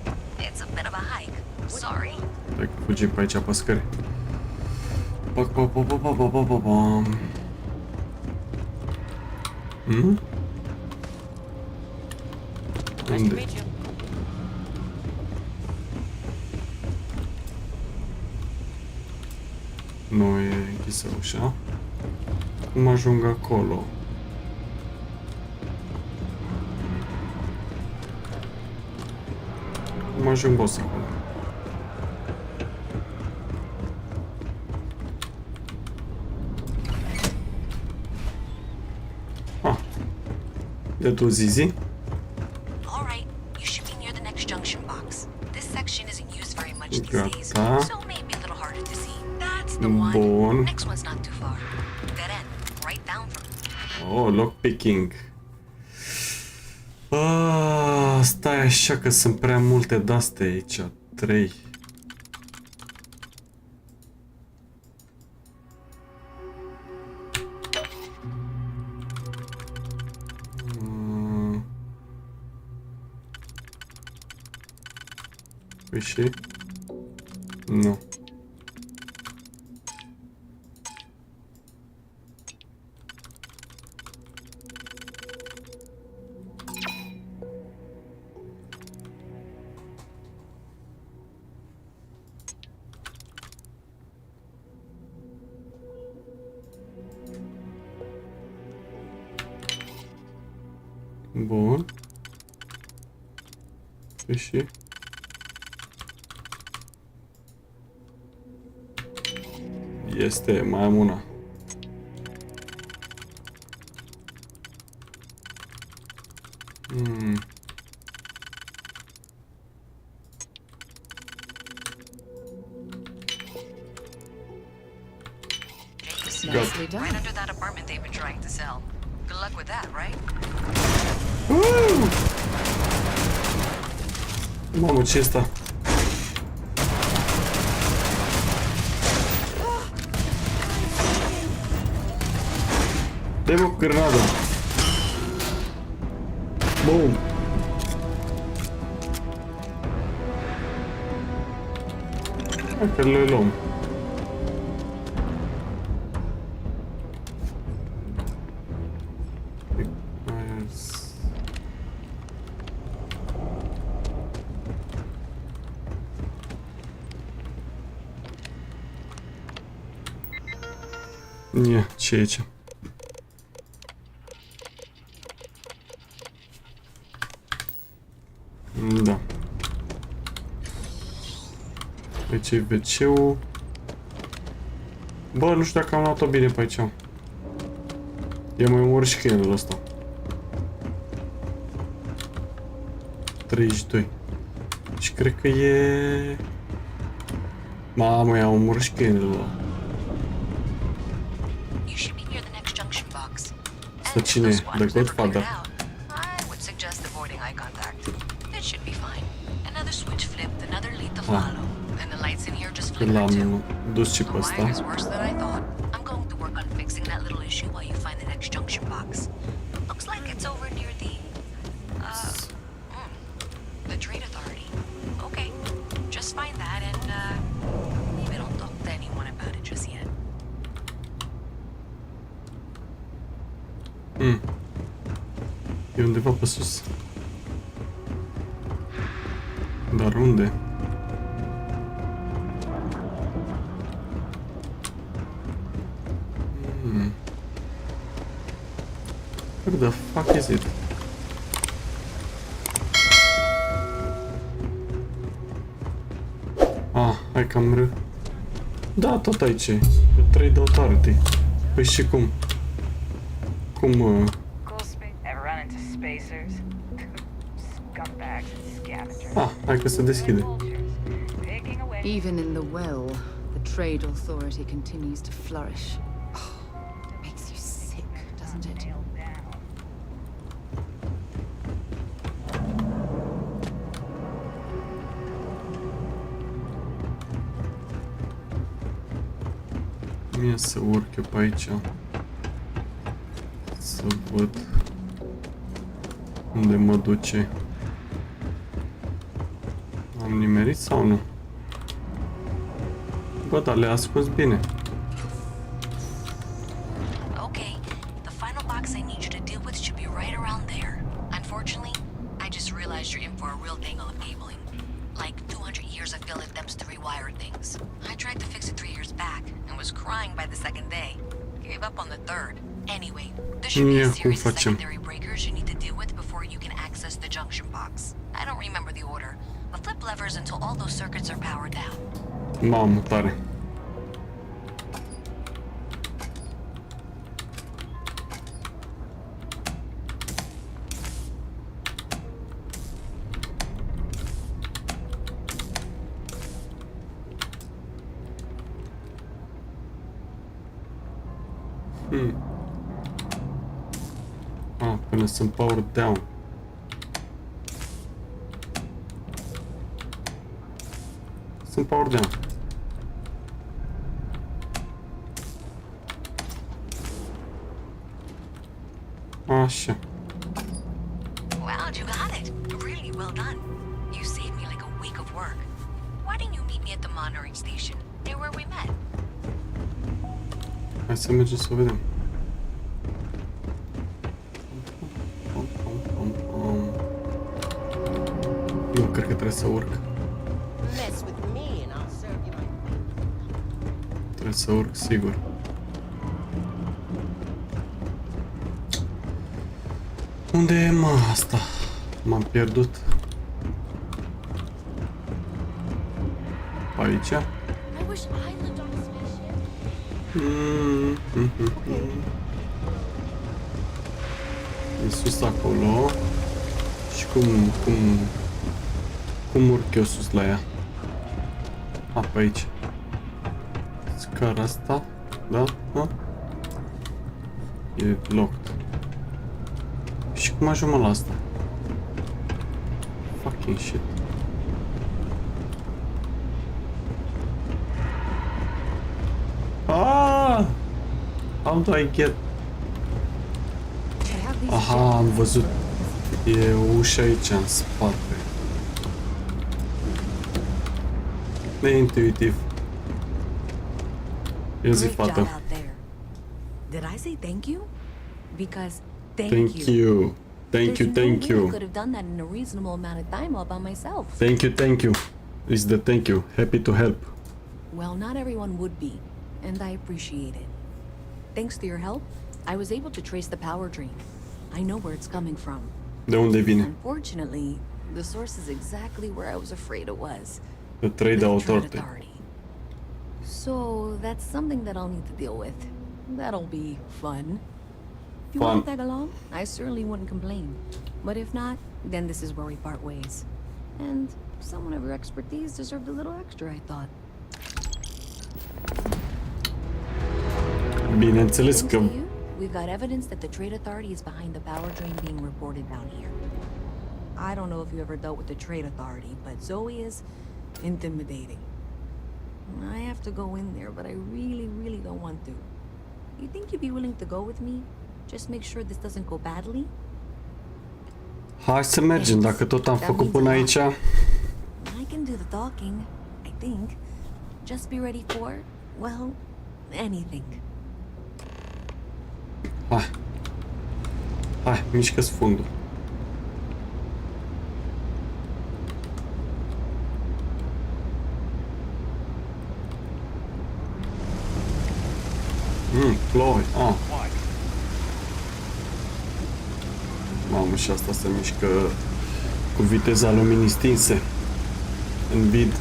It's a bit of a hike. Sorry. Hai că fugim pe aici pe scări. Unde? Nu e închisă ușa. Cum ajung acolo? Cum ajung boss acolo? De tu, Zizi? All right, you should be near the next junction box. This section isn't used very much these days, so maybe a little harder to see. That's the one. Next one's not too far. Dead end, right down from. Oh, lockpicking. Stai așa că sunt prea multe de-astea aici. 3. Păi și? Nu. Bun. Păi și? Este, mai am una. Nicely done. Right under that apartment they've been trying to sell. Good luck with that, right? Mamă, ce asta? Dă-mi o granadă. Boom. Hai că le luăm. Ia, ce e aici? Da. Aici e WC-ul. Bă, nu știu dacă am luat-o bine pe aici. E mai omor și câinele ăsta. 32. Și cred că e... Mamă, i-am omorât și câinele ăla. Asta cine e? The Godfather. L-am dus și pe ăsta. It's worse than I thought. I'm going to work on fixing that little issue while you find the next junction box. Looks like it's over near the Trade Authority. Okay, just find that and maybe don't talk to anyone about it just yet. E undeva pe sus. Dar unde? Where the fuck is it? Hai că am Da, tot aici e. Trade Authority. Păi și cum? Cum... hai că se deschide. Even in the well, the Trade Authority continues to flourish. It makes you sick, doesn't it? Mie să urc eu pe aici. Să văd unde mă duce. Am nimerit sau nu? Bă, dar le-a ascuns bine. Okay, the final box I need you to deal with should be right around there. Unfortunately, I just realized you're in for a real tangle of cabling. Like 200 years of failed attempts to rewire things. I tried to fix it 3 years back and was crying by the second day. Gave up on the third. Anyway, there should be a series of secondary breakers you need to deal with before you can access the junction box. I don't remember the order, but flip levers until all those circuits are powered down. Mamă, tare. Până sunt power down. Sunt power down. Așa. Wow, you got it. Really well done. You saved me like a week of work. Why didn't you meet me at the monitoring station, near where we met? Hai să mergem să vedem. Nu, cred că trebuie să urc. Trebuie să urc, sigur. Unde e, mă, asta? M-am pierdut. Pe aici? E sus acolo. Și cum urc eu sus la ea? Pe aici. Scara asta? Da? E locked. Și cum ajung la asta? Fucking shit. How do I get? Aha, am văzut. E o ușă aici, în spate. Neintuitiv. Eu zic, fată. Did I say thank you? Because Thank you. Thank you. I could have done that in a reasonable amount of time all by myself. Thank you. It's the thank you. Happy to help. Well, not everyone would be, and I appreciate it. Thanks to your help, I was able to trace the power drain. I know where it's coming from. De unde vine? Unfortunately, the source is exactly where I was afraid it was. The Trade Authority. So that's something that I'll need to deal with. That'll be fun. If you Fun. want to tag along, I certainly wouldn't complain. But if not, then this is where we part ways. And someone of your expertise deserved a little extra, I thought. Bineînțeles că... We've got evidence that the Trade Authority is behind the power drain being reported down here. I don't know if you ever dealt with the Trade Authority, but Zoe is intimidating. have to go in there, but I really, really don't want to. You think you'd be willing to go with me? Just make sure this doesn't go badly? Hai să mergem, dacă tot am făcut până aici. I can do the talking, I think. Just be ready for, well, anything. Hai. Hai, mișcă-ți fundul. Ploui, Mamă, și asta se mișcă cu viteza luminii stinse în vid.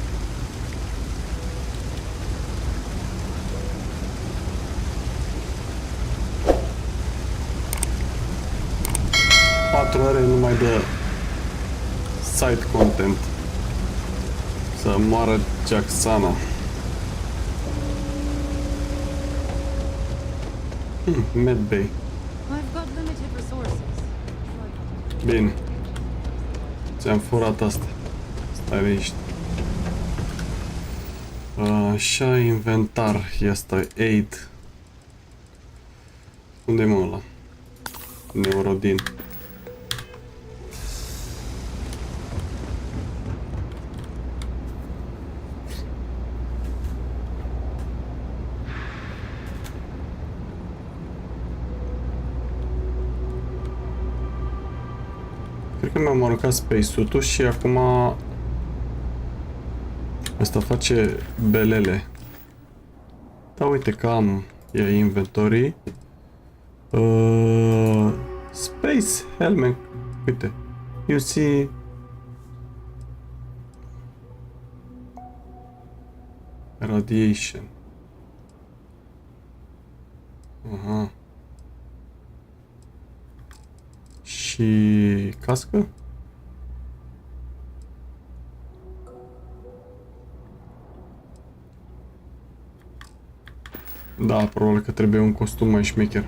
Patru ore numai de side content. Să moară Jacksana. Med Bay. Bine. Ți-am furat asta. Stai liniște. Așa, inventar. Asta aid. Unde-i mă ăla? Neurodin. Cred că mi-am aruncat space-suit-ul și acum asta face belele. Da, uite că am inventory. Space helmet. Uite. You see. Radiation. Aha. Și cască? Da, probabil că trebuie un costum mai șmecher.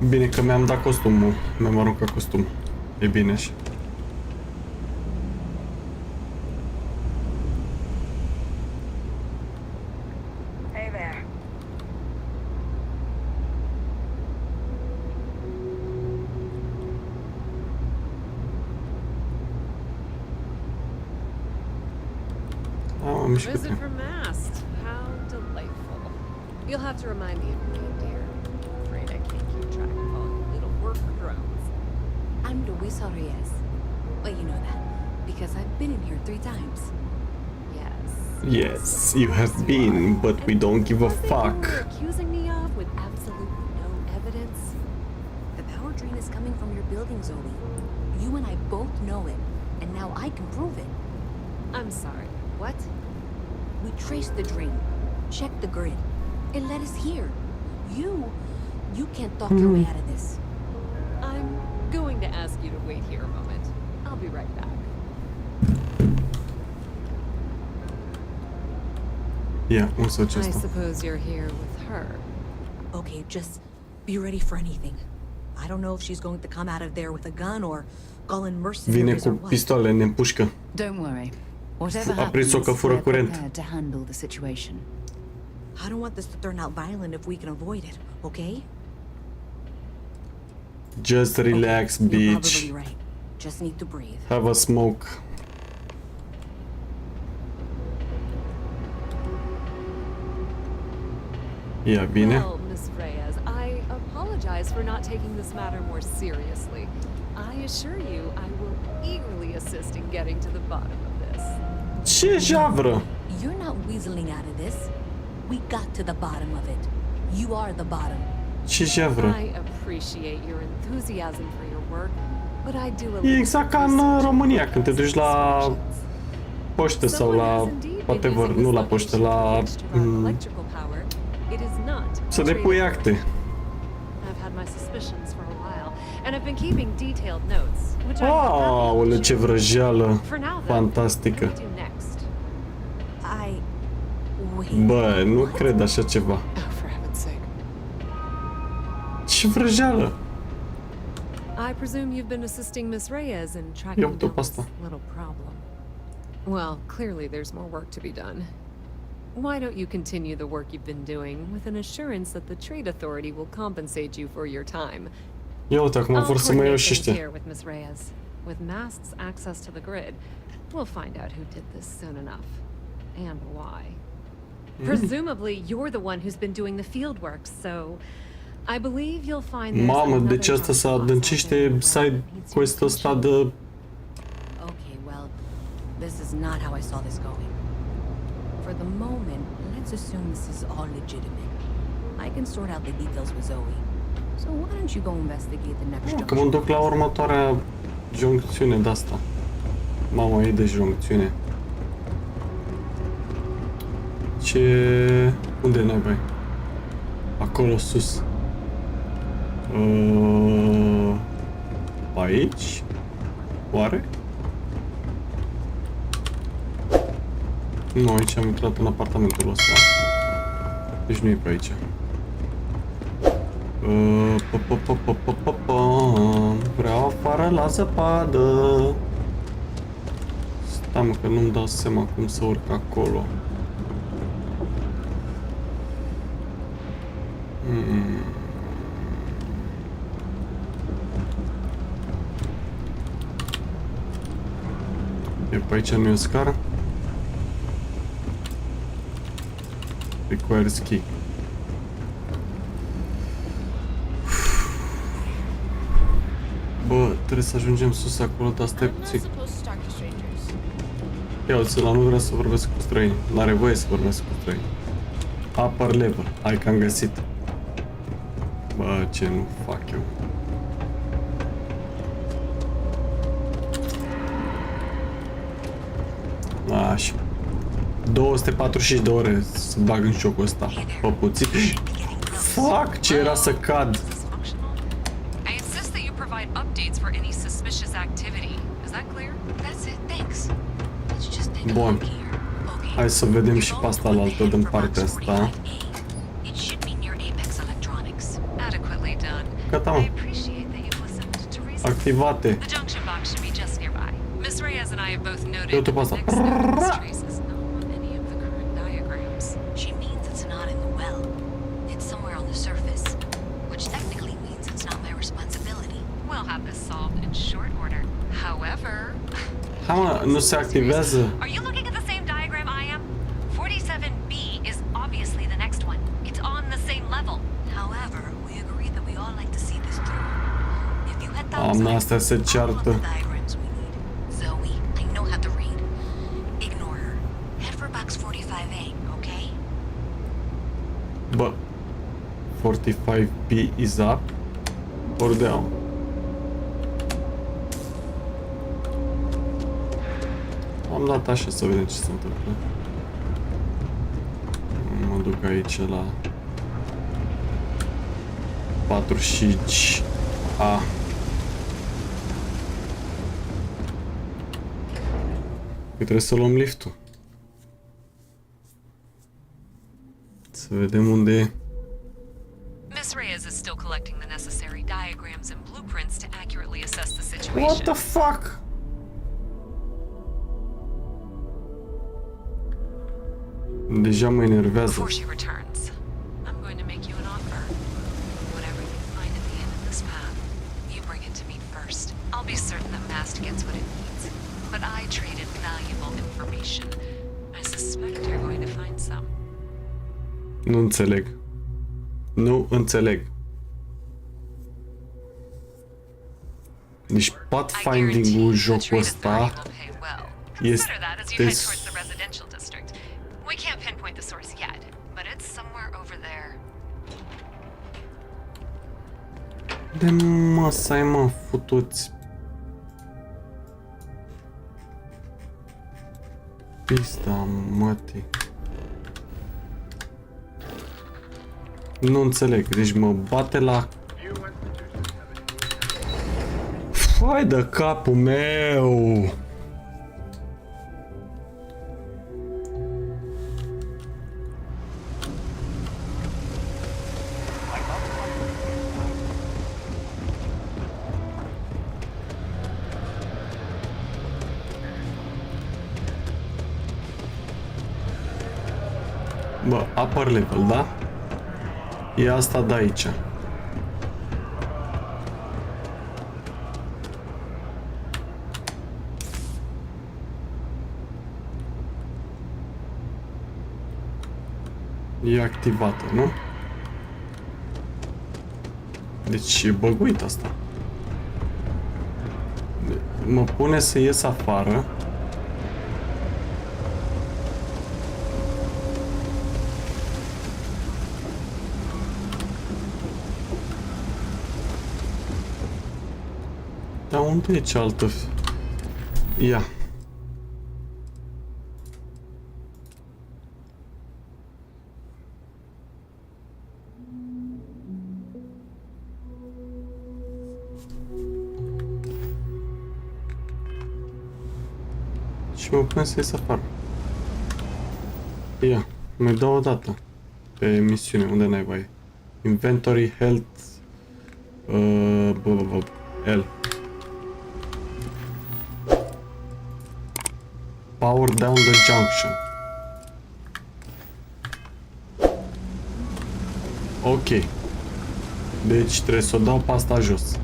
Bine că mi-am dat costumul, mi-am aruncat costumul. E bine așa. Visit from Mast. How delightful. You'll have to remind me of your name, dear. I'm afraid I can't keep track of all your little worker drones. I'm Luisa Reyes. Well, you know that, because I've been in here 3 times. Yes. Yes, you have been, but we don't give a fuck. You're accusing me of with absolutely no evidence. The power drain is coming from your building, Zoe. You and I both know it, and now I can prove it. I'm sorry. What? We traced the drain, checked the grid. It led us here. You can't talk your way out of this. I'm going to ask you to wait here a moment. I'll be right back. Yeah, also just. I suppose you're here with her. Okay, just be ready for anything. I don't know if she's going to come out of there with a gun or call in mercenaries or what. Vine cu pistoale, ne împușcă. Don't worry. Whatever A prins-o că fură curent. to handle the situation. I don't want this to turn out violent if we can avoid it, okay? Just relax, okay, you're bitch. probably right. Just need to breathe. Have a smoke. Yeah, bine. Well, Miss Reyes, I apologize for not taking this matter more seriously. I assure you, I will eagerly assist in getting to the bottom of this. Ce javră? You're not weaseling out of this. We got to the bottom of it. You are the bottom. Ce javră? I appreciate your enthusiasm for your work, but I do a E exact ca în România, când te duci la poștă sau la whatever, nu la poștă, la să depui acte. Aoleu, ce vrăjeală fantastică. Bă, nu cred așa ceva. Ce vrăjeală! I I presume you've been assisting Miss Reyes in tracking down this little problem. Well, clearly there's more work to be done. Why don't you continue the work you've been doing with an assurance that the Trade Authority will compensate you for your time? Ia uite, acum vor să mă iau și ăștia. With Miss Reyes. With Mast's access to the grid, we'll find out who did this soon enough. And why. Presumably, you're the one who's been doing the field work, so I believe you'll find there's Mamă, deci asta se adâncește side quest-ul ăsta de... Okay, well, this is not how I saw this going. For the moment, let's assume this is all legitimate. I can sort out the details with Zoe. So why don't you go investigate the next junction? Că mă duc la următoarea joncțiune de asta. Mamă, e de joncțiune. Ce... Unde n-ai, băi? Acolo sus. Aici? Oare? Nu, aici am intrat în apartamentul ăsta. Deci nu e pe aici. Vreau afară la zăpadă. Stai mă, că nu-mi dau seama cum să urc acolo. E pe aici nu e o scară? Requires key. Bă, trebuie să ajungem sus acolo, dar stai puțin. Ia uite, la nu vrea să vorbesc cu străini. N-are voie să vorbesc cu străini. Upper level. Hai că am găsit. Bă, ce nu fac eu. Așa. 245 de ore să bag în jocul ăsta. Bă, puțin. Fuck, ce era să cad. I insist that you provide updates for any suspicious activity. Is that clear? That's it, thanks. Let's just take a Bun. look here. Okay. Hai să vedem și pe asta la altă din partea asta. It should be near Apex Electronics. Adequately done. Gata, mă. I appreciate that you've listened to reason. Activate. The junction box should be just nearby. Miss Reyes and I have both noted Eu te that pas the asta. next node in this trace is not on any of the current diagrams. She means it's not in the well. It's somewhere on the surface, which technically means it's not my responsibility. We'll have this solved in short order. However... Hai mă, nu se activează. Are you looking at the same diagram I am? 47B is obviously the next one. It's on the same level. However, we agreed that we all like to see this through. If you had thumbs up, Astea se ceartă. diagrams we need. Zoe, I know how to read. Ignore her. Head for box 45A, okay? Bă, 45B is up or down? Am dat așa să vedem ce se întâmplă. Mă duc aici la 45A. Că trebuie să luăm liftul. Să vedem unde e. Miss Reyes is still collecting the necessary diagrams and blueprints to accurately assess the situation. What the fuck? Deja mă enervează. Before she returns, I'm going to make you an offer. Whatever you find at the end of this path, you bring it to me first. I'll be certain that Mast gets what it needs. But I traded valuable information. I suspect you're going to find some. Nu înțeleg. Nu înțeleg. Deci pathfinding-ul jocul ăsta este... We can't pinpoint the source yet, but it's somewhere over there. De masai, mă, futuți. Pista, mătii. Nu înțeleg, deci mă bate la... Hai de capul meu! Bă, upper level, da? E asta de aici. E activată, nu? Deci e băguit asta. Mă pune să ies afară. Dar unde e cealaltă? Ia. Și mă pun să ies afară. Ia, mai dau o dată. Pe misiune, unde n-ai e? Inventory, health... L. Power down the junction. Ok. Deci trebuie să o dau pe asta jos.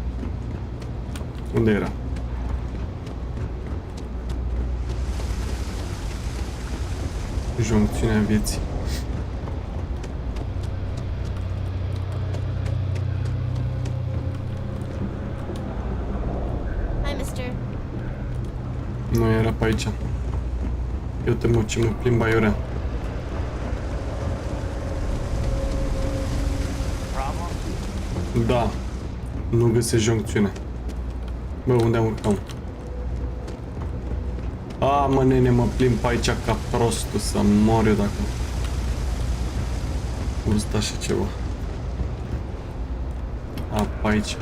Unde era? Joncțiunea vieții. Hi, mister. Nu era pe aici. Eu te mă ce mă plimb aiurea. Da. Nu găsesc joncțiune. Bă, unde am urcat? A, mă, nene, mă plimb pe aici ca prostul, să mor eu dacă... Urzt așa ceva. A, pe aici.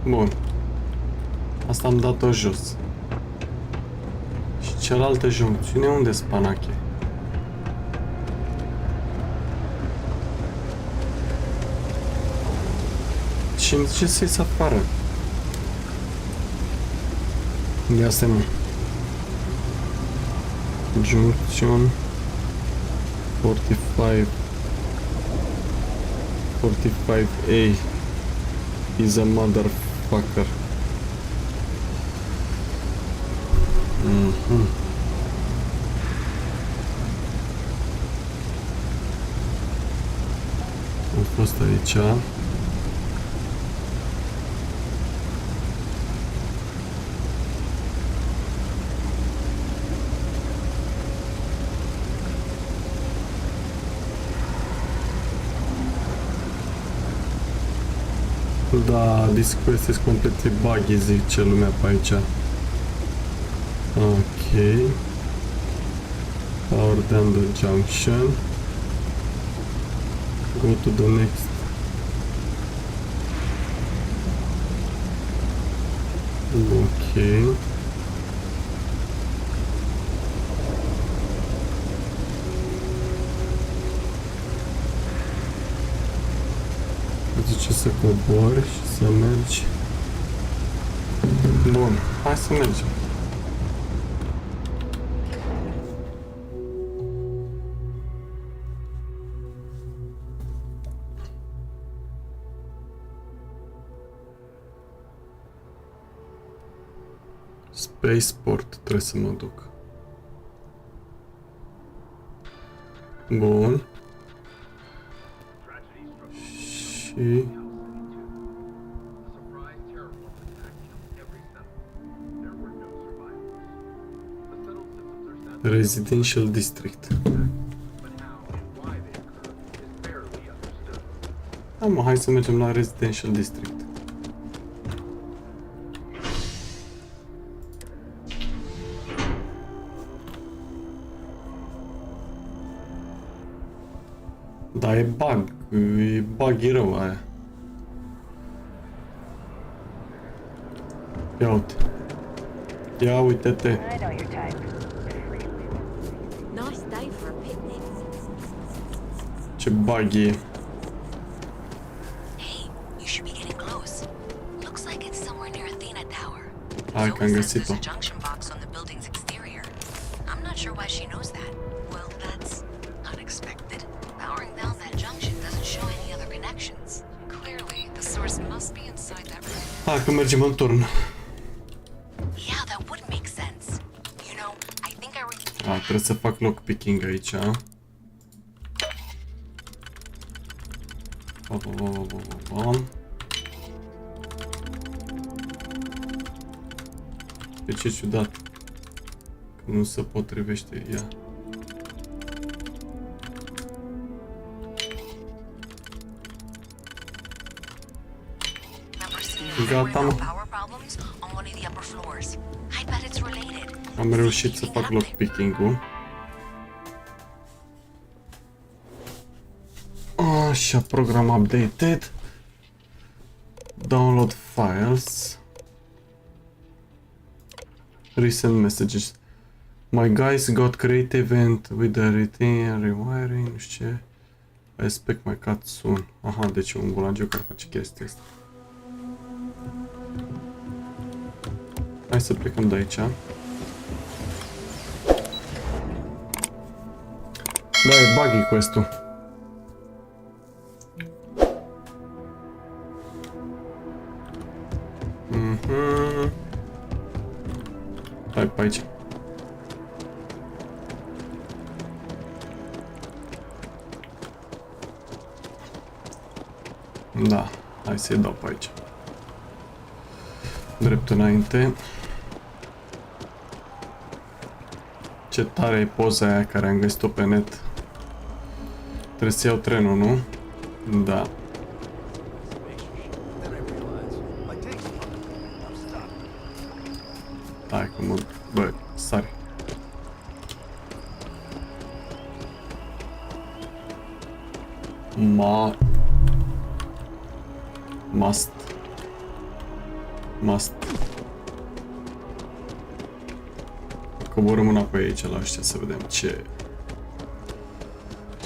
Bun. Asta am dat-o jos. Și cealaltă joncțiune, unde spanache? Și îmi zice să ies afară. Ia să mă. Junction 45 45A is a motherfucker. Am fost aici. Da, this quest is completely buggy, zice lumea pe aici. Ok. Power down the junction. Go to the next. Ok. Zice să cobori și să mergi. Bun, hai să mergem. Spaceport trebuie să mă duc. Bun. Și... Residential District. Da, mă, hai să mergem la Residential District. Da, e bug. E bug rău aia. Ia uite. Ia uite-te. Ce bug e. Hey, you should be getting close. Hai că am găsit-o. Hai că mergem în turn. Trebuie să fac lockpicking aici. De ce ciudat că nu se potrivește ea. Gata, mă. Am reușit să fac lockpicking-ul. Așa, program updated. Download files. Recent messages. My guys got creative and with the retain rewiring, nu știu ce. I expect my cut soon. Aha, deci un bulagiu care face chestia asta. Hai să plecăm de aici. Da, e buggy quest-ul. Hai pe aici. Da, hai să-i dau pe aici. Drept înainte. Ce tare e poza aia care am găsit-o pe net. Trebuie să iau trenul, nu? Da. Hai că mă... Bă, sari. Must. Coborâm înapoi aici la ăștia să vedem ce...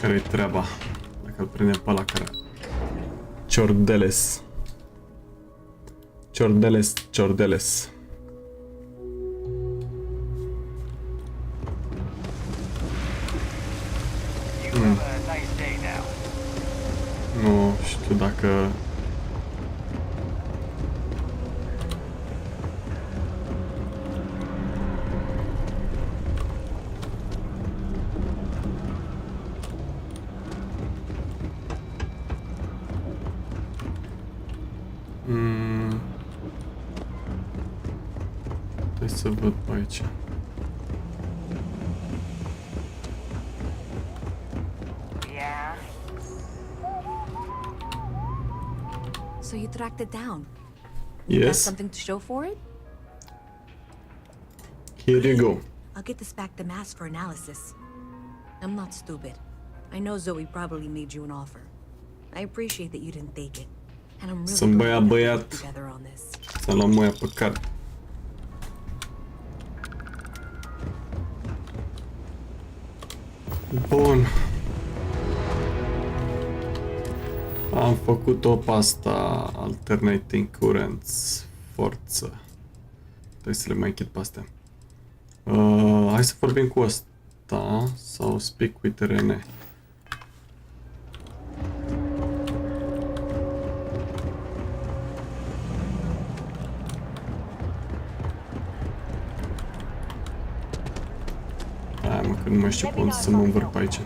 care-i treaba. Dacă îl prindem pe ăla care... Ciordeles. Nu știu dacă... Trebuie să văd pe aici. So you tracked it down? Yes. You got something to show for it? Here you go. I'll get this back to Mass for analysis. I'm not stupid. I know Zoe probably made you an offer. I appreciate that you didn't take it. And I'm really glad we worked together on this. Să luăm moia pe card. Bun. Am făcut-o pe asta, alternating currents, forță. Trebuie să le mai închid pe astea. Hai să vorbim cu ăsta, sau speak with Rene. Hai mă, că nu mai știu pe unde să mă învârp aici.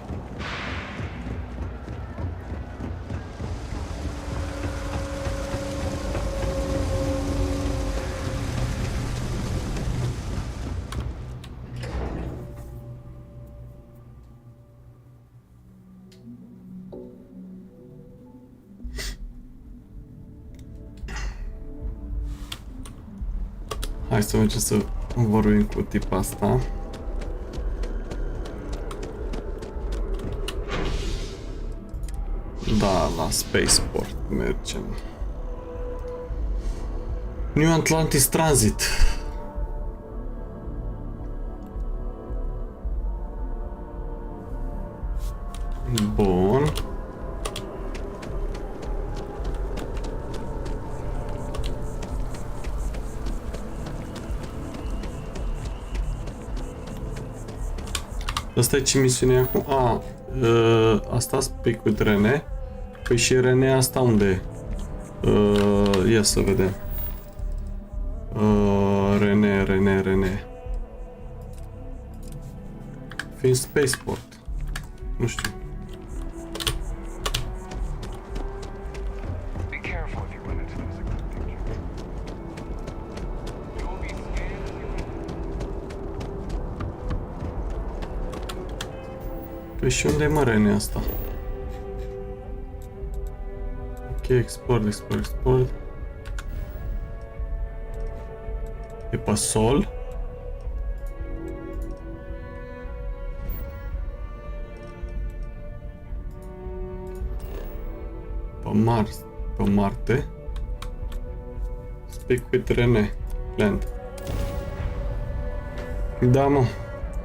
Hai să mergem să vorbim cu tipa asta. Da, la Spaceport mergem. New Atlantis Transit. Bun. Asta e ce misiune e acum? Asta speak with Rene. Păi și Rene asta unde e? Ia să vedem. Rene. Fiind spaceport. Nu știu. Păi și unde e mă Rene asta? Ok, export. E pe sol? Pe Marte? Speak with Rene. Land. Da, mă.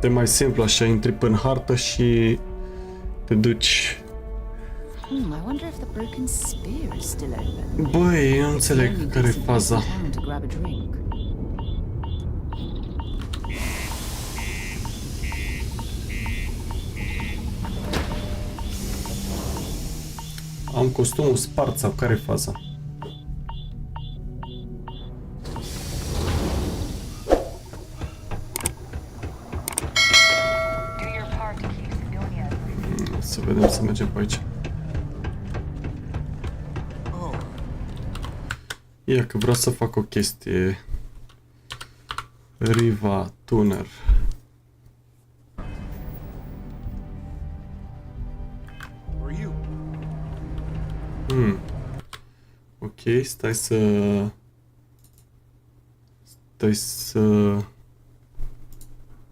E mai simplu așa, intri pe în hartă și te duci. I wonder if the broken spear is still open. Băi, eu nu înțeleg care e faza. Am costumul spart sau care e faza? Să vedem, să mergem pe aici. Ia că vreau să fac o chestie. Riva Tuner. Ok, stai să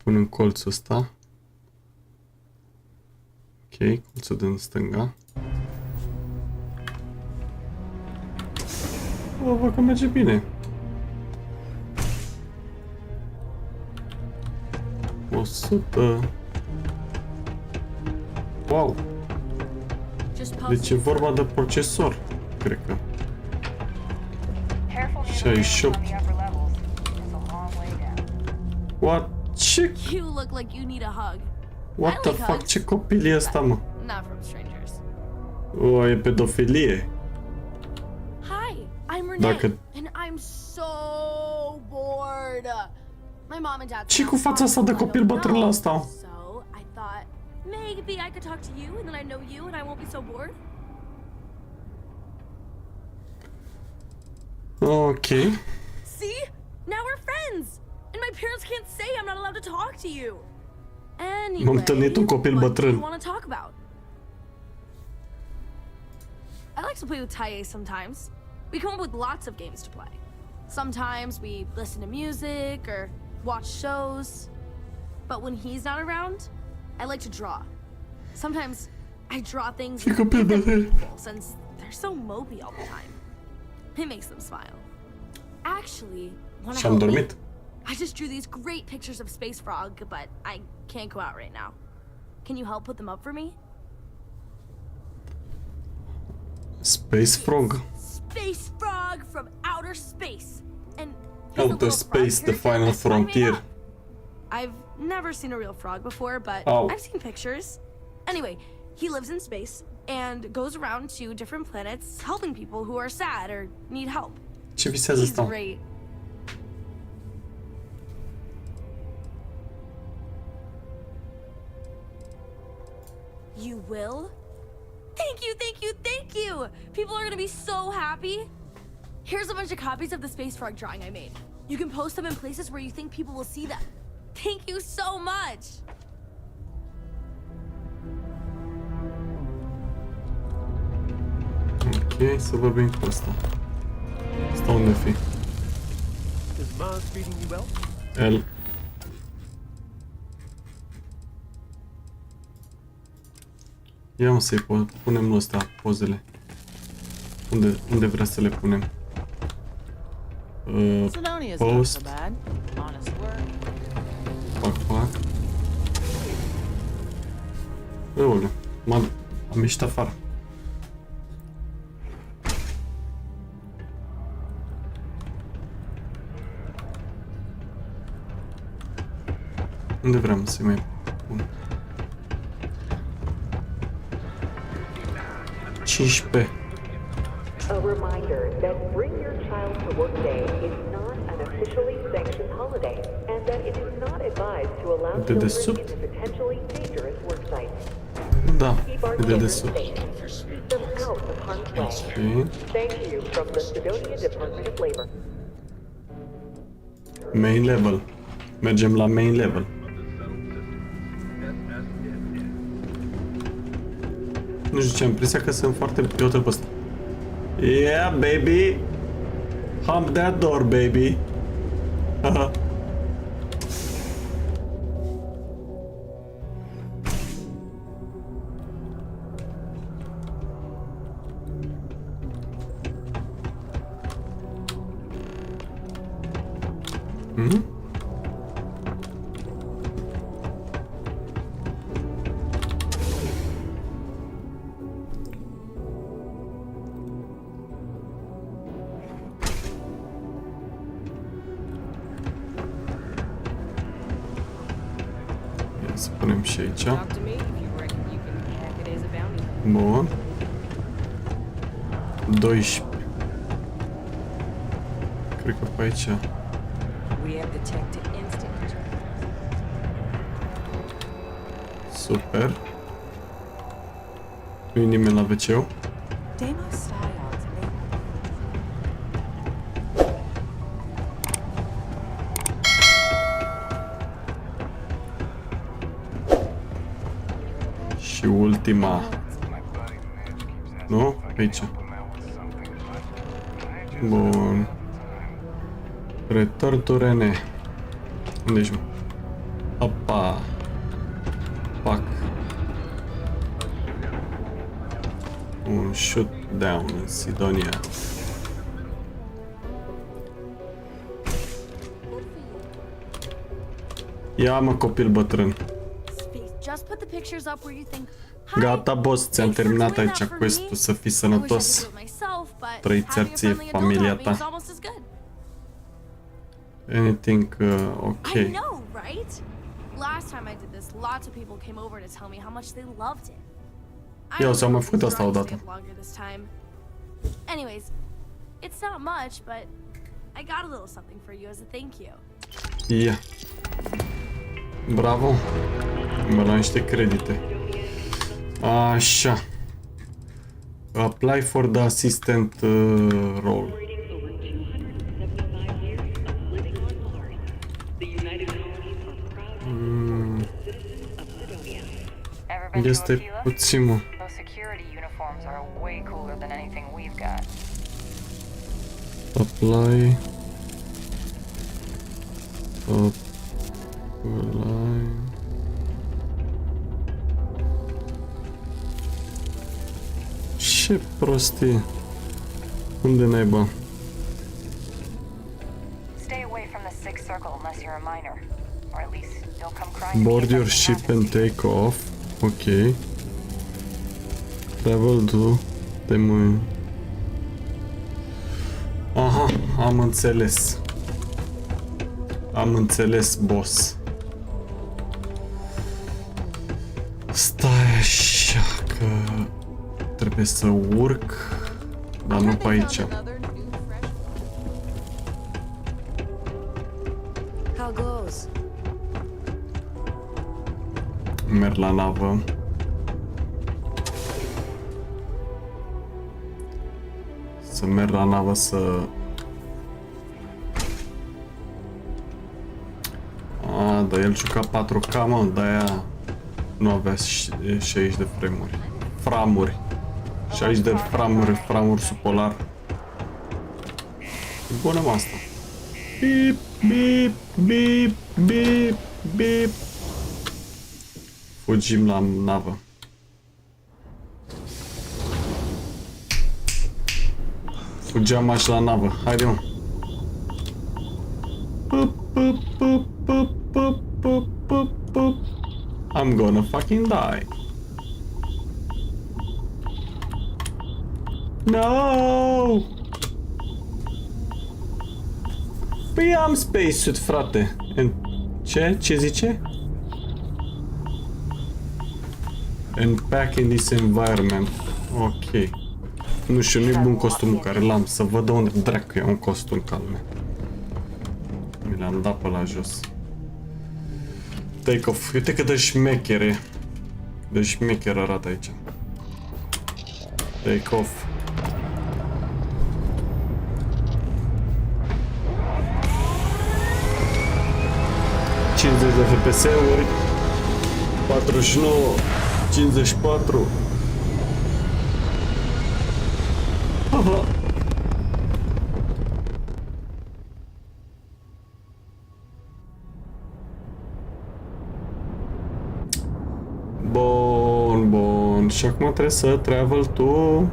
punem colțul ăsta. Ok, colțul din stânga. Văd că merge bine. 100. Wow. Deci e vorba de procesor, cred că. 68. What? Ce? What the fuck? Ce copil e ăsta, mă? O, e pedofilie. Dacă... Ce cu fața asta de copil bătrân la asta? Maybe I could talk to you, and then I know you, and I won't be so bored. Okay. See? Now we're friends, and my parents can't say I'm not allowed to talk to you. Anyway, what do you want to talk about? I like to play with Taye sometimes. We come up with lots of games to play. Sometimes we listen to music or watch shows. But when he's not around, I like to draw. Sometimes I draw things since they're so mopey all the time. It makes them smile. Actually, wanna help me? I just drew these great pictures of Space Frog, but I can't go out right now. Can you help put them up for me? Space Frog? Space Frog from outer space. And outer space, the final frontier. I've never seen a real frog before, but I've seen pictures. Anyway, he lives in space and goes around to different planets helping people who are sad or need help. Ce visează asta? He's great. You will? Thank you, thank you, thank you! People are gonna be so happy. Here's a bunch of copies of the Space Frog drawing I made. You can post them in places where you think people will see them. Thank you so much! Ok, să vorbim cu asta. Asta unde fi? El. Ia mă să-i punem ăsta pozele. Unde vrea să le punem? Post. Fac. Eule, am ieșit afară. Unde vreau să-i mai pun? 15. A reminder that Bring Your Child to Work Day is not an officially sanctioned holiday, and that it is not advised to allow children into potentially dangerous work sites. Da, Keep our de children desubt. safe. Keep them out of harm's way. Thank you from the Sidonia Department of Labor. Main level. Mergem la main level. Nu știu ce, am impresia că sunt foarte... Eu trebuie ăsta. Yeah, baby! Hump that door, baby! Haha. Să punem și aici. Bun. 12. Cred că pe aici. Super. Nu e nimeni la WC-ul. Și ultima. Nu? Aici. Bun. Return to Rene. Unde ești, mă? Opa. Pac. Un shutdown în Sidonia. Ia, mă, copil bătrân. Gata, boss, ți-am terminat aici quest-ul, să fii sănătos. Trăiți ție, familia ta. Anything ok. I know, right? Last time I did this, lots of people came over to tell me how much they loved it. Eu ți-am mai făcut asta odată. Anyways, it's not much, but I got a little something for you as a thank you. Ia. Bravo. Mă la niște credite. Așa. Apply for the assistant role. Este puțin, mă. Apply. Apply. Ce prostie. Unde naiba? Board your ship and take off. Ok. Travel to the moon. Aha, am înțeles. Am înțeles, boss. Stai așa că trebuie să urc, dar nu pe aici. Merg la navă. Să merg la navă să... Dar el juca 4K, mă, de-aia nu avea 60 de frame-uri. Framuri. 60 de framuri subpolar. Bună, mă, asta. Bip, bip, bip, bip, bip. Fugim la navă. Fugeam așa la navă. Haide, mă. I'm gonna fucking die. No! Păi am spacesuit, frate. Ce? Ce zice? And back in this environment. Ok. Nu știu, nu-i bun costumul care l-am. Să văd de unde dracu e un costum calme. Mi l-am dat pe la jos. Take off. Uite cât de șmechere. De șmecher arată aici. Take off. de FPS-uri, 49, 54. Aha. Bun, bun. Și acum trebuie să travel to...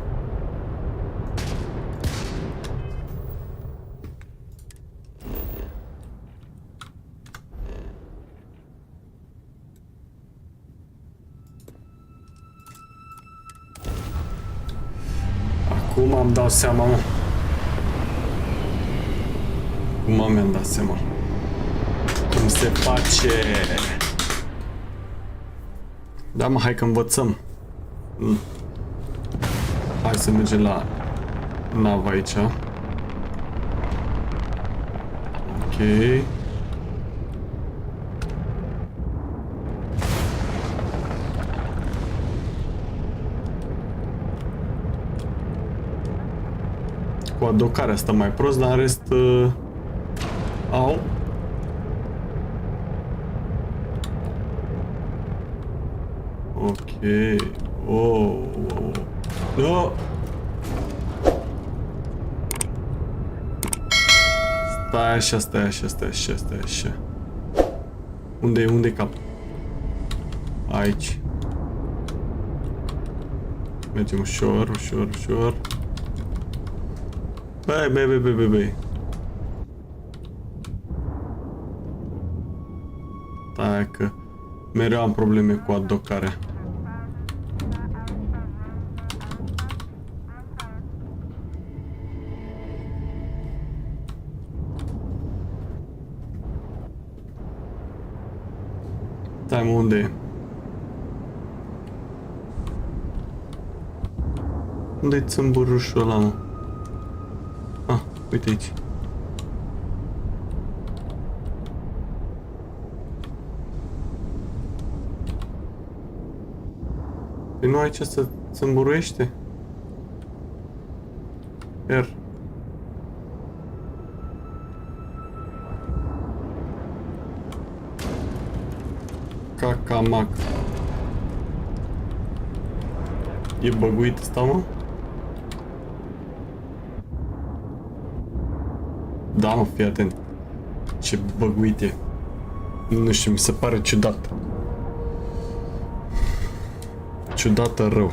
Cum am dat seama, mă? Cum mi-am dat seama? Cum se face? Da, mă, hai că învățăm. Hai să mergem la navă aici. Ok. Cu adocarea asta mai prost, dar în rest... Au. Ok. Oh. No. Stai așa, stai așa, stai așa, stai așa. Unde e capul? Aici. Mergem ușor, ușor, ușor. Băi. Stai că mereu am probleme cu adocarea. Stai, mă, unde e? Unde-i țâmburușul ăla, mă? Ah, uite aici. Păi nu aici se țâmburuiește? R. Cacamac. E băguit ăsta, mă? Da, mă, fii atent. Ce băguit e. Nu știu, mi se pare ciudat. Ciudată rău.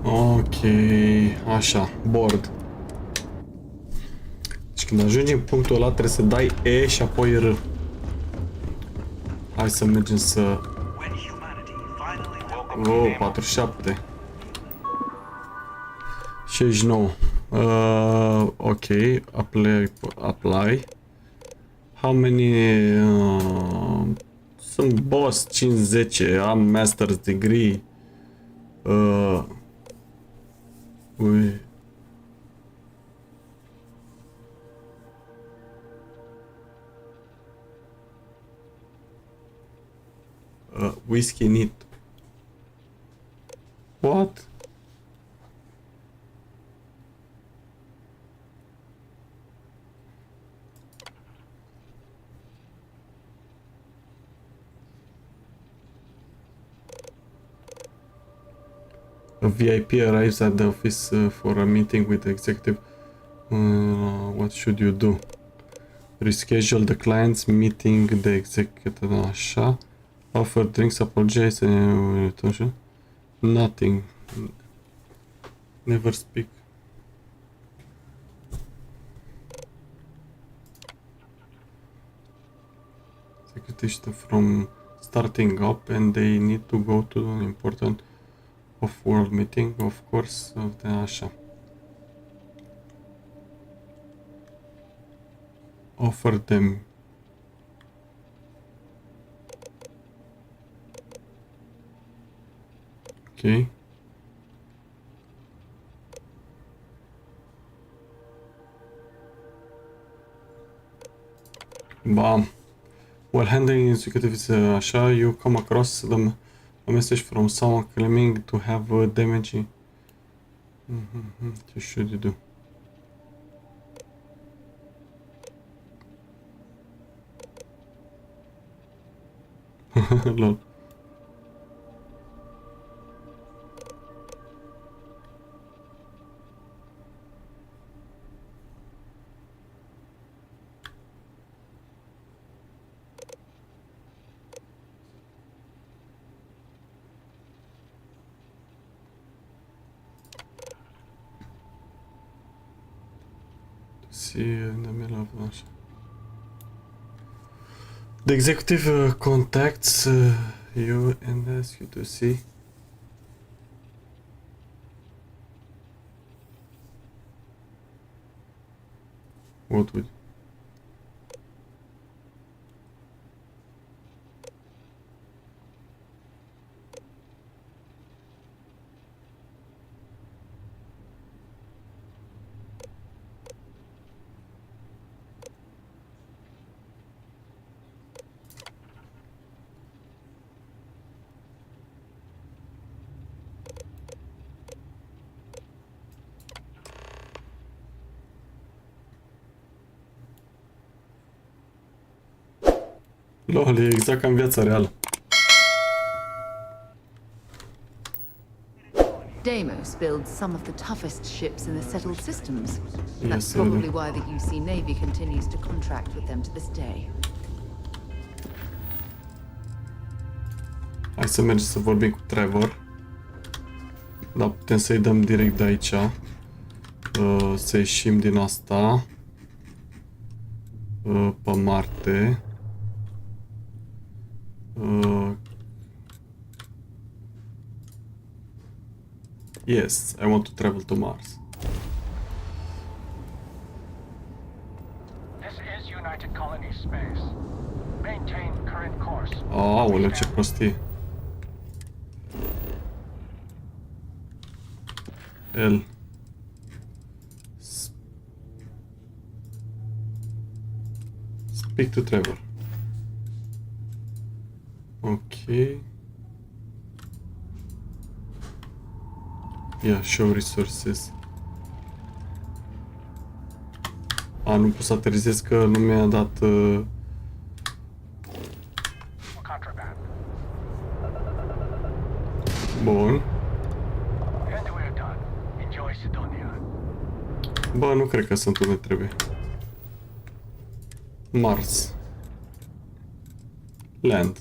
Ok, așa, board. Deci când ajungi în punctul ăla trebuie să dai E și apoi R. Hai să mergem să... Oh, 47. 69. Ok, apply. How many... sunt boss 5-10, am master's degree. Ui. Whiskey neat. What? A VIP arrives at the office for a meeting with the executive. What should you do? Reschedule the client's meeting, the executive, așa. Offer drinks, apologize, nothing. Never speak. excitation from starting up and they need to go to an important off-world meeting, of course, așa. Offer them. Okay. Bam. While handling executives așa, you come across a message from someone claiming to have damage. What should you do? Lol. See in the middle of that. The executive contacts you and asks you to see. What would? Lol, e exact ca în viața reală. Deimos builds some of the toughest ships in the settled systems. That's probably why the UC Navy continues to contract with them to this day. Hai să mergem să vorbim cu Trevor. Dar putem să-i dăm direct de aici. Să ieșim din asta. Pe Marte. Yes, I want to travel to Mars. This is United Colony space. Maintain current course. Aoleu, ce prostie. El. Speak to Trevor. Okay. Yeah, show resources. Nu pot să aterizez că nu mi-a dat... Bun. Bă, nu cred că sunt unde trebuie. Mars. Land.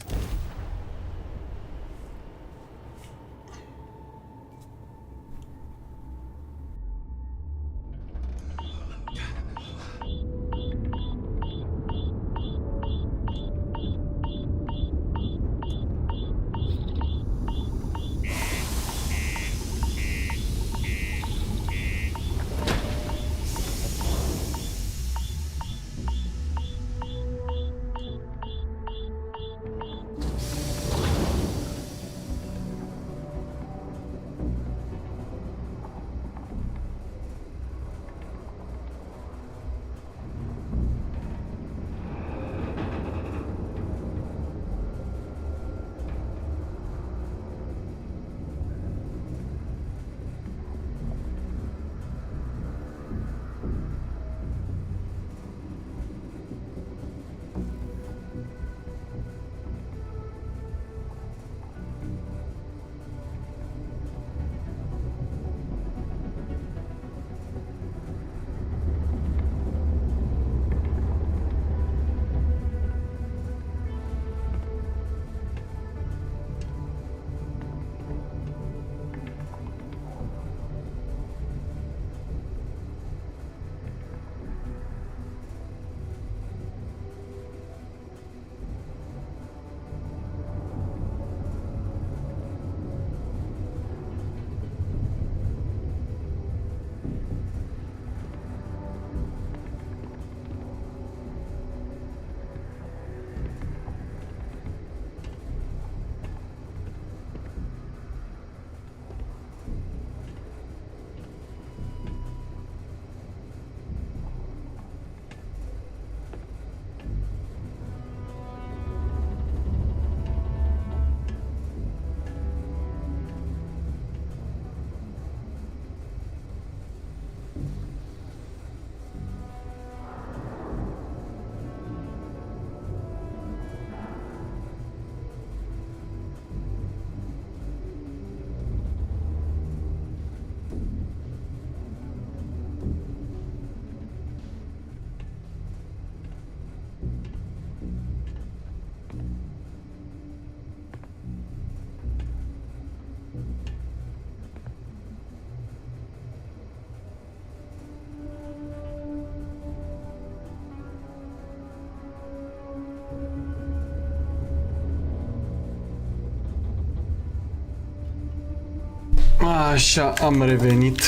Așa, am revenit.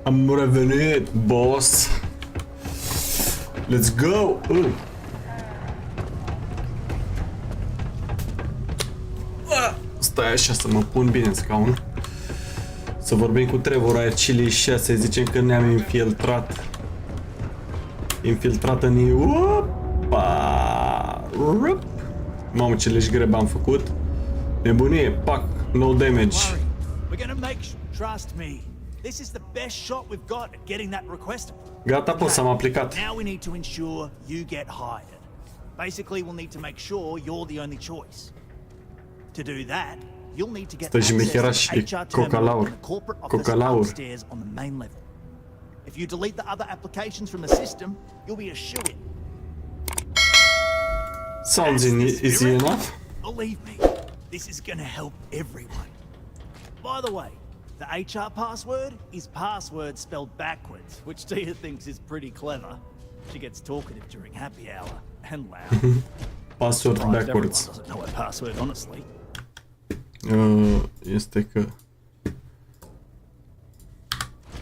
Am revenit, boss. Let's go! Stai așa să mă pun bine în scaun. Să vorbim cu Trevor aici și să zicem că ne-am infiltrat. Infiltrat în... Opa! Mamă, ce leși grebe am făcut. Nebunie, pac, no damage. Gata, pot să am aplicat. Stă și mecheraș, e cocalaur. Cocalaur. If you delete the other applications from the system, you'll be a shoo-in. Sounds easy enough. Believe me, this is gonna help everyone. By the way, the HR password is password spelled backwards, which Tia thinks is pretty clever. She gets talkative during happy hour and loud. Password backwards. Doesn't know her password, honestly. Este că...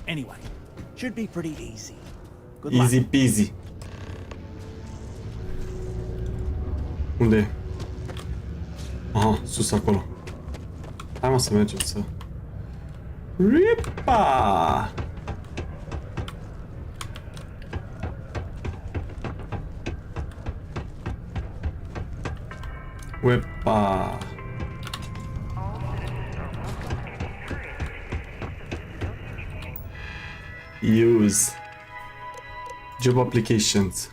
Anyway, should be pretty easy. Good Easy luck. peasy. Unde e? Aha, sus acolo. Hai mă să mergem să... Ripa! Wepa! Use job applications.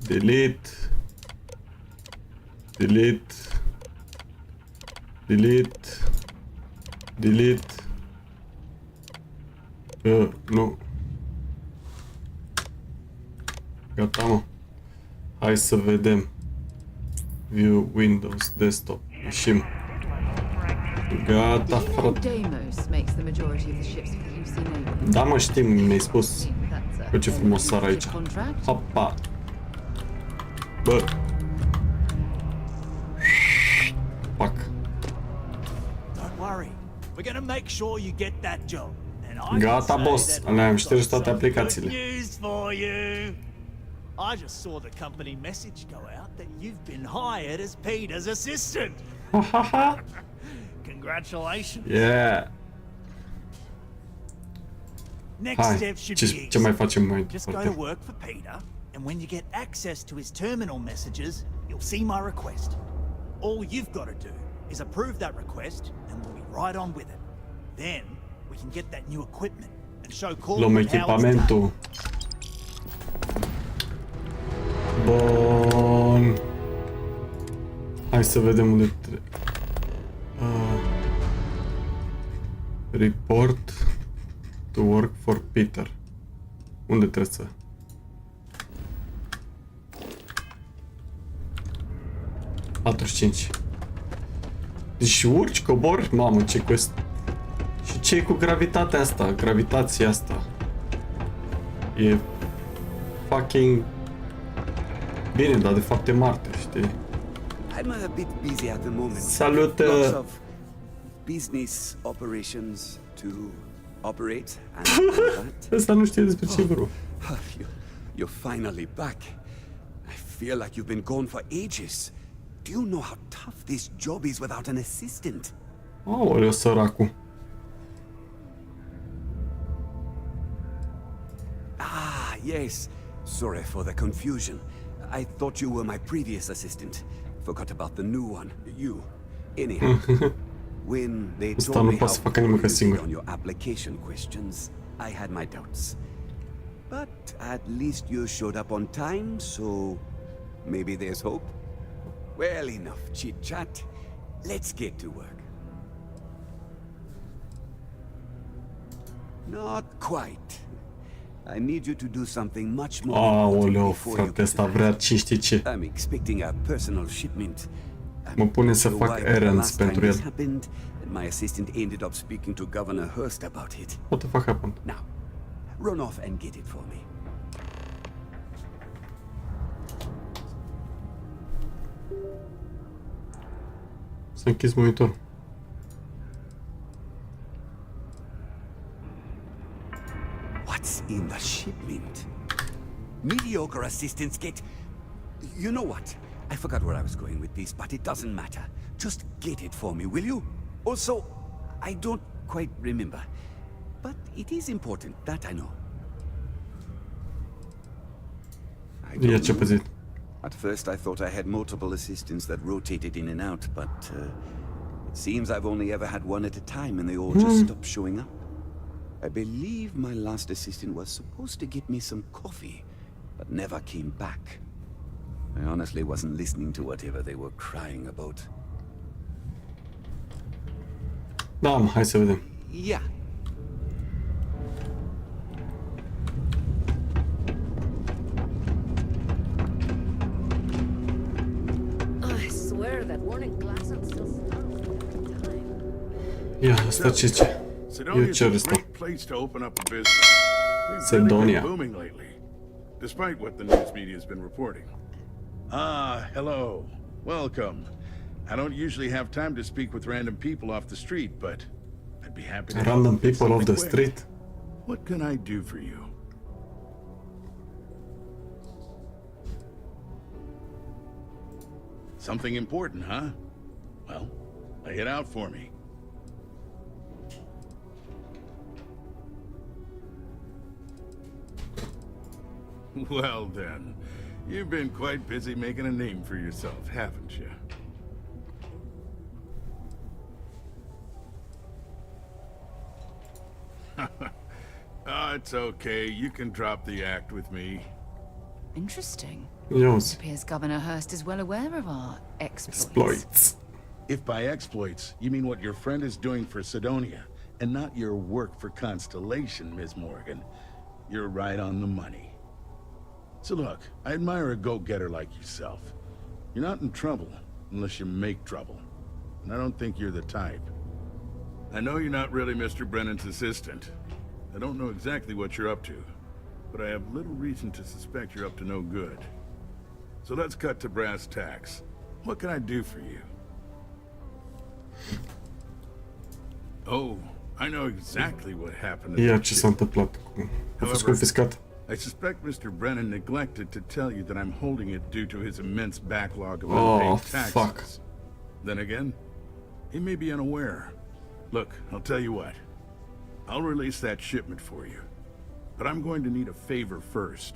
Delete. Delete. Delete. Delete. Nu. Gata, mă. Hai să vedem. View Windows Desktop. Ieșim. Gata, frate. Da, mă, știm, mi-ai spus. Bă, ce frumos sar aici. Hopa. Bă. Pac. Gata, boss. Le-am șters toate aplicațiile. I just saw the company message go out that you've been hired as Peter's assistant. Congratulations. Yeah. Next step should be easy. Ce mai facem mai Just go to work for Peter, and when you get access to his terminal messages, you'll see my request. All you've got to do is approve that request, and we'll be right on with it. Then we can get that new equipment and show Luăm echipamentul. Bun. Hai să vedem unde report to work for Peter. Unde trebuie să... ...45. Deci urci, cobori? Mamă, ce quest... Și ce e cu gravitatea asta? Gravitația asta. E... fucking... Bine, dar de fapt e Marte, știi? I'm a bit busy at the moment. Salut! Lots of business operations to operate and that. Ăsta nu știe despre ce vreau. You're finally back. I feel like you've been gone for ages. Do you know how tough this job is without an assistant? Aoleu, săracu. Ah, yes. Sorry for the confusion. I thought you were my previous assistant. Forgot about the new one. You. Anyhow, when they told me how poor you did on your application questions, I had my doubts. But at least you showed up on time, so maybe there's hope. Well, enough chit-chat. Let's get to work. Not quite. I need you to do something much more Aoleu, frate, ăsta vrea ce știi ce. I'm expecting a personal shipment. Mă pune să fac errands pentru el. My assistant ended up speaking to Governor Hurst about it. What the fuck happened? Now, run off and get it for me. S-a închis monitorul. What's in the shipment? Mediocre assistants get... You know what? I forgot where I was going with this, but it doesn't matter. Just get it for me, will you? Also, I don't quite remember. But it is important, that I know. Ia ce păzit. At first I thought I had multiple assistants that rotated in and out, but it seems I've only ever had one at a time and they all just stopped showing up. I believe my last assistant was supposed to get me some coffee, but never came back. I honestly wasn't listening to whatever they were crying about. Da, hai să vedem. Yeah. I swear that warning glass and still Ia, asta ce? Eu cer ăsta. Sedonia. Despite what the news media has been reporting. Ah, hello. Welcome. I don't usually have time to speak with random people off the street, but I'd be happy to Random people off the street? What can I do for you? Something important, huh? Well, lay it out for me. Well then, you've been quite busy making a name for yourself, haven't you? Oh, it's okay. You can drop the act with me. Interesting. Yes. It appears Governor Hurst is well aware of our exploits. If by exploits, you mean what your friend is doing for Sidonia, and not your work for Constellation, Ms. Morgan, you're right on the money. So look, I admire a go-getter like yourself. You're not in trouble unless you make trouble. And I don't think you're the type. I know you're not really Mr. Brennan's assistant. I don't know exactly what you're up to, but I have little reason to suspect you're up to no good. So let's cut to brass tacks. What can I do for you? Oh, I know exactly what happened. Ia ce s-a întâmplat cu... A fost confiscat. I suspect Mr. Brennan neglected to tell you that I'm holding it due to his immense backlog of Oh, unpaid taxes. fuck. Then again, he may be unaware. Look, I'll tell you what. I'll release that shipment for you. But I'm going to need a favor first,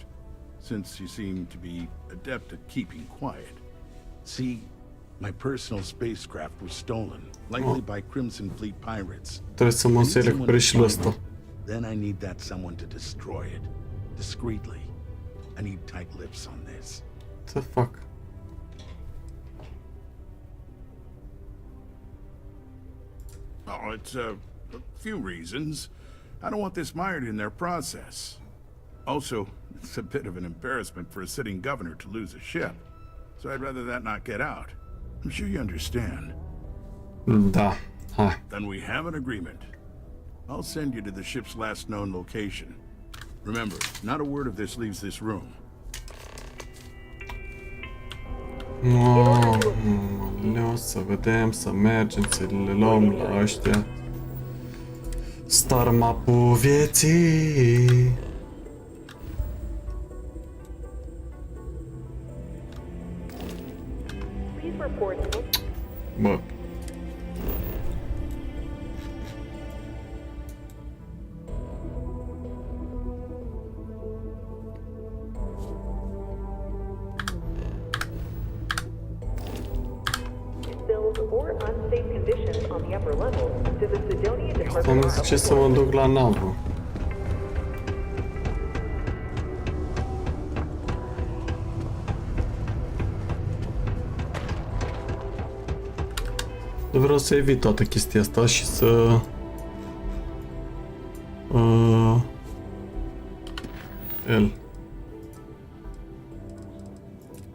since you seem to be adept at keeping quiet. See, my personal spacecraft was stolen, likely by Crimson Fleet pirates. Trebuie să mă să recuperez și ăsta. Then I need that someone to destroy it. Discreetly. I need tight lips on this. What the fuck? Oh, it's a few reasons. I don't want this mired in their process. Also, it's a bit of an embarrassment for a sitting governor to lose a ship. So I'd rather that not get out. I'm sure you understand. Da. Hai. Then we have an agreement. I'll send you to the ship's last known location. Remember, not a word of this leaves this room. O să vedem, să mergem, să le luăm la ăștia. Star map-ul vieții. Bă. Am zice să mă duc la navă. Vreau să evit toată chestia asta și să...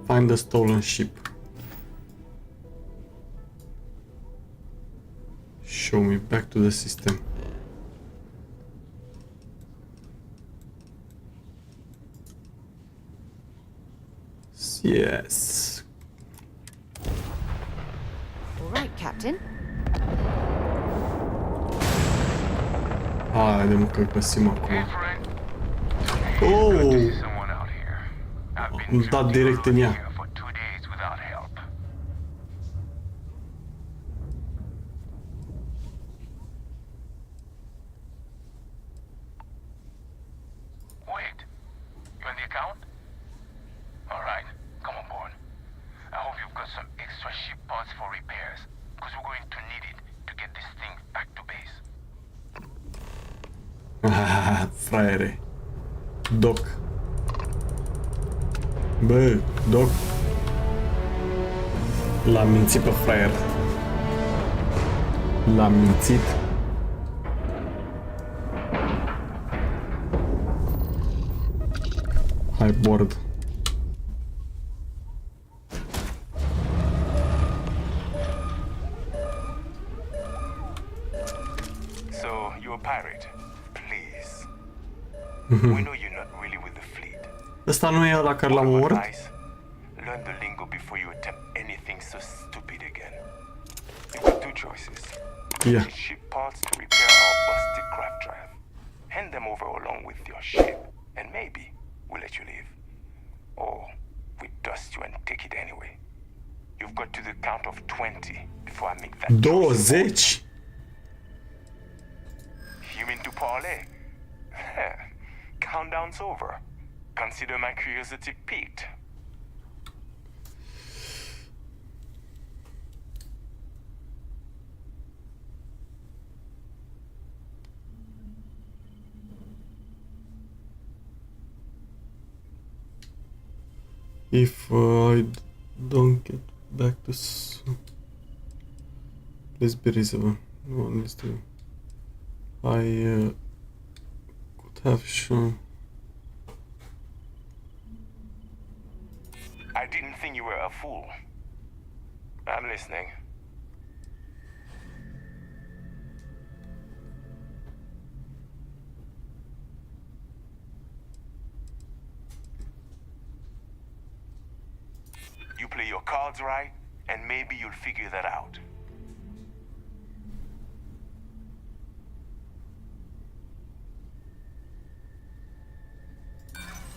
Find a stolen ship. Show me back to the system. Yes. All right, Captain. Captain. Haide mă că găsim acum. Oh! Am dat direct în ea. Fraiere. Doc. Bă, Doc. L-am mințit pe fraier. L-am mințit. Hai, board. So, you're a pirate. We know you're not really with the fleet. Ăsta nu e ăla care l-am omorât? Learn the lingo before you attempt anything so stupid again. You've got two choices. Yeah. Ship parts to repair our busted craft drive. Hand them over along with your ship, and maybe we'll let you leave. Or we dust you and take it anyway. You've got to the count of 20 before I make that 20? You mean to parlay? Countdown's over. Consider my curiosity piqued. If I don't get back to please be reasonable. No one needs to. I could have shown. I didn't think you were a fool. I'm listening. You play your cards right, and maybe you'll figure that out.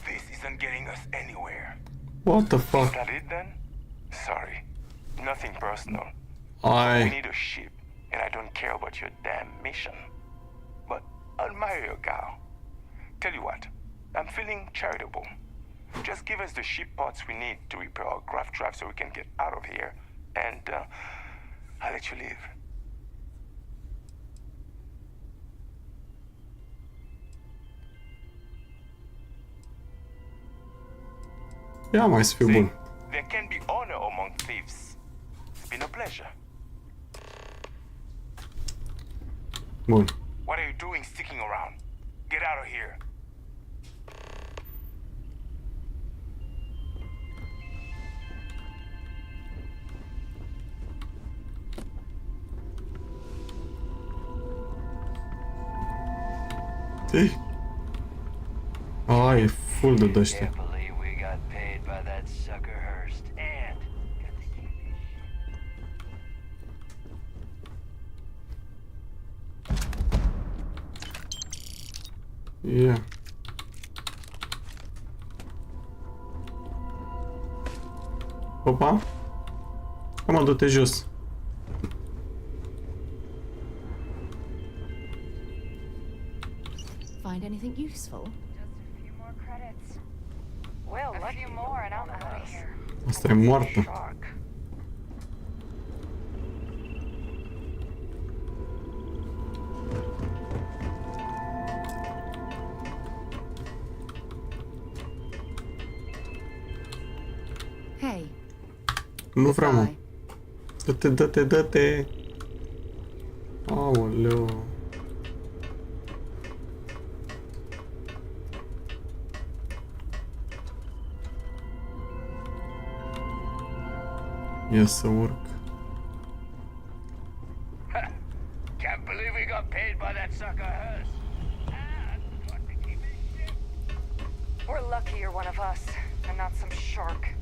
This isn't getting us anywhere. What the fuck? Is that it then? Sorry. Nothing personal. We need a ship, and I don't care about your damn mission. But I'll admire your gal. Tell you what, I'm feeling charitable. Just give us the ship parts we need to repair our craft drive so we can get out of here, and I'll let you leave. Ia mai să fiu bun. There can be honor among thieves. It's been a pleasure. Bun. What are you doing sticking around? Get out of here. Ei. Ai, e full de dăștia. Yeah. Opa. Mă, du-te jos. Find anything useful? Just a few more credits. Well, a few more and I'm out of here. Asta e moartă. Hey. Nu vreau, mă. Dă-te, dă-te, dă-te. Aoleu. Ia să urc. Can't believe we got paid by that sucker Hearst. We're lucky you're one of us, and not some shark.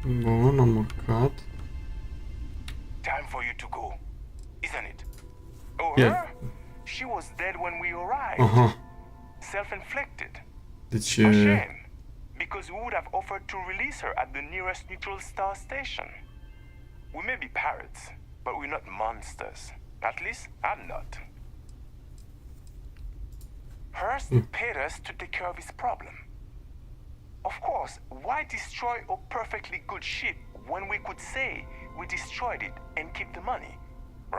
Bun, am urcat. Time for you to go, isn't it? Oh, Yeah. her? She was dead when we arrived. Aha. Self-inflicted. Deci A shame, because we would have offered to release her at the nearest neutral star station. We may be pirates, but we're not monsters. At least, I'm not. Hearst paid us to take care of his problem. Of course, why destroy a perfectly good ship when we could say we destroyed it and keep the money,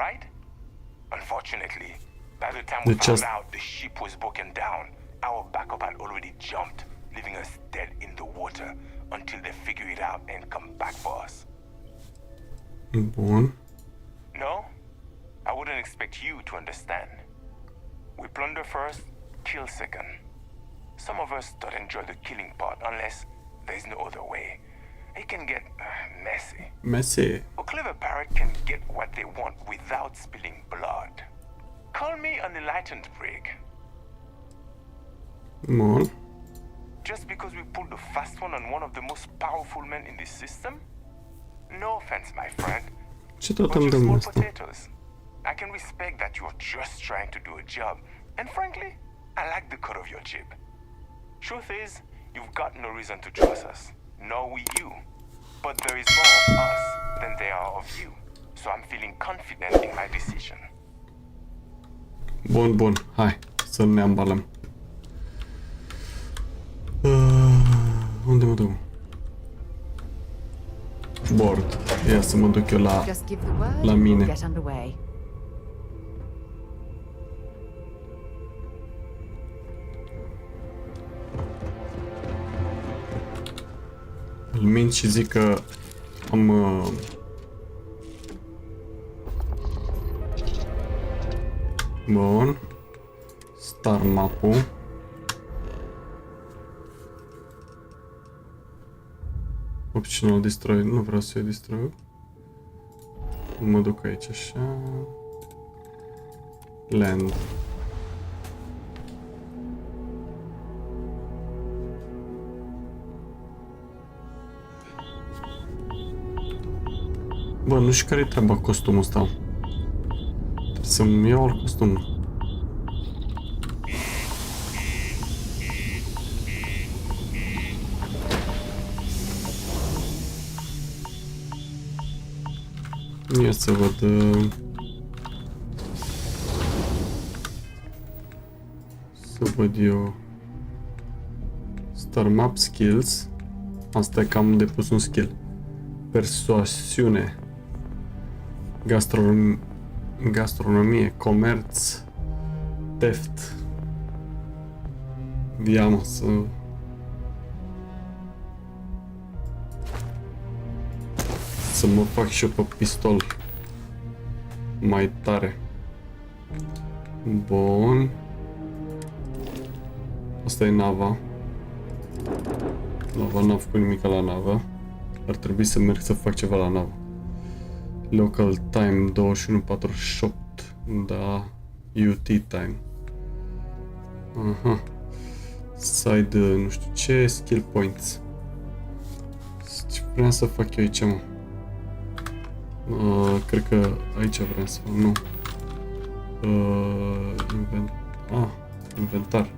right? Unfortunately, by the time we found out the ship was broken down, our backup had already jumped, leaving us dead in the water until they figure it out and come back for us. Bun. No, I wouldn't expect you to understand. We plunder first, kill second. Some of us don't enjoy the killing part unless there's no other way. It can get messy. Messy. A clever pirate can get what they want without spilling blood. Call me an enlightened prig. Bun. Just because we pulled the fast one on one of the most powerful men in this system? No offense, my friend. Ce tot but am you're de small asta? potatoes. I can respect that you're just trying to do a job. And frankly, I like the cut of your jib. Truth is, you've got no reason to trust us, nor we you. But there is more of us than there are of you. So I'm feeling confident in my decision. Bun, bun. Hai, să ne ambalăm. Unde mă duc? Board. Ia să mă duc eu la mine. Îl mint și zic că am bun. Star map-ul. Optional destroy. Nu vreau să o destroy. Mă duc aici așa. Land. Bă, nu știu care-i treaba costumul ăsta. Trebuie să-mi iau alt costum. Ia să văd... Să văd eu... Star Map Skills. Asta e cam de pus un skill. Persoasiune. Gastronomie, comerț, theft. Ia mă să mă fac și eu pe pistol mai tare. Bun. Asta e nava. Nava, n-am făcut nimic la navă. Ar trebui să merg să fac ceva la navă. Local time 21:48. Da. UT time. Aha. Side, nu știu ce, skill points. Ce vreau să fac eu aici, mă? Cred că aici vreau să fac, nu. Inventar.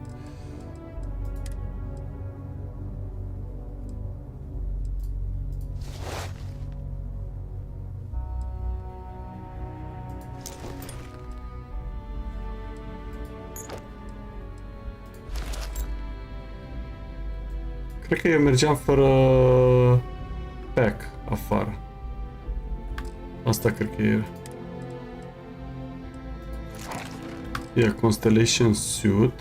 Cred că eu mergeam fără pack afară. Asta cred că e. Ia Constellation Suit.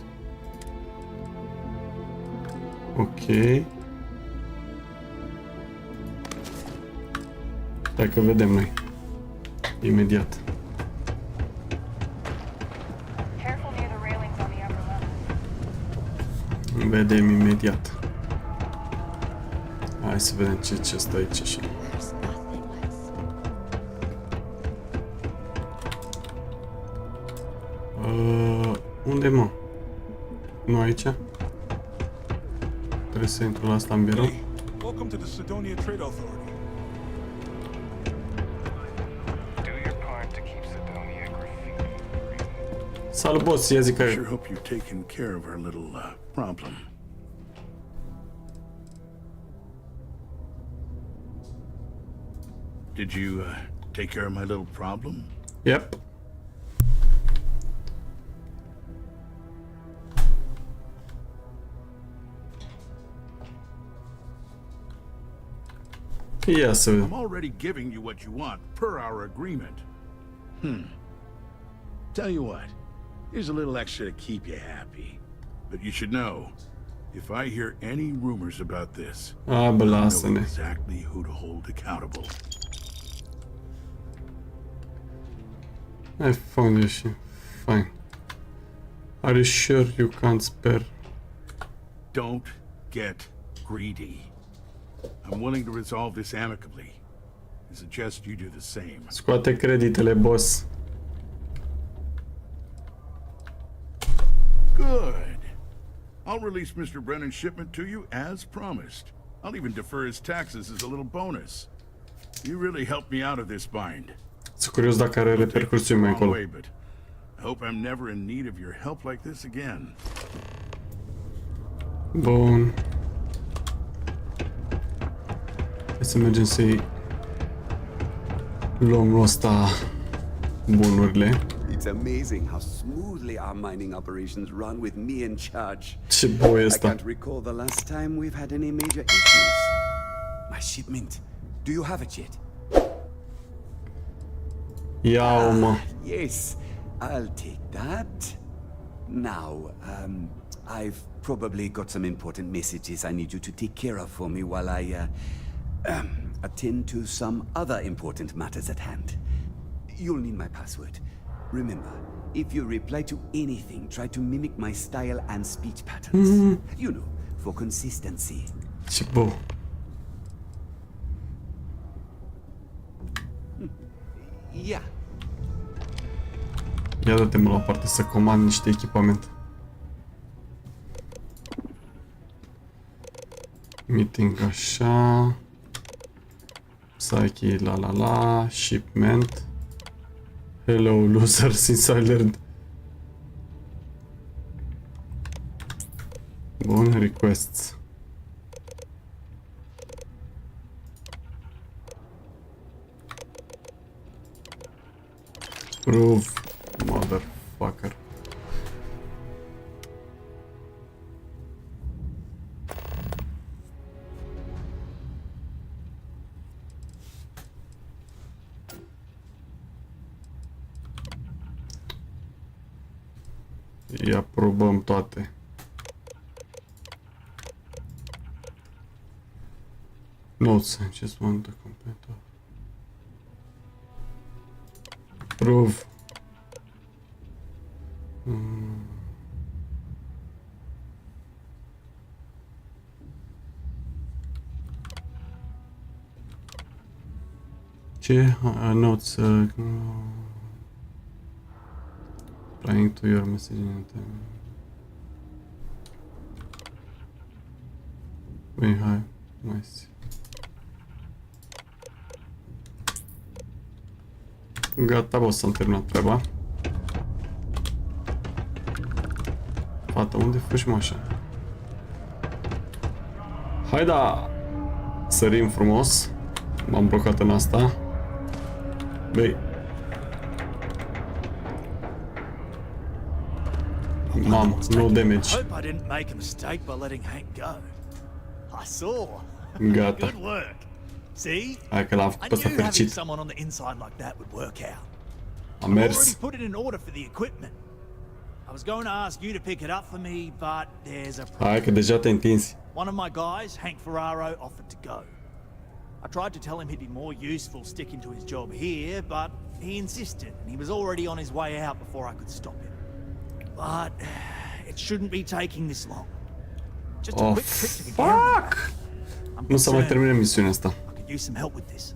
Ok. Hai că vedem noi. Imediat. Vedem imediat. Hai să vedem ce stă aici așa. Unde, mă? Nu aici? Trebuie să intru la asta în birou. Welcome to the Sidonia Trade Authority. Salut, boss, ia zic că... I sure hope you've taken care of our little problem. Did you take care of my little problem? Yep. Yes, sir. I'm already giving you what you want per our agreement. Tell you what, here's a little extra to keep you happy. But you should know, if I hear any rumors about this, I know exactly who to hold accountable. I found you. Fine. Are you sure you can't spare? Don't get greedy. I'm willing to resolve this amicably. I suggest you do the same. Scoate creditele, boss. Good. I'll release Mr. Brennan's shipment to you as promised. I'll even defer his taxes as a little bonus. You really helped me out of this bind. Sunt curios dacă are repercusiuni mai încolo. I hope I'm never in need of your help like this again. Bun. Hai să mergem să-i luăm ăsta bunurile. It's amazing how smoothly our mining operations run with me in charge. Ce boi ăsta. I can't recall the last time we've had any major issues. My shipment. Do you have it yet? Ia-o, mă. Yes, I'll take that. Now, I've probably got some important messages I need you to take care of for me while I attend to some other important matters at hand. You'll need my password. Remember, if you reply to anything, try to mimic my style and speech patterns. You know, for consistency. Ce bă. Yeah. Ia dă-te-mă la o parte să comand niște echipament. Meeting așa. Psyche la shipment. Hello loser since I learned. Bun, requests. Prove, motherfucker. Ia probăm toate. Notes, I just want the complete. Prove. Ce? Notes. Replying to your messaging. Wait, hi. Nice. Gata, boss, s-a terminat treaba. Fata, unde fugi, mă, așa? Hai, da! Sărim frumos. M-am blocat în asta. Băi. Mam, no damage. Hope I didn't make a mistake by letting Hank go. I saw. Gata. Good work. See? Hai că l-am făcut pe ăsta I knew having fericit. someone on the inside like that would work out. A I've mers. already put it in order for the equipment. I was going to ask you to pick it up for me, but there's a problem. Hai că deja te întinzi. One of my guys, Hank Ferraro, offered to go. I tried to tell him he'd be more useful sticking to his job here, but he insisted, and he was already on his way out before I could stop him. But it shouldn't be taking this long. Just a quick trip to the garden. Nu s-a mai terminat misiunea asta. I could use some help with this.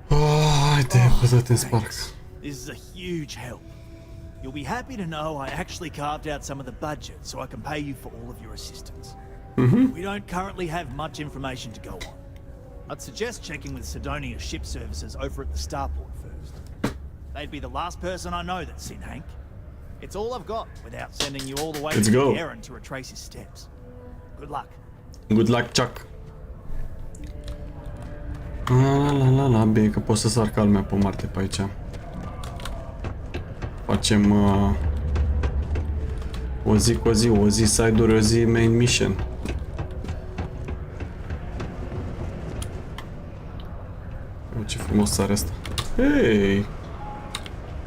Haide, bă-te în sparg. This is a huge help. You'll be happy to know I actually carved out some of the budget so I can pay you for all of your assistance. We don't currently have much information to go on. I'd suggest checking with Sidonia's ship services over at the starport first. they'd be the last person I know that's seen Hank. It's all I've got without sending you all the way Let's to go. the errand to retrace his steps. Good luck. Good luck, Chuck. La, bine că pot să sar ca lumea pe Marte pe aici. Facem o zi cu o zi, o zi side-uri, o zi main mission. Ce frumos sare asta. Hei!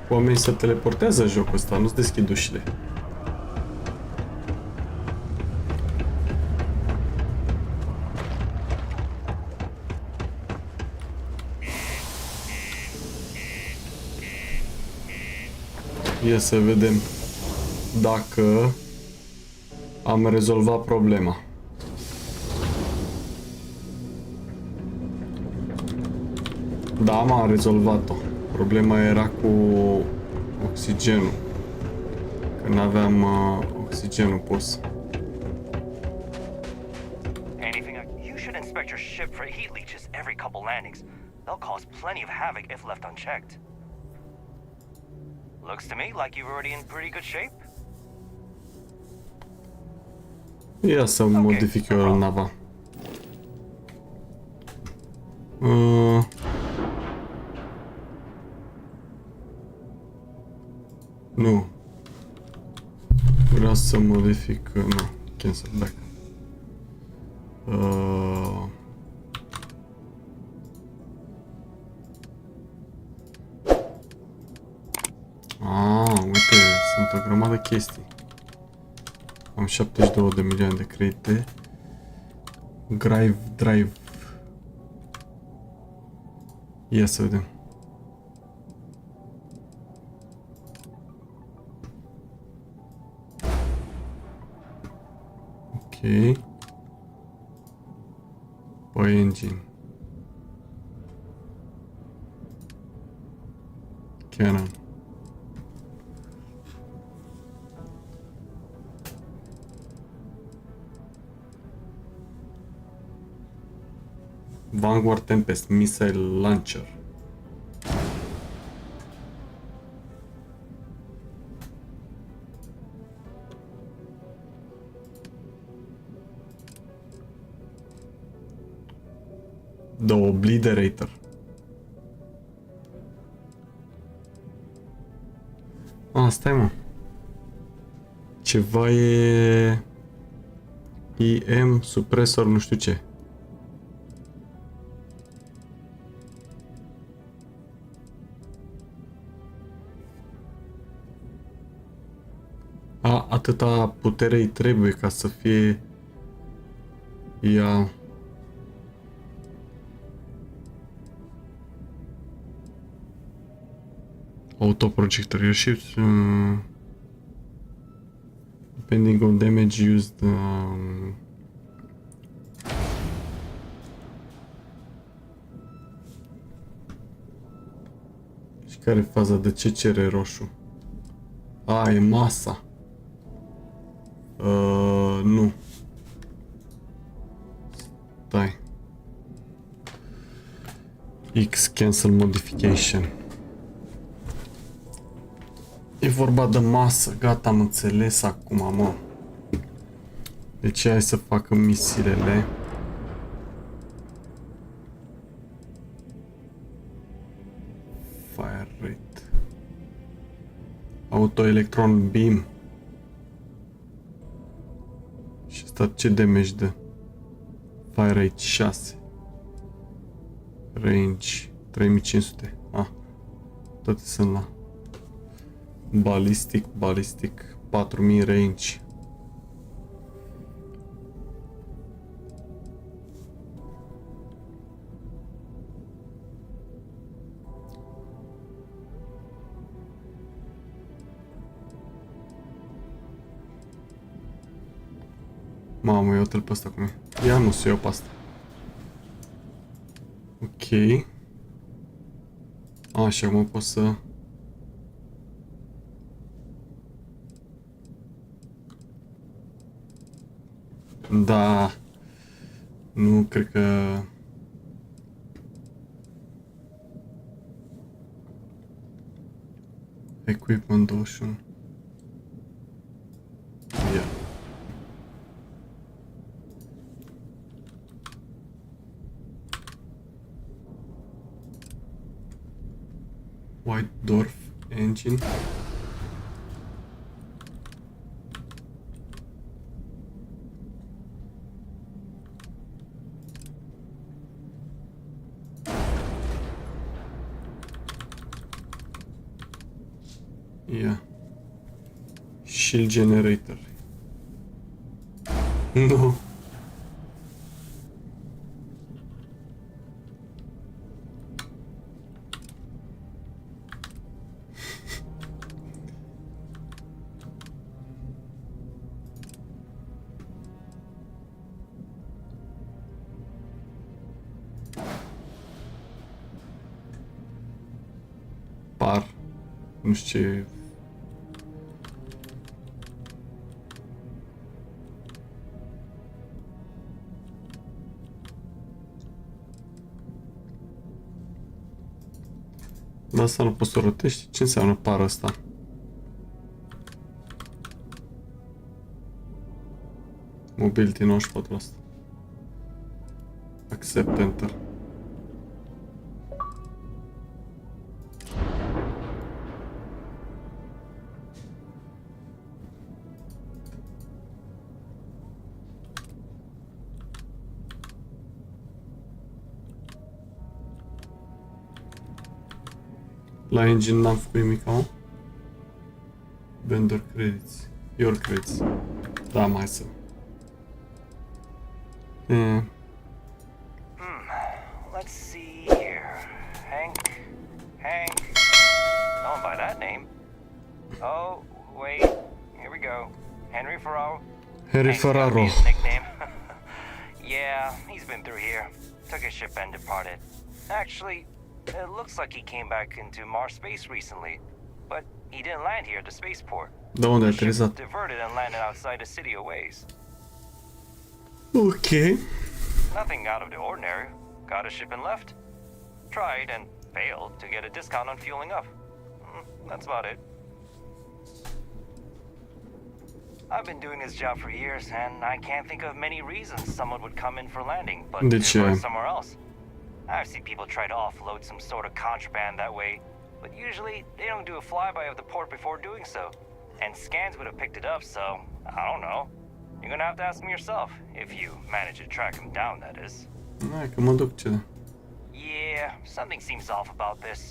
Oamenii se teleportează în jocul ăsta, nu-ți deschid ușile. Ia să vedem dacă am rezolvat problema. Da, am rezolvat-o. Problema era cu oxigenul. Că n-aveam oxigenul pus. You should inspect your ship for heat leeches every couple landings. They'll cause plenty of havoc if left unchecked. Looks to me like you're already in pretty good shape. Ia să modific eu nava. Nu. Vreau să modific, nu, cancel back. Uite, sunt o grămadă de chestii. Am 72 de milioane de credite. Drive. Ia să vedem. Ok. Păi engine. Canon. Vanguard Tempest Missile Launcher. The Obliterator. Stai mă. Ceva e... IM supresor nu știu ce. Atâta putere îi trebuie ca să fie ea. Autoprojector. Your ships depending on damage used. Și care e faza? De ce cere roșu? E masa. Nu. Stai. X cancel modification. E vorba de masă. Gata, am înțeles acum, mă. Deci hai să facă misilele. Fire rate. Auto electron beam. Și asta ce damage dă? Fire rate 6. Range 3500. Toate sunt la Ballistic 4000 range. Mamă, ia-o-l pe ăsta cum e. Ia nu să iau pe asta. Ok. Și acum pot să... Da. Nu cred că... Equipment 21. Ia. White Dwarf Engine. Ia. Shield Generator. Nu. Par. Nu știu ce... Dar asta nu poți să o rotești? Ce înseamnă par ăsta? Mobility 94%. Accept Enter. La engine n-am făcut nimic, mă. Vendor credits. Your credits. Da, mai să. Let's see here. Hank. No one by that name. Oh, wait. Here we go. Henry Ferraro. His nickname. Yeah, he's been through here. Took his ship and departed. Actually, it looks like he came back into Mars space recently, but he didn't land here at the spaceport. Da, unde a The ship aterizat? diverted and landed outside the city a ways. Ok. Nothing out of the ordinary. Got a ship and left. Tried and failed to get a discount on fueling up. That's about it. I've been doing this job for years, and I can't think of many reasons someone would come in for landing, but they're somewhere else. I've seen people try to offload some sort of contraband that way, but usually they don't do a flyby of the port before doing so. And scans would have picked it up, so I don't know. You're gonna have to ask them yourself, if you manage to track him down, that is. Hai că mă duc ce da. Yeah, something seems off about this.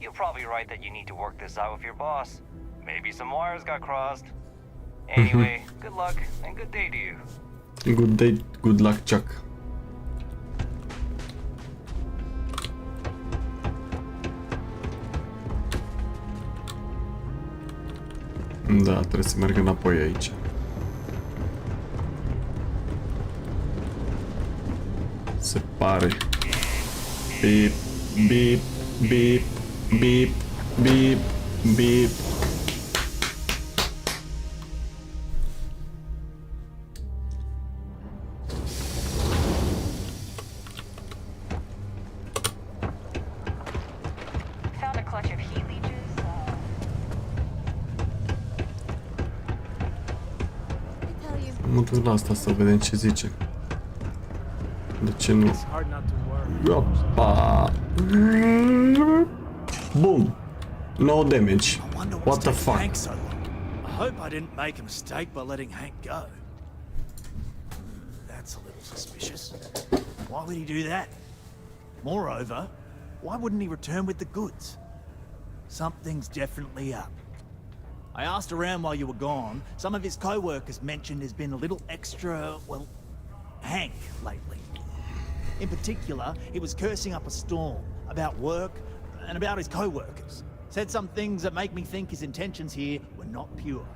You're probably right that you need to work this out with your boss. Maybe some wires got crossed. Anyway, good luck and good day to you. Good day, good luck, Chuck. Da, trebuie să merg înapoi aici. Se pare. Beep, beep, beep, beep, beep, beep. Found a clutch of heat leeches. Mă duc la asta să vedem ce zice. De ce nu? Opa! Boom! No damage. What the fuck? I hope I didn't make a mistake by letting Hank go. That's a little suspicious. Why would he do that? Moreover, why wouldn't he return with the goods? Something's definitely up. I asked around while you were gone. Some of his co-workers mentioned there's been a little extra, well, Hank lately. In particular, he was cursing up a storm about work and about his co-workers. Said some things that make me think his intentions here were not pure.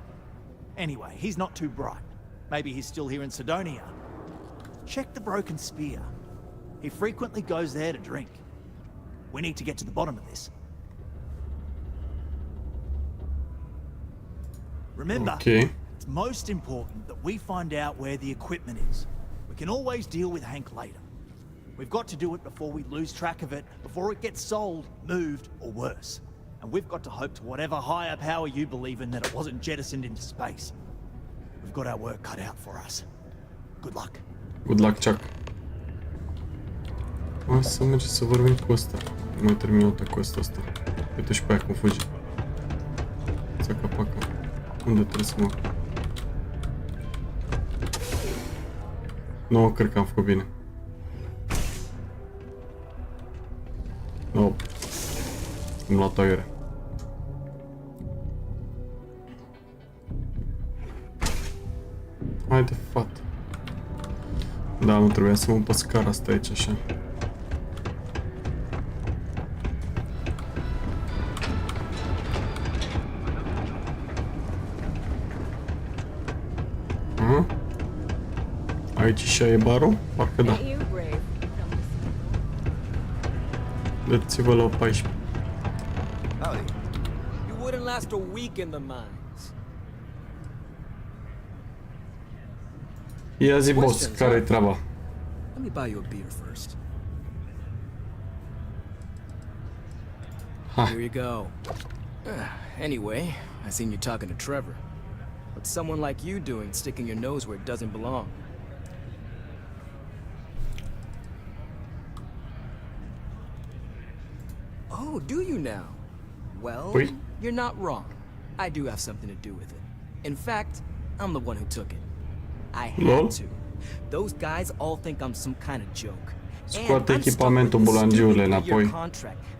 Anyway, he's not too bright. Maybe he's still here in Sidonia. Check the Broken Spear. He frequently goes there to drink. We need to get to the bottom of this. Remember, it's most important that we find out where the equipment is. We can always deal with Hank later. We've got to do it before we lose track of it, before it gets sold, moved, or worse. and we've got to hope to whatever higher power you believe in that it wasn't jettisoned into space. We've got our work cut out for us. Good luck. Good luck, Chuck. O să mergem să vorbim cu ăsta. Nu mai termin o cu ăsta. Uite și pe aia cum fuge. Țaca-paca. Unde trebuie să mă... Nu, cred că am făcut bine. Nu. Am luat aiurea. Haide, fată. Da, nu trebuia să mă pe scara asta aici, așa. Aici și e barul? Parcă da. Dați-vă la 14. You wouldn't last a week in the mines. Ia zi, boss, care-i treaba? Let me buy you a beer first. Here you go. Anyway, I seen you talking to Trevor. What's someone like you doing sticking your nose where it doesn't belong? Oh, do you now? Well, you're not wrong. I do have something to do with it. In fact, I'm the one who took it. I had to. Those guys all think I'm some kind of joke. Scoate echipamentul bulangiule înapoi.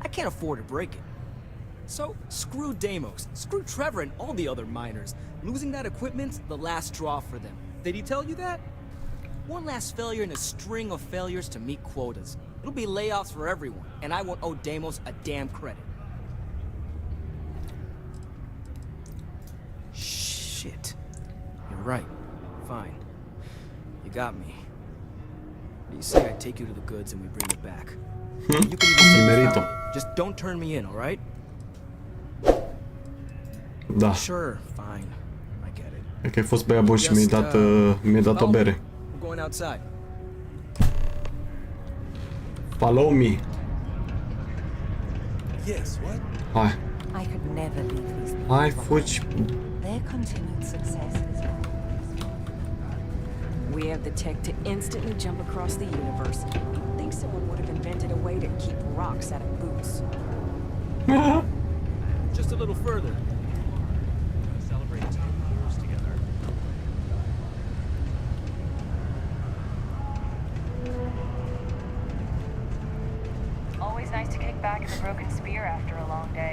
I can't afford to break it. So, screw Deimos, screw Trevor and all the other miners. Losing that equipment's the last straw for them. Did he tell you that? One last failure in a string of failures to meet quotas. It'll be layoffs for everyone, and I won't owe Deimos a damn credit. Shit. You're right. Fine. You got me. You say I take you to the goods and we bring it back. You can even say just don't turn me in, alright? Da. Sure, fine. I get it. E că ai fost băiat bun și mi-ai dat o bere. I'm going outside. Follow me. Yes, what? Hai. I could never leave these people. Hai, fugi. Their continued success is we have the tech to instantly jump across the universe. I think someone would have invented a way to keep rocks out of boots. Just a little further. Celebrate 10 years together. Always nice to kick back at the broken spear after a long day.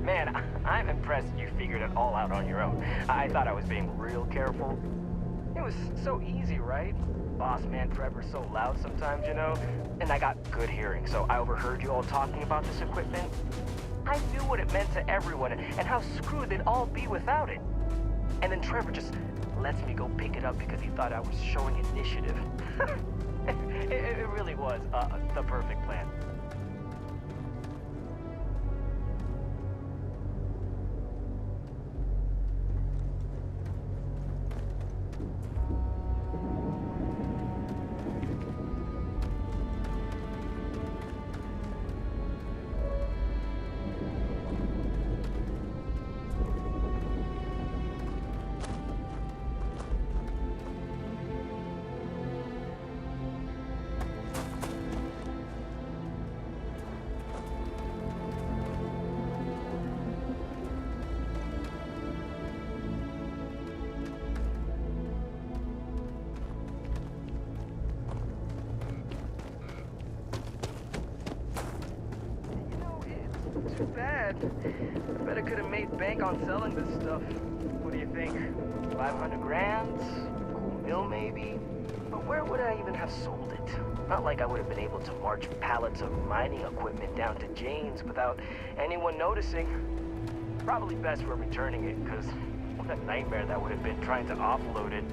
Man, I'm impressed you figured it all out on your own. I thought I was being real careful. It was so easy, right? Boss man Trevor's so loud sometimes, you know? And I got good hearing, so I overheard you all talking about this equipment. I knew what it meant to everyone and how screwed they'd all be without it. And then Trevor just lets me go pick it up because he thought I was showing initiative. It really was the perfect plan. bad. I bet I could have made bank on selling this stuff. What do you think? 500 grand? Cool mill maybe? But where would I even have sold it? Not like I would have been able to march pallets of mining equipment down to Jane's without anyone noticing. Probably best for returning it, because what a nightmare that would have been trying to offload it.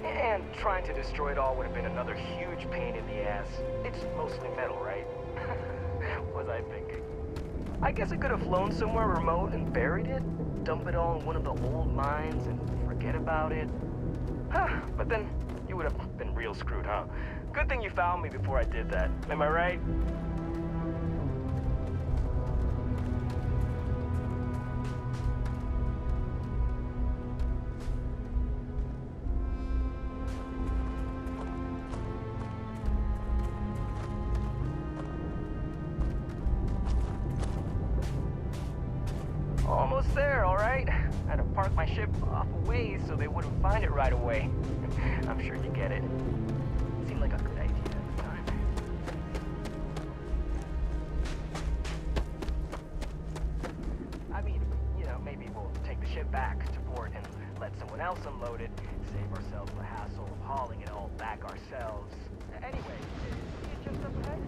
And trying to destroy it all would have been another huge pain in the ass. It's mostly metal, right? Was I thinking? I guess I could have flown somewhere remote and buried it, dump it all in one of the old mines and forget about it. Huh, but then you would have been real screwed, huh? Good thing you found me before I did that. Am I right? Almost there, all right? I had to park my ship off a ways so they wouldn't find it right away. I'm sure you get it. Seemed like a good idea at the time. I mean, you know, maybe we'll take the ship back to port and let someone else unload it, save ourselves the hassle of hauling it all back ourselves. Anyway, see you just up ahead?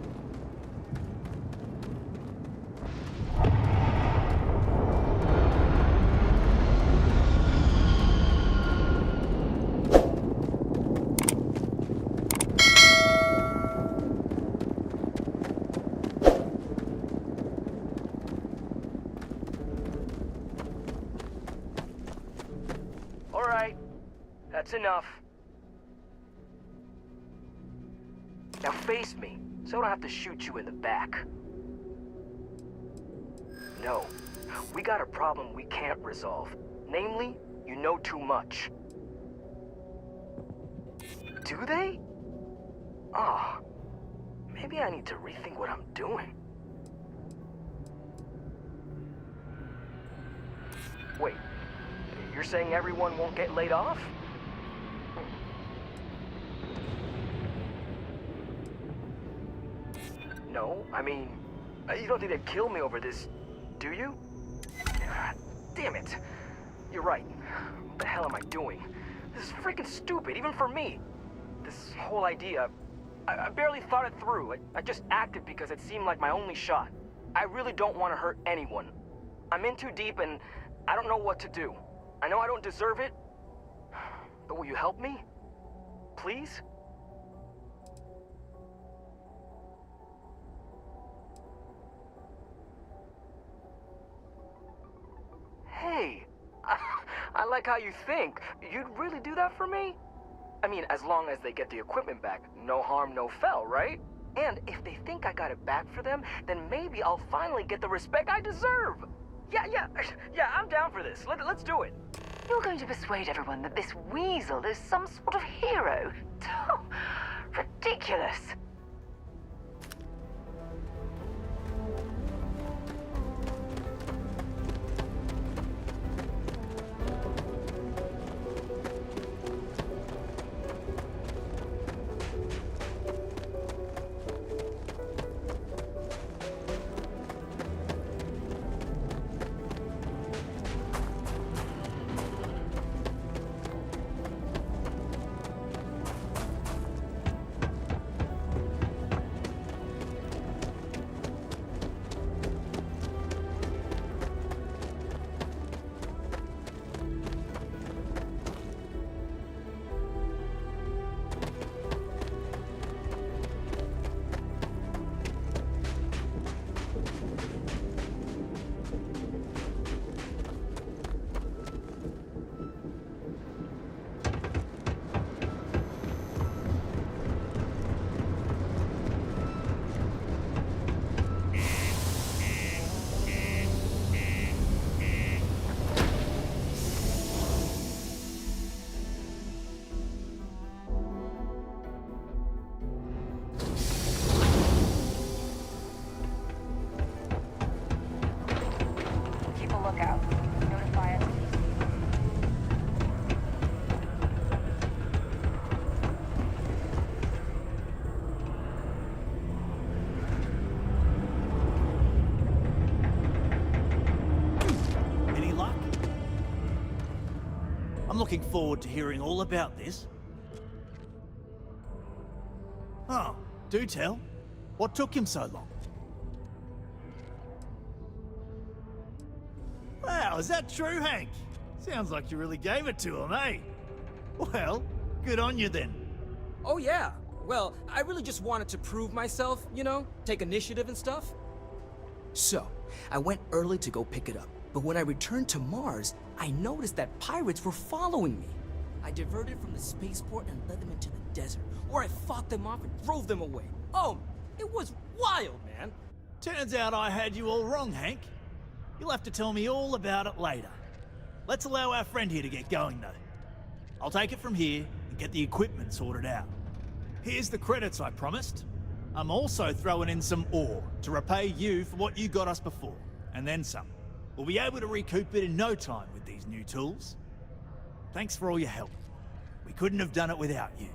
That's enough. Now face me, so I don't have to shoot you in the back. No, we got a problem we can't resolve. Namely, you know too much. Do they? Oh, maybe I need to rethink what I'm doing. Wait, you're saying everyone won't get laid off? No, I mean, you don't think they'd kill me over this, do you? Damn it. You're right. What the hell am I doing? This is freaking stupid, even for me. This whole idea, I barely thought it through. I just acted because it seemed like my only shot. I really don't want to hurt anyone. I'm in too deep and I don't know what to do. I know I don't deserve it, but will you help me? Please? Hey, I like how you think. You'd really do that for me? I mean, as long as they get the equipment back, no harm, no foul, right? And if they think I got it back for them, then maybe I'll finally get the respect I deserve. Yeah, I'm down for this. Let's do it. You're going to persuade everyone that this weasel is some sort of hero? Oh, ridiculous. looking forward to hearing all about this. Oh, do tell. What took him so long? Wow, is that true, Hank? Sounds like you really gave it to him, eh? Well, good on you then. Oh yeah. Well, I really just wanted to prove myself, you know, take initiative and stuff. So, I went early to go pick it up, but when I returned to Mars, I noticed that pirates were following me. I diverted from the spaceport and led them into the desert, where I fought them off and drove them away. Oh, it was wild, man. Turns out I had you all wrong, Hank. You'll have to tell me all about it later. Let's allow our friend here to get going, though. I'll take it from here and get the equipment sorted out. Here's the credits I promised. I'm also throwing in some ore to repay you for what you got us before, and then some. We'll be able to recoup it in no time with these new tools. Thanks for all your help. We couldn't have done it without you.